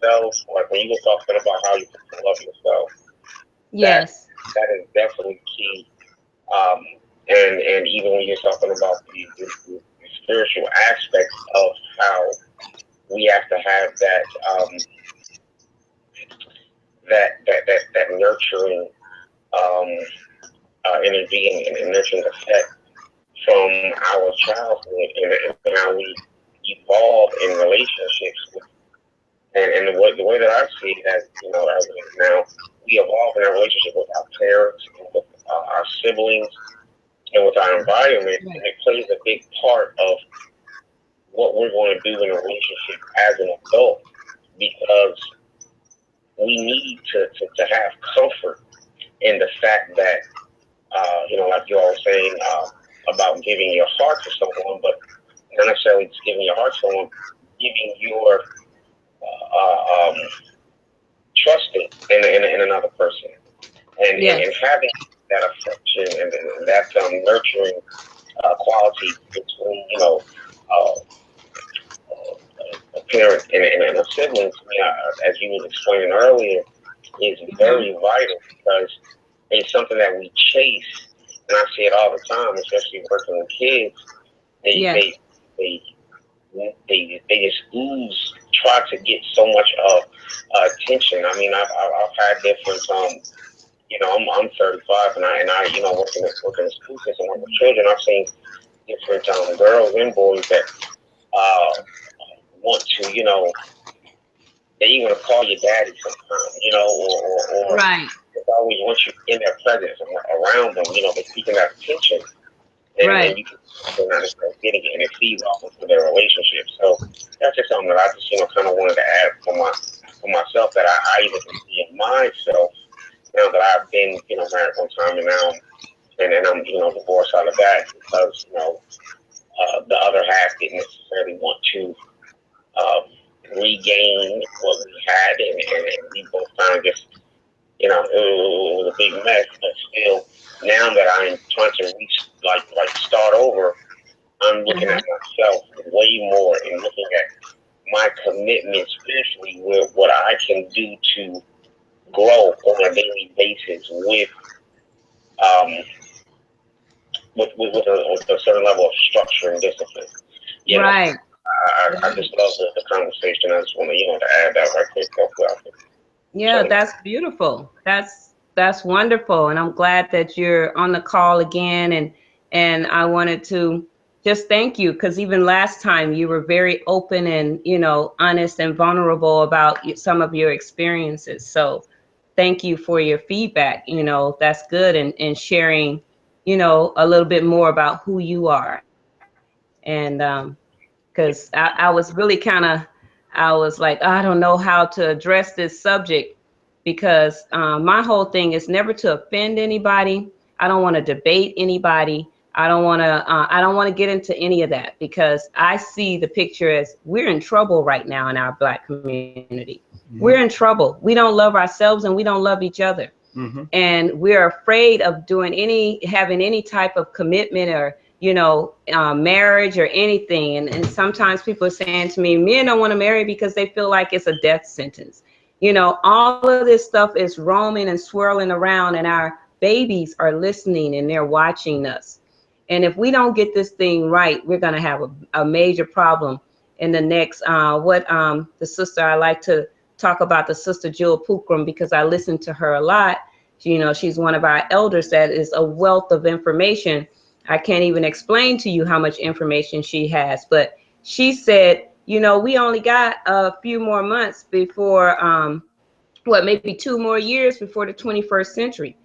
myself, like when you were talking about how you love yourself, yes, that is definitely key. And even when you're talking about the spiritual aspects of how we have to have that nurturing energy and nurturing effect from our childhood and how we evolve in relationships. And the way that I see it, as you know, as it is now, we evolve in our relationship with our parents, and with our siblings, and with our environment, and it plays a big part of what we're going to do in a relationship as an adult, because we need to have comfort in the fact that, you know, like you all were saying about giving your heart to someone, but not necessarily just giving your heart to someone, giving your trusting in another person, and, and having that affection and that nurturing quality between, you know, a parent and a sibling, as you was explaining earlier, is very vital, because it's something that we chase, and I see it all the time, especially working with kids. They just ooze, try to get so much of attention. I mean, I've had different you know, I'm 35, and I you know, working in the school system with children, I've seen different girls and boys that want to, you know, they even want to call you daddy sometimes, you know, or they always want you in their presence and around them, you know, they're seeking that attention. And you can, they're not necessarily getting it, and it feeds off into their relationship. So that's just something that I just, you know, kind of wanted to add for myself, that I even can see in myself now that I've been, you know, married one time, and now I'm, you know, divorced out of that, because, you know, the other half didn't necessarily want to regain what we had, and we both kind of just, you know, it was a big mess. But still, now that I'm trying to like start over, I'm looking at myself way more, and looking at my commitment spiritually, with what I can do to grow on a daily basis with a certain level of structure and discipline. You know, I just love the conversation. I just want to, you know, to add that right quick. Yeah, that's beautiful. That's wonderful, and I'm glad that you're on the call again. And I wanted to just thank you, because even last time you were very open and, you know, honest and vulnerable about some of your experiences. So thank you for your feedback. You know, that's good, and sharing, you know, a little bit more about who you are. And because I was really I was like, I don't know how to address this subject, because my whole thing is never to offend anybody. I don't want to debate anybody. I don't want to get into any of that, because I see the picture as we're in trouble right now in our Black community. We're in trouble. We don't love ourselves, and we don't love each other. And we're afraid of having any type of commitment, or, you know, marriage or anything. And sometimes people are saying to me, men don't want to marry because they feel like it's a death sentence. You know, all of this stuff is roaming and swirling around, and our babies are listening, and they're watching us. And if we don't get this thing right, we're going to have a major problem in the next, the sister, I like to talk about the sister Jewel Pookrum, because I listen to her a lot. You know, she's one of our elders that is a wealth of information. I can't even explain to you how much information she has, but she said, you know, we only got a few more months before, maybe 2 more years before the 21st century.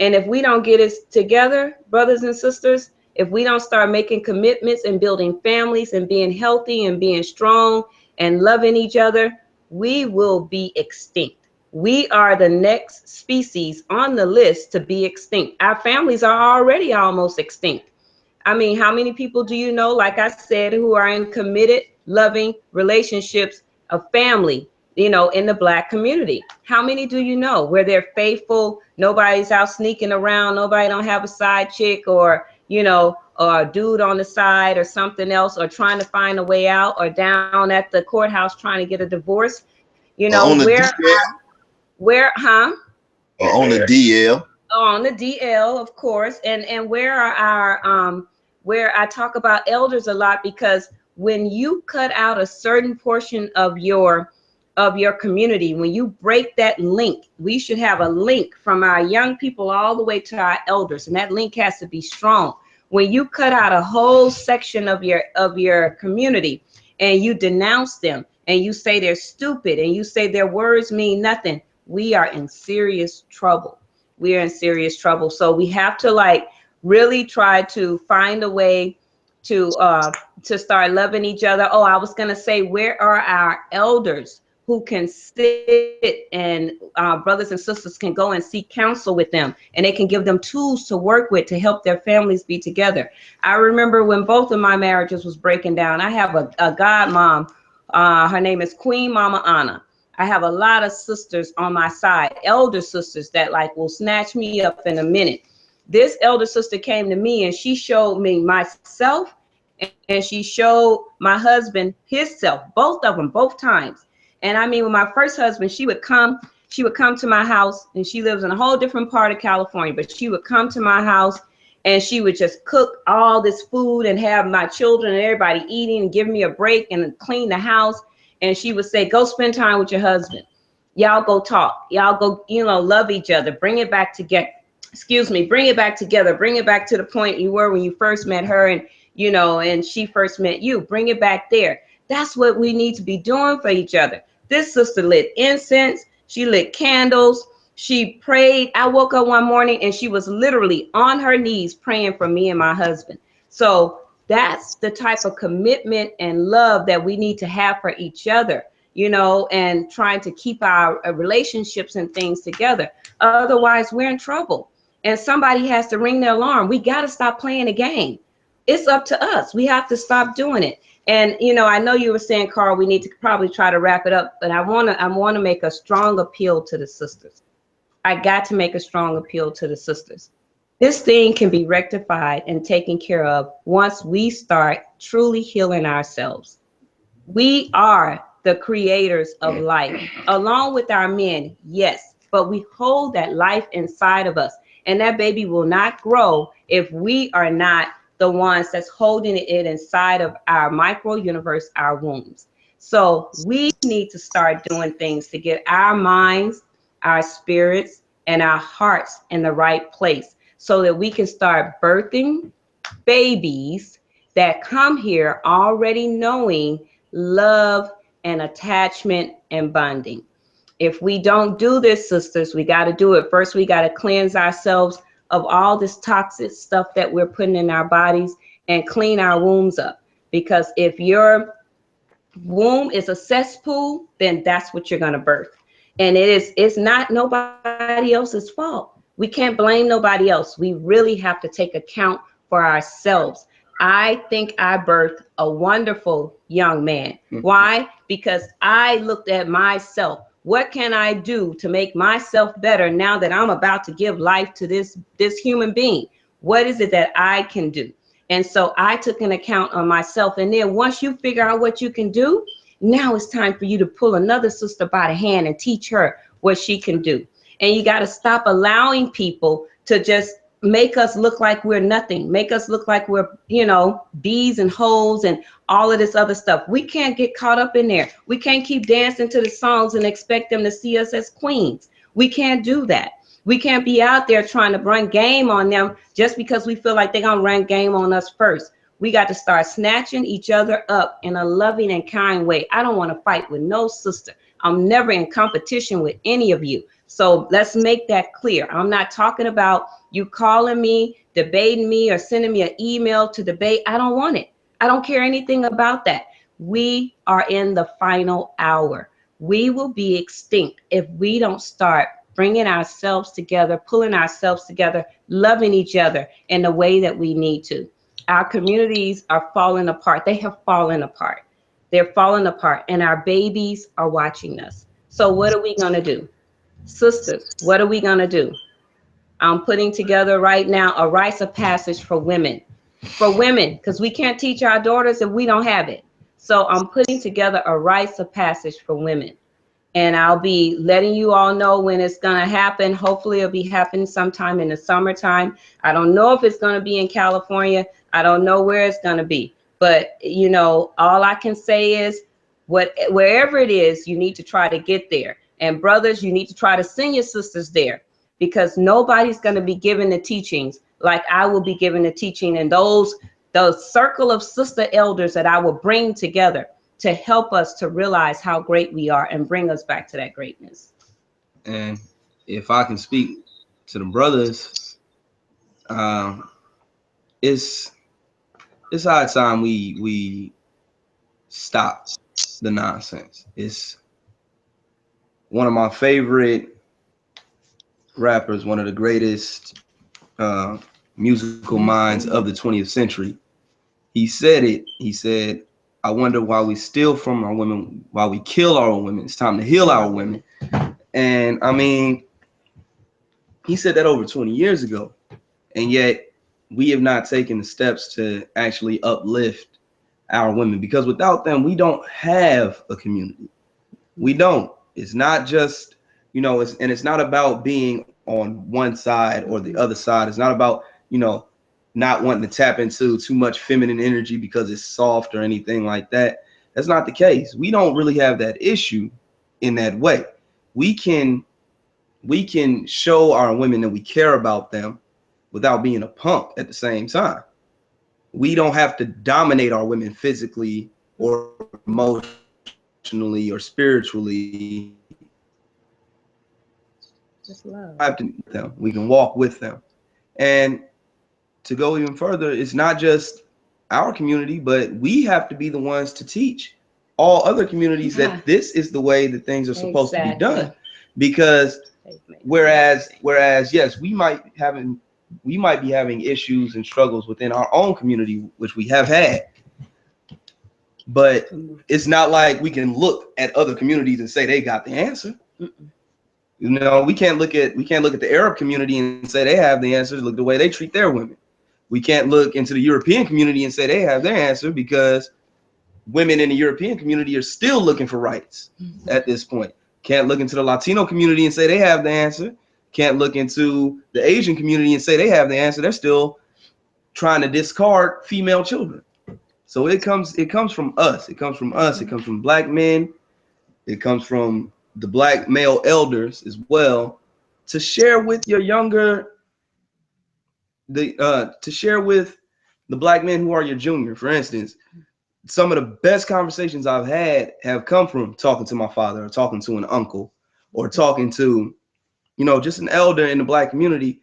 And if we don't get it together, brothers and sisters, if we don't start making commitments and building families and being healthy and being strong and loving each other, we will be extinct. We are the next species on the list to be extinct. Our families are already almost extinct. I mean, how many people do you know, like I said, who are in committed, loving relationships of family, you know, in the Black community? How many do you know where they're faithful? Nobody's out sneaking around. Nobody don't have a side chick, or, you know, or a dude on the side or something else, or trying to find a way out, or down at the courthouse trying to get a divorce. You know, on the where, DL, or on the DL. on the DL, of course. And where are our where I talk about elders a lot, because when you cut out a certain portion of your community, when you break that link, we should have a link from our young people all the way to our elders, and that link has to be strong. When you cut out a whole section of your community, and you denounce them and you say they're stupid and you say their words mean nothing, we are in serious trouble. We are in serious trouble. So we have to like really try to find a way to start loving each other. Oh, I was gonna say, where are our elders who can sit and brothers and sisters can go and seek counsel with them, and they can give them tools to work with to help their families be together. I remember when both of my marriages was breaking down. I have a god mom. Her name is Queen Mama Anna. I have a lot of sisters on my side, elder sisters that like will snatch me up in a minute. This elder sister came to me and she showed me myself and she showed my husband himself, both of them, both times. And I mean, with my first husband, she would come to my house, and she lives in a whole different part of California, but she would come to my house and she would just cook all this food and have my children and everybody eating and give me a break and clean the house. And she would say, go spend time with your husband. Y'all go talk. Y'all go, love each other. Bring it back together. Excuse me. Bring it back together. Bring it back to the point you were when you first met her and she first met you. Bring it back there. That's what we need to be doing for each other. This sister lit incense. She lit candles. She prayed. I woke up one morning and she was literally on her knees praying for me and my husband. So that's the type of commitment and love that we need to have for each other, and trying to keep our relationships and things together. Otherwise, we're in trouble. And somebody has to ring the alarm. We got to stop playing the game. It's up to us. We have to stop doing it. And, I know you were saying, Carl, we need to probably try to wrap it up, but I want to make a strong appeal to the sisters. I got to make a strong appeal to the sisters. This thing can be rectified and taken care of once we start truly healing ourselves. We are the creators of life, along with our men, yes, but we hold that life inside of us. And that baby will not grow if we are not the ones that's holding it inside of our micro universe, our wombs. So we need to start doing things to get our minds, our spirits, and our hearts in the right place so that we can start birthing babies that come here already knowing love and attachment and bonding. If we don't do this, sisters, we got to do it. First, we got to cleanse ourselves of all this toxic stuff that we're putting in our bodies and clean our wombs up. Because if your womb is a cesspool, then that's what you're going to birth. And it's not nobody else's fault. We can't blame nobody else. We really have to take account for ourselves. I think I birthed a wonderful young man. Why? Because I looked at myself. What can I do to make myself better now that I'm about to give life to this human being? What is it that I can do? And so I took an account on myself. And then once you figure out what you can do, now it's time for you to pull another sister by the hand and teach her what she can do. And you got to stop allowing people to just make us look like we're nothing, make us look like we're, bees and hoes and all of this other stuff. We can't get caught up in there. We can't keep dancing to the songs and expect them to see us as queens. We can't do that. We can't be out there trying to run game on them just because we feel like they're going to run game on us first. We got to start snatching each other up in a loving and kind way. I don't want to fight with no sister. I'm never in competition with any of you. So let's make that clear. I'm not talking about you calling me, debating me, or sending me an email to debate. I don't want it. I don't care anything about that. We are in the final hour. We will be extinct if we don't start bringing ourselves together, pulling ourselves together, loving each other in the way that we need to. Our communities are falling apart. They have fallen apart. They're falling apart, and our babies are watching us. So what are we going to do? Sisters, what are we going to do? I'm putting together right now a rites of passage for women, because we can't teach our daughters if we don't have it. So I'm putting together a rites of passage for women. And I'll be letting you all know when it's going to happen. Hopefully it'll be happening sometime in the summertime. I don't know if it's going to be in California. I don't know where it's going to be. But, all I can say is wherever it is, you need to try to get there. And brothers, you need to try to send your sisters there, because nobody's going to be given the teachings like I will be given the teaching, and those circle of sister elders that I will bring together to help us to realize how great we are and bring us back to that greatness. And if I can speak to the brothers, it's high time we stop the nonsense. It's one of my favorite rappers, one of the greatest musical minds of the 20th century. He said it. He said, "I wonder why we steal from our women, why we kill our women. It's time to heal our women." And I mean, he said that over 20 years ago, and yet we have not taken the steps to actually uplift our women, because without them, we don't have a community. We don't. It's not just, it's not about being on one side or the other side. It's not about, not wanting to tap into too much feminine energy because it's soft or anything like that. That's not the case. We don't really have that issue in that way. We can show our women that we care about them without being a punk at the same time. We don't have to dominate our women physically or emotionally or spiritually. Just love. We can walk with them. And to go even further, it's not just our community, but we have to be the ones to teach all other communities that this is the way that things are supposed to be done. Because whereas yes, we might be having issues and struggles within our own community, which we have had, but it's not like we can look at other communities and say they got the answer. We can't look at the Arab community and say they have the answer. Look the way they treat their women. We can't look into the European community and say they have their answer, because women in the European community are still looking for rights at this point. Can't look into the Latino community and say they have the answer. Can't look into the Asian community and say they have the answer. They're still trying to discard female children. So it comes from us. It comes from us. It comes from Black men. It comes from the Black male elders as well, to share with your younger, to share with the Black men who are your junior. For instance, some of the best conversations I've had have come from talking to my father, or talking to an uncle, or talking to, just an elder in the Black community,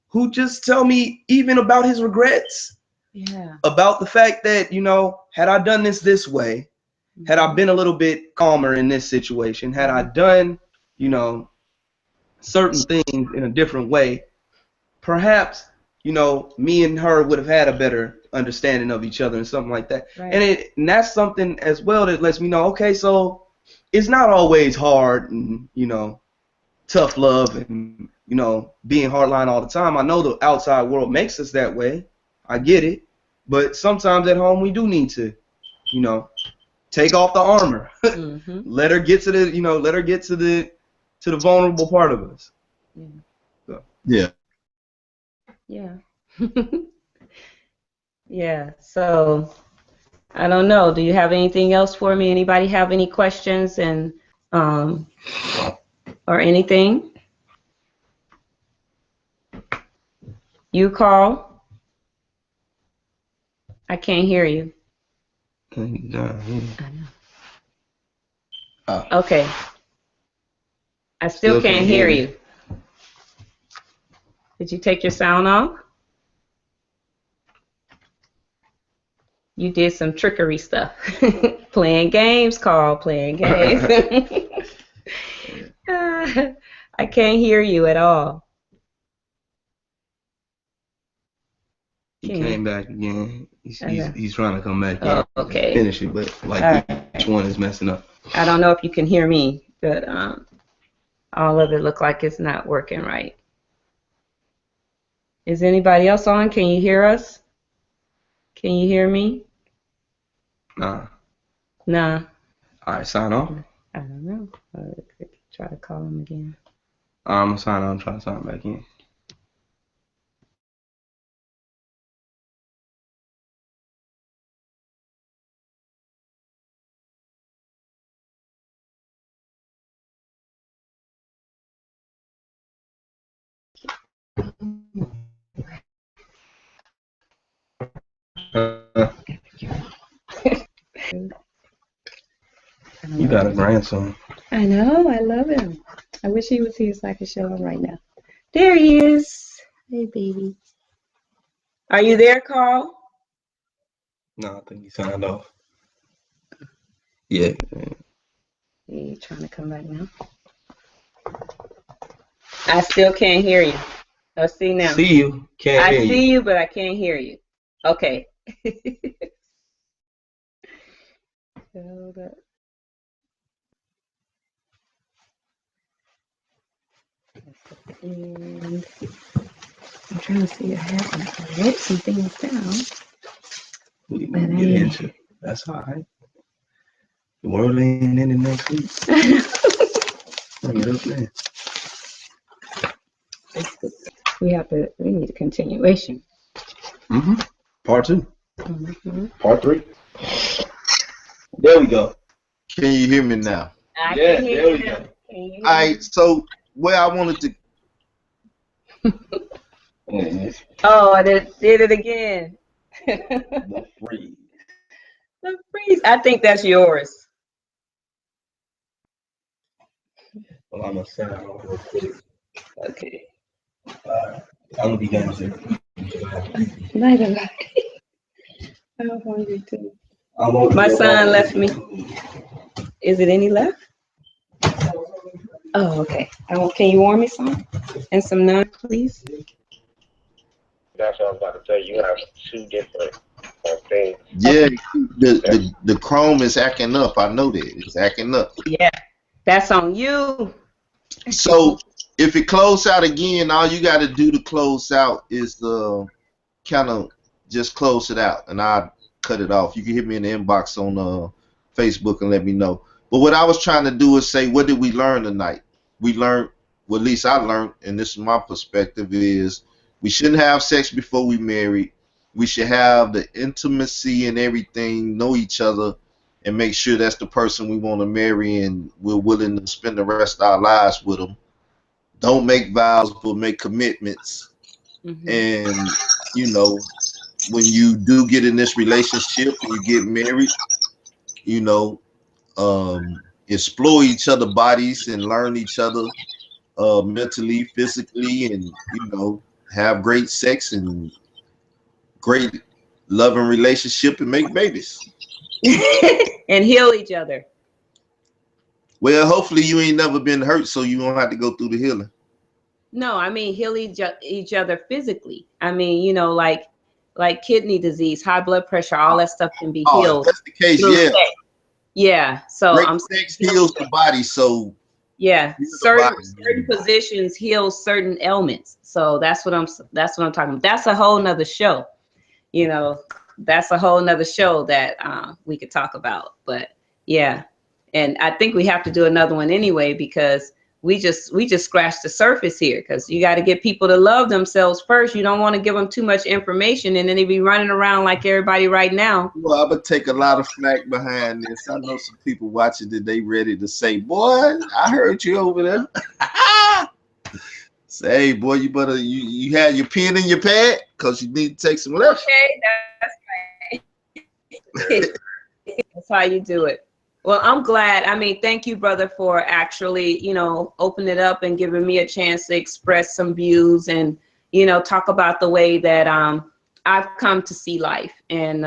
who just tell me even about his regrets. Yeah. About the fact that, had I done this way, had I been a little bit calmer in this situation, had I done, certain things in a different way, perhaps, me and her would have had a better understanding of each other and something like that. Right. And that's something as well that lets me know, okay, so it's not always hard and, tough love and, being hardline all the time. I know the outside world makes us that way. I get it. But sometimes at home we do need to, take off the armor. Let her get to the, the vulnerable part of us. Yeah. So. Yeah. Yeah. Yeah. So I don't know. Do you have anything else for me? Anybody have any questions and or anything? You, Carl? I can't hear you. I know. Okay. I still can't hear you. Did you take your sound off? You did some trickery stuff. Playing games, Carl, playing games. I can't hear you at all. He came back again. He's trying to come back. Oh, okay. Finish it, but like each one is messing up. I don't know if you can hear me, but all of it look like it's not working right. Is anybody else on? Can you hear us? Can you hear me? Nah. All right, sign off. I don't know. Try to call him again. I'm gonna sign on. Try to sign back in. You got a grandson. I know. I love him. I wish he was here so I could show him right now. There he is. Hey, baby. Are you there, Carl? No, I think he signed off. Yeah. You trying to come back now? I still can't hear you. Oh, see now. See you. Can't hear I you. see you, but I can't hear you. Okay. Hold up. And I'm trying to see what happened. I wrote some things down. What do you want to get into? That's all right. The world ain't ending next week. Bring it up there. We need a continuation. Mm-hmm. Part 2. Mm-hmm. Part 3. There we go. Can you hear me now? I Yeah, can hear there you we now. go. Can you hear All right. So where I wanted to. Oh, I did it again. The freeze. The freeze. I think that's yours. Well, I'm gonna send it over real quick. Okay. I'm gonna be done soon. Neither. I'm hungry too. I'm gonna My go son back. left me. Is it any left? Oh, okay. Can you warm me some? And some naan, please? That's what I was about to say. You have two different things. Yeah, Okay. the Chrome is acting up. I know that it's acting up. Yeah. That's on you. So if it close out again, all you got to do to close out is kind of just close it out, and I'll cut it off. You can hit me in the inbox on Facebook and let me know. But what I was trying to do is say, what did we learn tonight? We learned, well, at least I learned, and this is my perspective, is we shouldn't have sex before we marry. We should have the intimacy and everything, know each other, and make sure that's the person we want to marry and we're willing to spend the rest of our lives with them. Don't make vows, but make commitments. Mm-hmm. And, you know, when you do get in this relationship and you get married, you know, explore each other bodies and learn each other mentally, physically, and have great sex and great loving relationship and make babies. And heal each other. Well, hopefully you ain't never been hurt, so you don't have to go through the healing. No, I mean heal each other physically. I mean, like kidney disease, high blood pressure, all that stuff can be Oh, if healed that's the case, through yeah. sex. Yeah. So Great I'm sex saying heals the body, so yeah, heal the certain body. positions heal certain ailments. So that's what I'm talking about. That's a whole nother show. That's a whole nother show that we could talk about. But yeah, and I think we have to do another one anyway because we just scratched the surface here because you got to get people to love themselves first. You don't want to give them too much information and then they be running around like everybody right now. Well, I'm gonna take a lot of flack behind this. I know some people watching that they ready to say, "Boy, I heard you over there." Say, hey, boy, you better you had your pen in your pad because you need to take some lessons. Okay, that's right. That's how you do it. Well, I'm glad. I mean, thank you, brother, for actually, opening it up and giving me a chance to express some views and, talk about the way that I've come to see life and,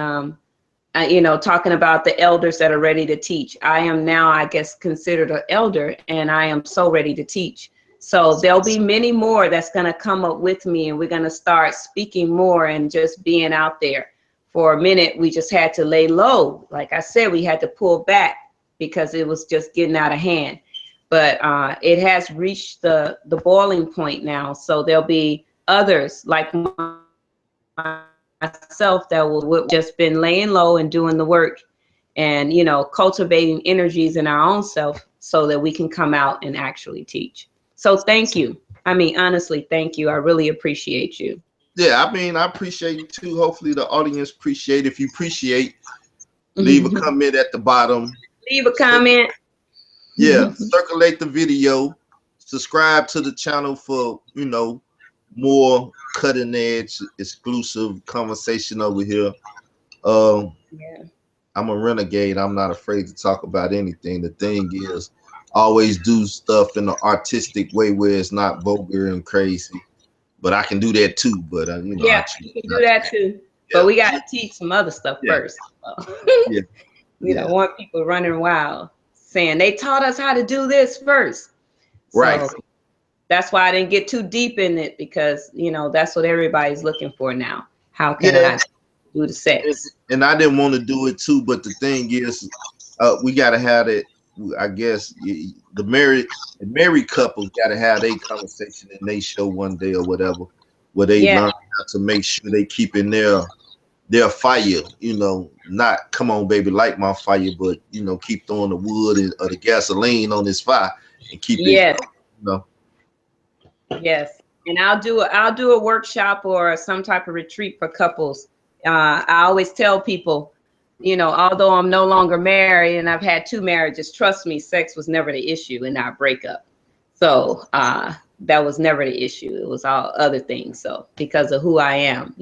talking about the elders that are ready to teach. I am now, I guess, considered an elder and I am so ready to teach. So there'll be many more that's going to come up with me and we're going to start speaking more and just being out there. For a minute, we just had to lay low. Like I said, we had to pull back because it was just getting out of hand. But it has reached the boiling point now. So there'll be others like myself that will just been laying low and doing the work and, cultivating energies in our own self so that we can come out and actually teach. So thank you. I mean, honestly, thank you. I really appreciate you. Yeah, I mean, I appreciate you too. Hopefully, the audience appreciate. If you appreciate, leave a comment at the bottom. Leave a comment. Yeah, circulate the video. Subscribe to the channel for more cutting edge, exclusive conversation over here. Yeah. I'm a renegade. I'm not afraid to talk about anything. The thing is, always do stuff in an artistic way where it's not vulgar and crazy. But I can do that too. But you know, I Yeah, choose you can do not to. that too. Yeah, But we got to teach some other stuff yeah, first. yeah, We yeah. don't want people running wild saying they taught us how to do this first. Right. So that's why I didn't get too deep in it, because that's what everybody's looking for now. How can Yeah, I do the and, sex? and I didn't want to do it too. But the thing is, we got to have it. I guess the married couples got to have a conversation in they show one day or whatever, where they Yeah, learn how to make sure they keep in their fire. Not come on, baby, light my fire, but keep throwing the wood or the gasoline on this fire and keep it. yes, You know, yes. And I'll do a workshop or some type of retreat for couples. I always tell people, although I'm no longer married and I've had 2 marriages, trust me, sex was never the issue in our breakup. So that was never the issue. It was all other things. So because of who I am.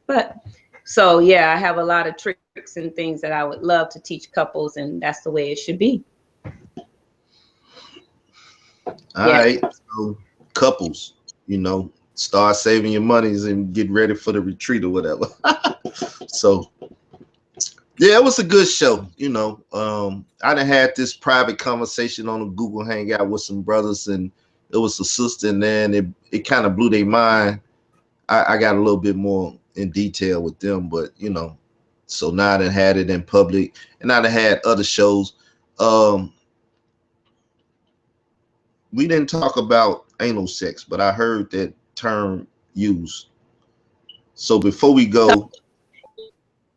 But so yeah, I have a lot of tricks and things that I would love to teach couples, and that's the way it should be. all Yeah. right. So couples, start saving your monies and get ready for the retreat or whatever. So yeah, it was a good show. I done had this private conversation on a Google Hangout with some brothers, and it was a sister in there, and it kind of blew their mind. I got a little bit more in detail with them, but so now I done had it in public, and I done had other shows. Um, we didn't talk about anal sex, but I heard that term used. So before we go,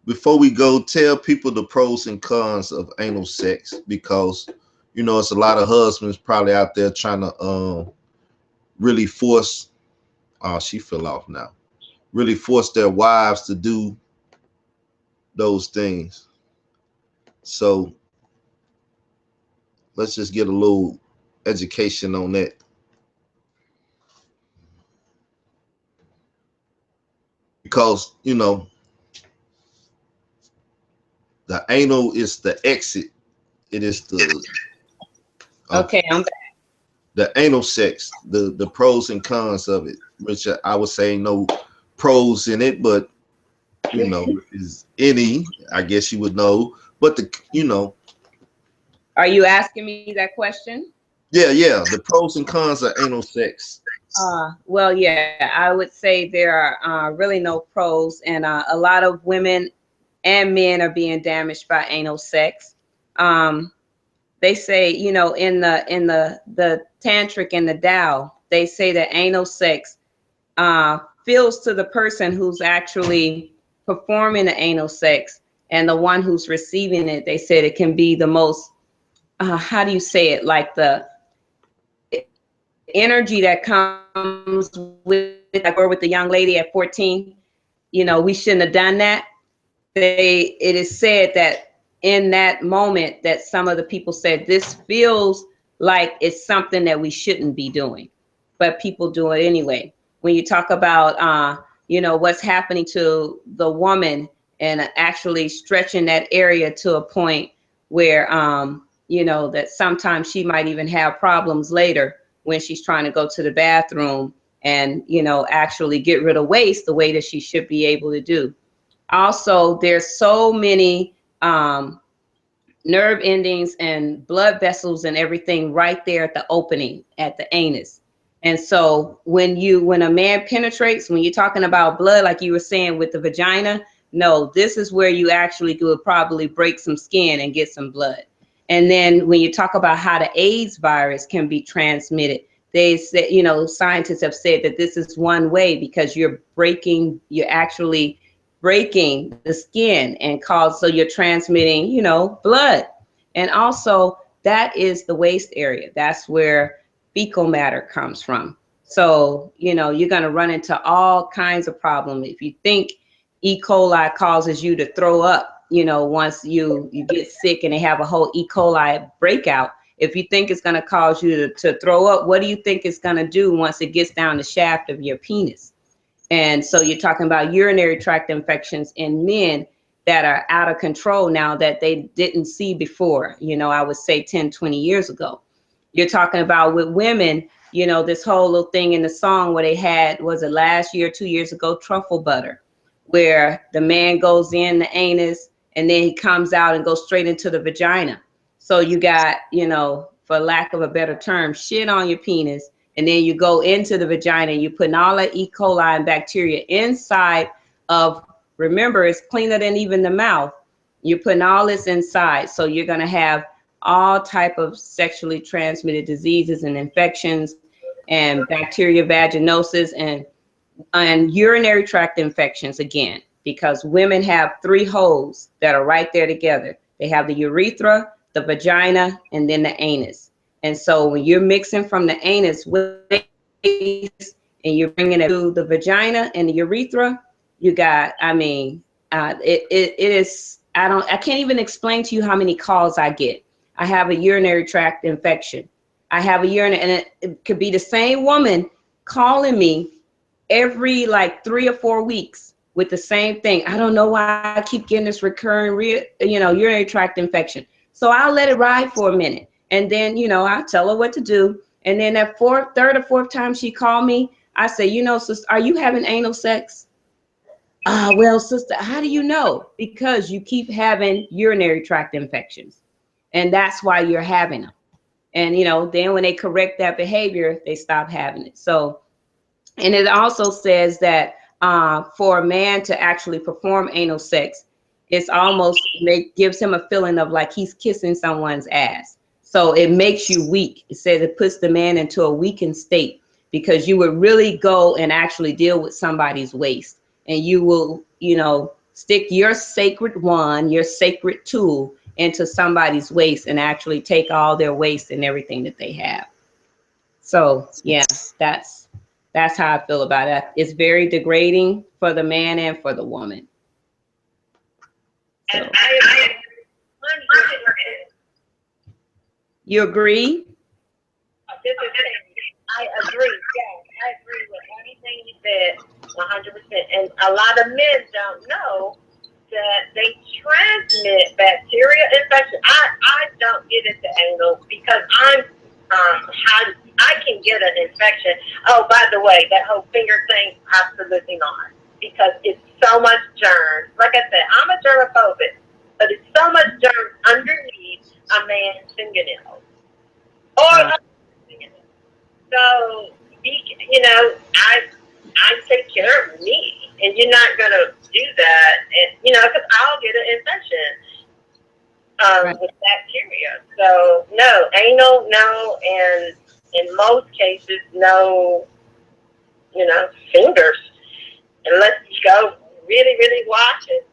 tell people the pros and cons of anal sex, because it's a lot of husbands probably out there trying to really force. Oh, she fell off now. Really force their wives to do those things. So let's just get a little education on that, because the anal is the exit. It is of Okay, I'm back. the anal sex, the pros and cons of it, which I would say no pros in it, but if there's any, I guess you would know. But Are you asking me that question? yeah, the pros and cons of anal sex. Well, yeah, I would say there are really no pros, and a lot of women and men are being damaged by anal sex. Um, they say, in the tantric and the Tao, they say that anal sex feels to the person who's actually performing the anal sex and the one who's receiving it. They said it can be the most, how do you say it, like the energy that comes with, like we're with the young lady at 14, we shouldn't have done that. It is said that in that moment that some of the people said this feels like it's something that we shouldn't be doing, but people do it anyway. When you talk about what's happening to the woman and actually stretching that area to a point where that sometimes she might even have problems later when she's trying to go to the bathroom and actually get rid of waste the way that she should be able to do. Also, there's so many nerve endings and blood vessels and everything right there at the opening, at the anus. And so when a man penetrates, when you're talking about blood, like you were saying with the vagina, no, this is where you actually would probably break some skin and get some blood. And then when you talk about how the AIDS virus can be transmitted, they said, scientists have said that this is one way, because you're actually breaking the skin and so you're transmitting, blood. And also that is the waste area. That's where fecal matter comes from. So, you're going to run into all kinds of problems. If you think E. coli causes you to throw up, once you get sick and they have a whole E. coli breakout, if you think it's going to cause you to throw up, what do you think it's going to do once it gets down the shaft of your penis? And so you're talking about urinary tract infections in men. that are out of control now that they didn't see before, I would say 10, 20 years ago. You're talking about with women, this whole little thing in the song where they had, was it last year, 2 years ago, truffle butter, where the man goes in the anus and then he comes out and goes straight into the vagina. So you got, for lack of a better term, shit on your penis. And then you go into the vagina and you're putting all that E. coli and bacteria inside of, remember, it's cleaner than even the mouth. You're putting all this inside. So you're going to have all type of sexually transmitted diseases and infections and bacteria vaginosis and urinary tract infections again, because women have 3 holes that are right there together. They have the urethra, the vagina, and then the anus. And so when you're mixing from the anus waste and you're bringing it to the vagina and the urethra, you got, it is, I can't even explain to you how many calls I get. I have a urinary tract infection. I have a urinary, and it could be the same woman calling me every like 3 or 4 weeks with the same thing. I don't know why I keep getting this recurring, urinary tract infection. So I'll let it ride for a minute. And then, I'll tell her what to do. And then that third or fourth time she called me, I say, sister, are you having anal sex? Well, sister, how do you know? Because you keep having urinary tract infections. And that's why you're having them. And, then when they correct that behavior, they stop having it. So, and it also says that for a man to actually perform anal sex, it's almost, gives him a feeling of like he's kissing someone's ass. So it makes you weak. It says it puts the man into a weakened state, because you would really go and actually deal with somebody's waist, and you will, stick your sacred wand, your sacred tool into somebody's waist and actually take all their waste and everything that they have. So yeah, that's how I feel about it. It's very degrading for the man and for the woman. So. You agree? I agree. Yeah, I agree with anything you said, 100%. And a lot of men don't know that they transmit bacteria infection. I don't get into anal because I can get an infection. Oh, by the way, that whole finger thing, absolutely not, because it's so much germs. Like I said, I'm a germophobic, but it's so much germs underneath a man's fingernails. Or so, I take care of me, and you're not gonna do that, and because I'll get an infection with bacteria. So no, anal, no, and in most cases, no, fingers, unless you go really, really wash it.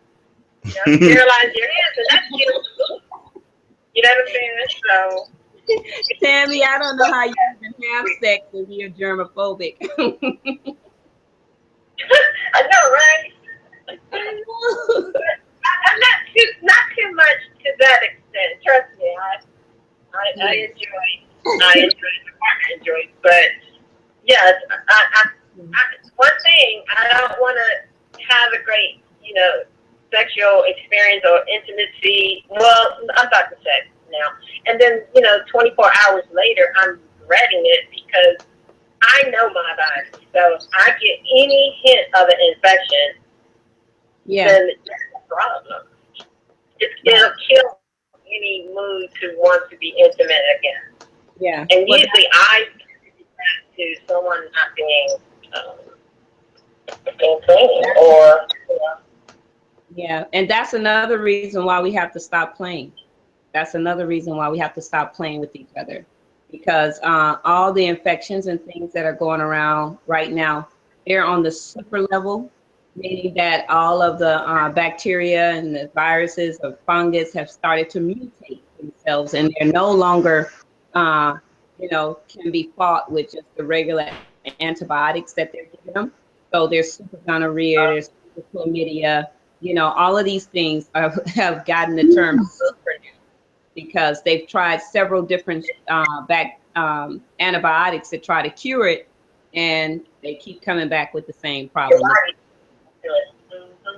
Sterilize your hands, and that's kills. You know what I'm saying? So. Tammy, I don't know how you can have sex if you're germophobic. I know, right? I'm not too much to that extent. Trust me, I enjoy the partner enjoys, but yes, one thing, I don't want to have a great, sexual experience or intimacy. Well, I'm talking sex now. And then, 24 hours later, I'm regretting it because I know my body. So if I get any hint of an infection, then that's a problem. It'll kill any mood to want to be intimate again. Yeah. And usually I to someone not being clean or, Yeah, and that's another reason why we have to stop playing. That's another reason why we have to stop playing with each other, because all the infections and things that are going around right now, they're on the super level, meaning that all of the bacteria and the viruses or fungus have started to mutate themselves, and they're no longer, can be fought with just the regular antibiotics that they're giving them. So there's super gonorrhea, there's super chlamydia, all of these things have gotten the term super now, because they've tried several different antibiotics to try to cure it, and they keep coming back with the same problem.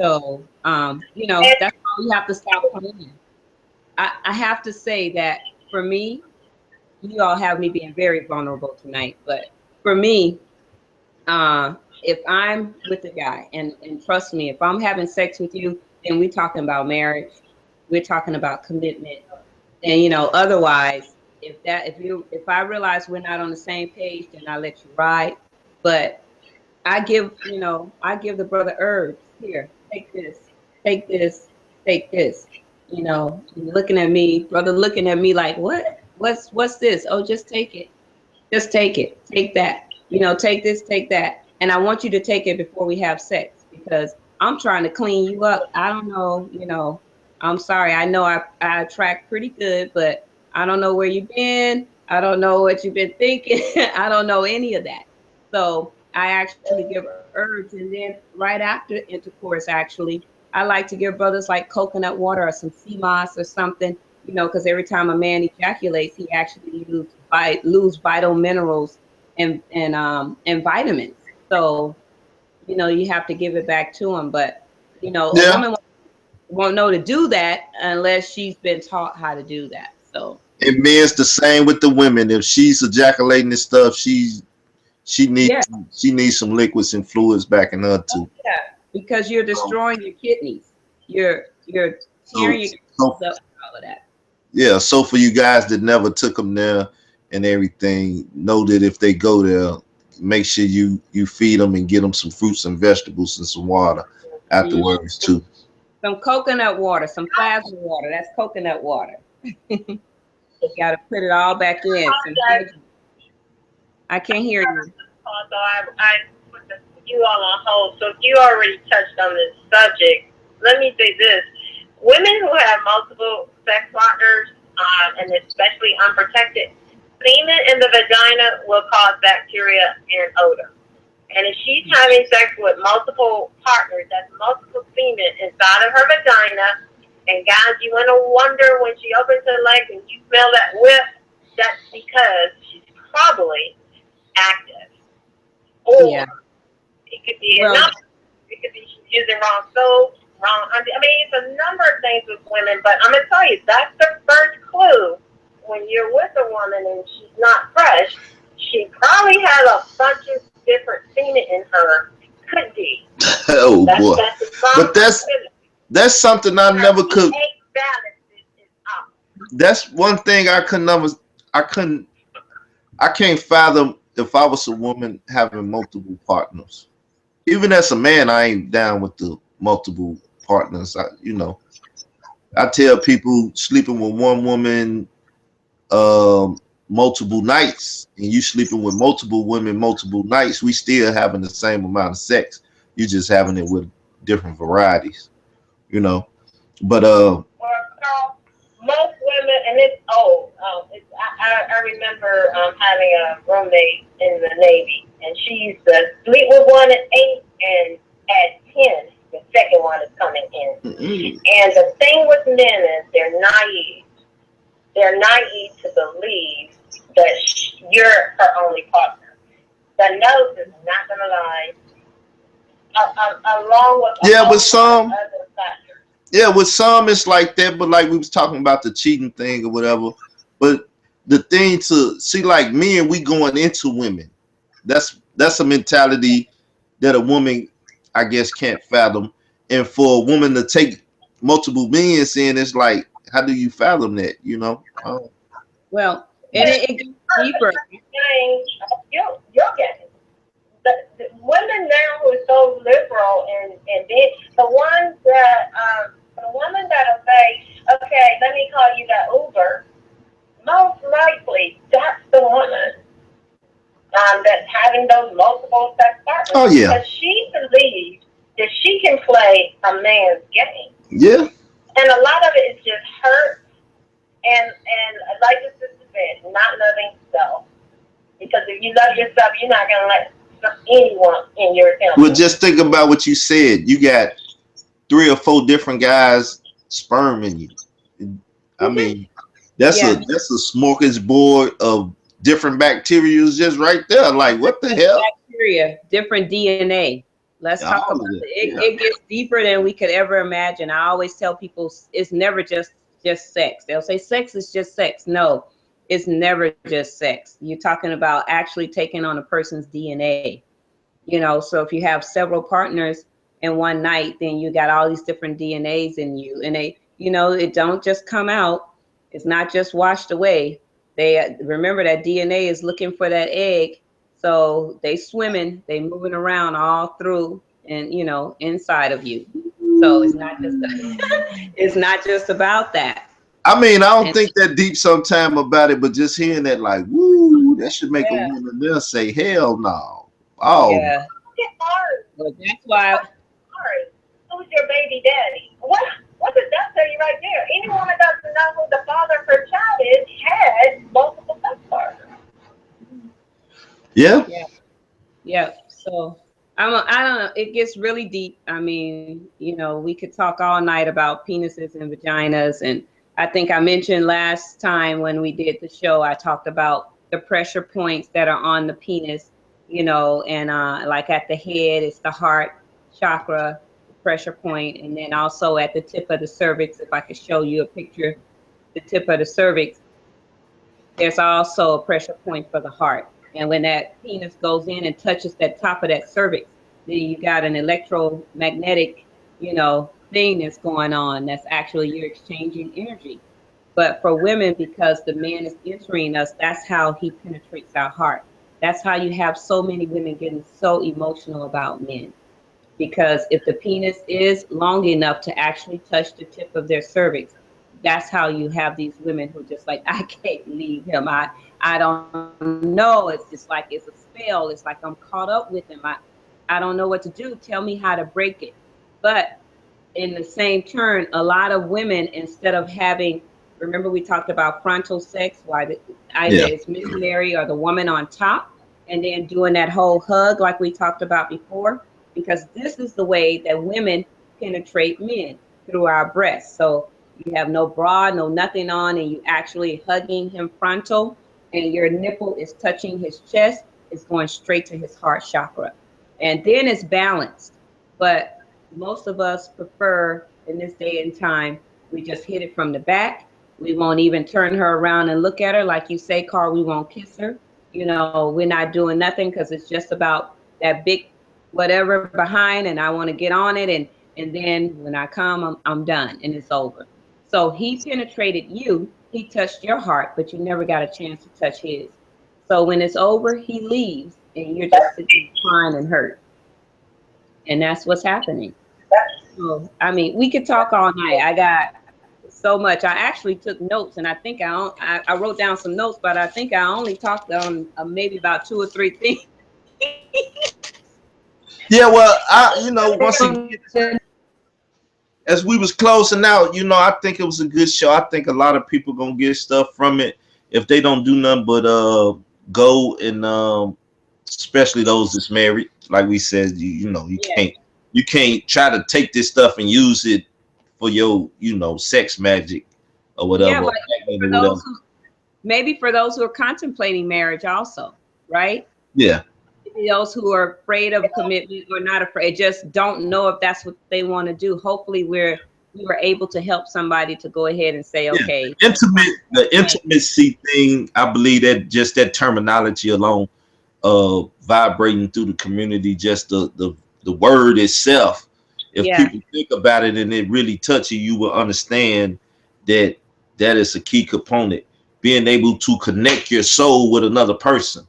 So, that's You have to stop playing. I have to say that for me, you all have me being very vulnerable tonight, but for me, if I'm with a guy, and trust me, if I'm having sex with you, then we're talking about marriage, we're talking about commitment, and otherwise, if I realize we're not on the same page, then I let you ride. But I give the brother herbs. Here, take this, take this, take this. Looking at me, brother, looking at me like, what? What's this? Oh, just take it. Just take it. Take that. Take this, take that. And I want you to take it before we have sex because I'm trying to clean you up. I don't know, I'm sorry. I know I attract pretty good, but I don't know where you've been. I don't know what you've been thinking. I don't know any of that. So I actually give herbs, and then right after intercourse, actually, I like to give brothers like coconut water or some sea moss or something, because every time a man ejaculates, he actually lose vital minerals and vitamins. So, you have to give it back to him. But, a Yeah. woman won't know to do that unless she's been taught how to do that. So And men's the same with the women. If she's ejaculating and stuff, she needs yeah, she needs some liquids and fluids back in her too. yeah, because you're destroying your kidneys. You're So, tearing your kidneys so up and all of that. yeah, so for you guys that never took them there and everything, know that if they go there, make sure you feed them and get them some fruits and vegetables and some water afterwards too. Some coconut water, some plasma water. That's coconut water. You got to put it all back in. I can't hear you. So I put you all on hold. So if you already touched on this subject, let me say this. Women who have multiple sex partners, and especially unprotected, semen in the vagina will cause bacteria and odor. And if she's having sex with multiple partners, that's multiple semen inside of her vagina. And guys, you want to wonder when she opens her legs and you smell that whiff, that's because she's probably active. Or Yeah. it could be enough. It could be she's using wrong soap, wrong. I mean, it's a number of things with women, but I'm gonna tell you that's the first clue when you're with a woman and she's not fresh. She probably has a bunch of different semen in her. Could be. Oh boy! But But that's something I never could. balance is off. That's one thing I can't fathom if I was a woman having multiple partners. Even as a man, I ain't down with the multiple partners. I tell people sleeping with one woman multiple nights and you sleeping with multiple women multiple nights, we still having the same amount of sex. You just having it with different varieties, But Well, most women, and it's old. I remember having a roommate in the Navy, and she used to sleep with one at 8, and at 10, the second one is coming in. And the thing with men is they're naive. They're naive to believe that you're her only partner. The nose is not going to lie. Along with with some. other factors. Yeah, with some it's like that, but like we was talking about the cheating thing or whatever. But the thing to see, like men, we going into women. That's a mentality that a woman, I guess, can't fathom. And for a woman to take multiple men in, it's like, how do you fathom that? Well, and it gets deeper. You'll get it. The women now who are so liberal and the woman that'll say, okay, let me call you that Uber, most likely that's the woman that's having those multiple sex partners. Oh yeah. Because she believes that she can play a man's game. Yeah. And a lot of it is just hurt and like the sister said, not loving self. Because if you love yourself, you're not gonna let anyone in your family. Well, just think about what you said. You got 3 or 4 different guys sperm in you. I mean, that's a smorgasbord of different bacteria just right there. Like, what the hell? Bacteria, different DNA. Let's talk All about of it. it. It, Yeah. it gets deeper than we could ever imagine. I always tell people it's never just sex. They'll say sex is just sex. No, it's never just sex. You're talking about actually taking on a person's DNA. So if you have several partners in one night, then you got all these different DNAs in you, and it don't just come out. It's not just washed away. They remember that DNA is looking for that egg, so they swimming, they moving around all through, and inside of you. So it's not just it's not just about that. I mean, I don't And think that deep sometime about it, but just hearing that, like, woo, that should make a yeah, woman there say, hell no. Oh, yeah. Get hard. Well, that's why. Sorry. Who's your baby daddy? What does that tell you right there? Anyone that doesn't know who the father of her child is had multiple sex partners. yeah. Yeah. Yeah. So I don't know. It gets really deep. I mean, we could talk all night about penises and vaginas. And I think I mentioned last time when we did the show, I talked about the pressure points that are on the penis, and like at the head, it's the heart chakra, the pressure point, and then also at the tip of the cervix. If I could show you a picture, the tip of the cervix, there's also a pressure point for the heart. And when that penis goes in and touches that top of that cervix, then you got an electromagnetic, thing that's going on. That's actually you're exchanging energy. But for women, because the man is entering us, that's how he penetrates our heart. That's how you have so many women getting so emotional about men. Because if the penis is long enough to actually touch the tip of their cervix, that's how you have these women who just like, I can't leave him. I don't know. It's just like it's a spell. It's like I'm caught up with him. I don't know what to do. Tell me how to break it. But in the same turn, a lot of women, instead of having, remember we talked about frontal sex, why either Yeah. it's missionary or the woman on top, and then doing that whole hug like we talked about before, because this is the way that women penetrate men, through our breasts. So you have no bra, no nothing on, and you actually hugging him frontal, and your nipple is touching his chest, it's going straight to his heart chakra. And then it's balanced. But most of us prefer in this day and time, we just hit it from the back. We won't even turn her around and look at her. Like you say, Carl, we won't kiss her. We're not doing nothing because it's just about that big whatever behind, and I want to get on it. And then when I come, I'm done and it's over. So he penetrated you, he touched your heart, but you never got a chance to touch his. So when it's over, he leaves and you're just sitting crying and hurt. And that's what's happening. So, I mean, we could talk all night. I got so much. I actually took notes, and I think I wrote down some notes, but I think I only talked on maybe about two or three things. Yeah, well, once again, as we was closing out, I think it was a good show. I think a lot of people gonna get stuff from it if they don't do nothing but go and especially those that's married. Like we said, you Yeah. can't try to take this stuff and use it for your sex magic or Yeah, whatever. but maybe for those who are contemplating marriage also, right? Yeah, Maybe those who are afraid of commitment or not afraid, just don't know if that's what they want to do. Hopefully we were able to help somebody to go ahead and say, yeah. okay, The plan. intimacy thing. I believe that just that terminology alone, vibrating through the community, just the word itself. If Yeah. people think about it and it really touch you, you will understand that that is a key component. Being able to connect your soul with another person,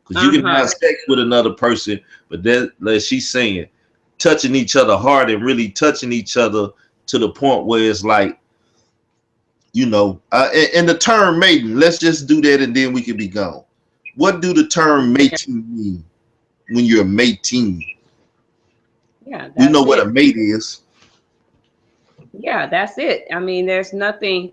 because you can Uh-huh. have sex with another person, but that, like she's saying, touching each other hard and really touching each other to the point where it's like, and the term mating. Let's just do that and then we can be gone. What do the term mating mean when you're mating? Yeah, We know that's what a it. mate is. Yeah, that's it. I mean, there's nothing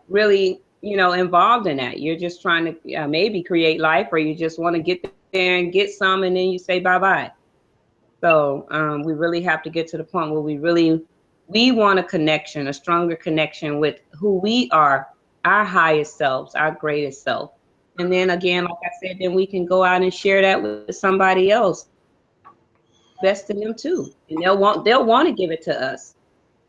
really, involved in that. You're just trying to maybe create life, or you just want to get there and get some, and then you say bye bye. So we really have to get to the point where we want a connection, a stronger connection with who we are, our highest selves, our greatest self. And then again, like I said, then we can go out and share that with somebody else. best in them too, and they'll want to give it to us.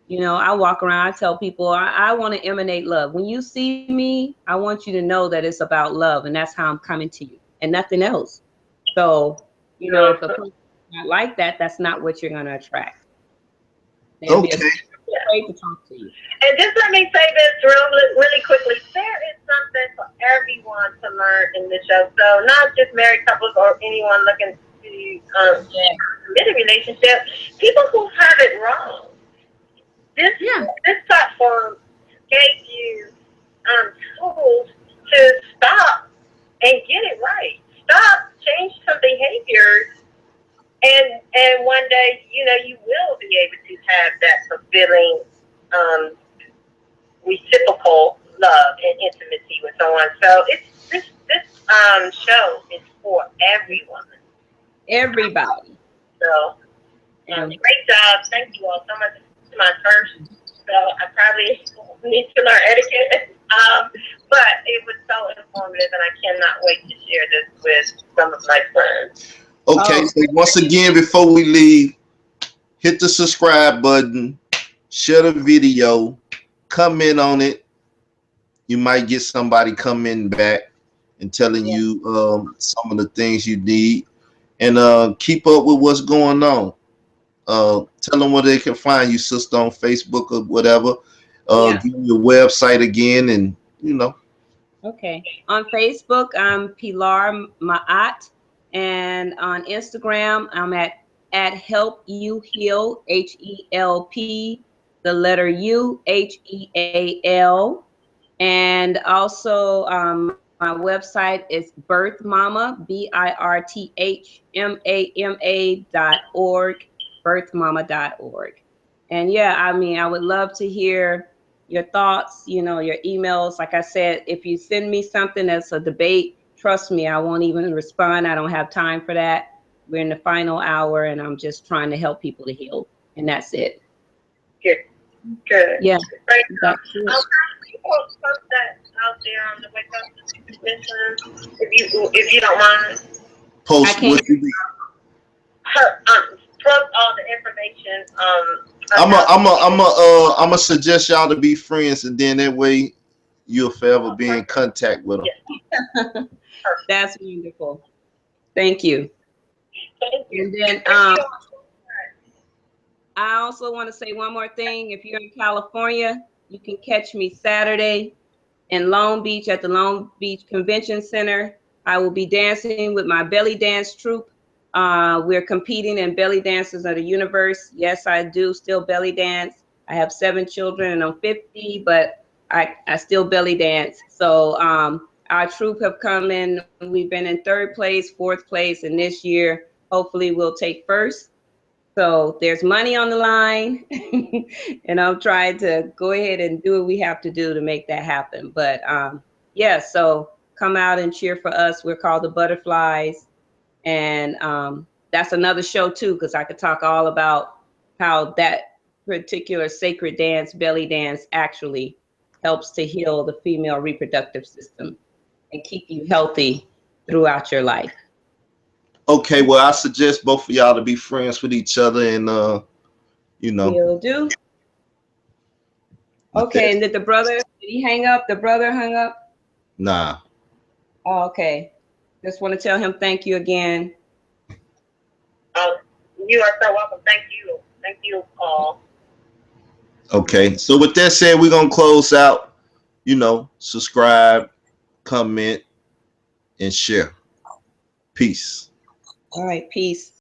You know, I walk around, I tell people I want to emanate love. When you see me, I want you to know that it's about love, and that's how I'm coming to you, and nothing else. So, you know, if a person's not like that, that's not what you're going to attract. They'll be Okay. afraid to talk to you. And just let me say this really quickly. There is something for everyone to learn in this show. So not just married couples or anyone looking to commit a relationship. People who have it wrong. This platform gave you tools to stop and get it right. Stop, change some behaviors, and one day, you know, you will be able to have that fulfilling, reciprocal love and intimacy with someone. So it's this show is for everyone. Everybody. So great job. Thank you all so much. This is my first, so I probably need to learn etiquette. But it was so informative, and I cannot wait to share this with some of my friends. Okay, so once again, before we leave, hit the subscribe button, share the video, comment on it. You might get somebody coming back and telling you some of the things you need, and keep up with what's going on. Tell them where they can find you, sister, on Facebook or whatever. Give me your website again, and you know. Okay. On Facebook, I'm Pilar Maat, and on Instagram, I'm at Help You Heal, HELP, the letter U, HEAL, and also my website is Birth Mama, BIRTHMAMA.org, birthmama.org. And yeah, I mean, I would love to hear your thoughts, you know, your emails. Like I said, if you send me something that's a debate, trust me, I won't even respond. I don't have time for that. We're in the final hour, and I'm just trying to help people to heal, and that's it. Good. Yeah. Right. That's it. You post that out there on the Wake Up Mission, if you don't mind. Post what you need. Plug all the information. I'm a suggest y'all to be friends, and then that way you'll forever be in contact with them. Yes. That's wonderful. Thank you. Thank you. And then I also want to say one more thing. If you're in California, you can catch me Saturday in Long Beach at the Long Beach Convention Center. I will be dancing with my belly dance troupe. We're competing in Belly Dancers of the Universe. Yes, I do still belly dance. I have 7 children and I'm 50, but I still belly dance. So our troupe have come in. We've been in 3rd place, 4th place, and this year, hopefully we'll take 1st. So there's money on the line, and I'm trying to go ahead and do what we have to do to make that happen. But yeah, so come out and cheer for us. We're called the Butterflies, and that's another show too, because I could talk all about how that particular sacred dance, belly dance, actually helps to heal the female reproductive system and keep you healthy throughout your life. Okay, well, I suggest both of y'all to be friends with each other, and you know. Will do. Okay, and did he hang up? The brother hung up? Nah. Oh, okay. Just want to tell him thank you again. You are so welcome. Thank you. Thank you, Paul. Okay, so with that said, we're gonna close out. You know, subscribe, comment, and share. Peace. All right, peace.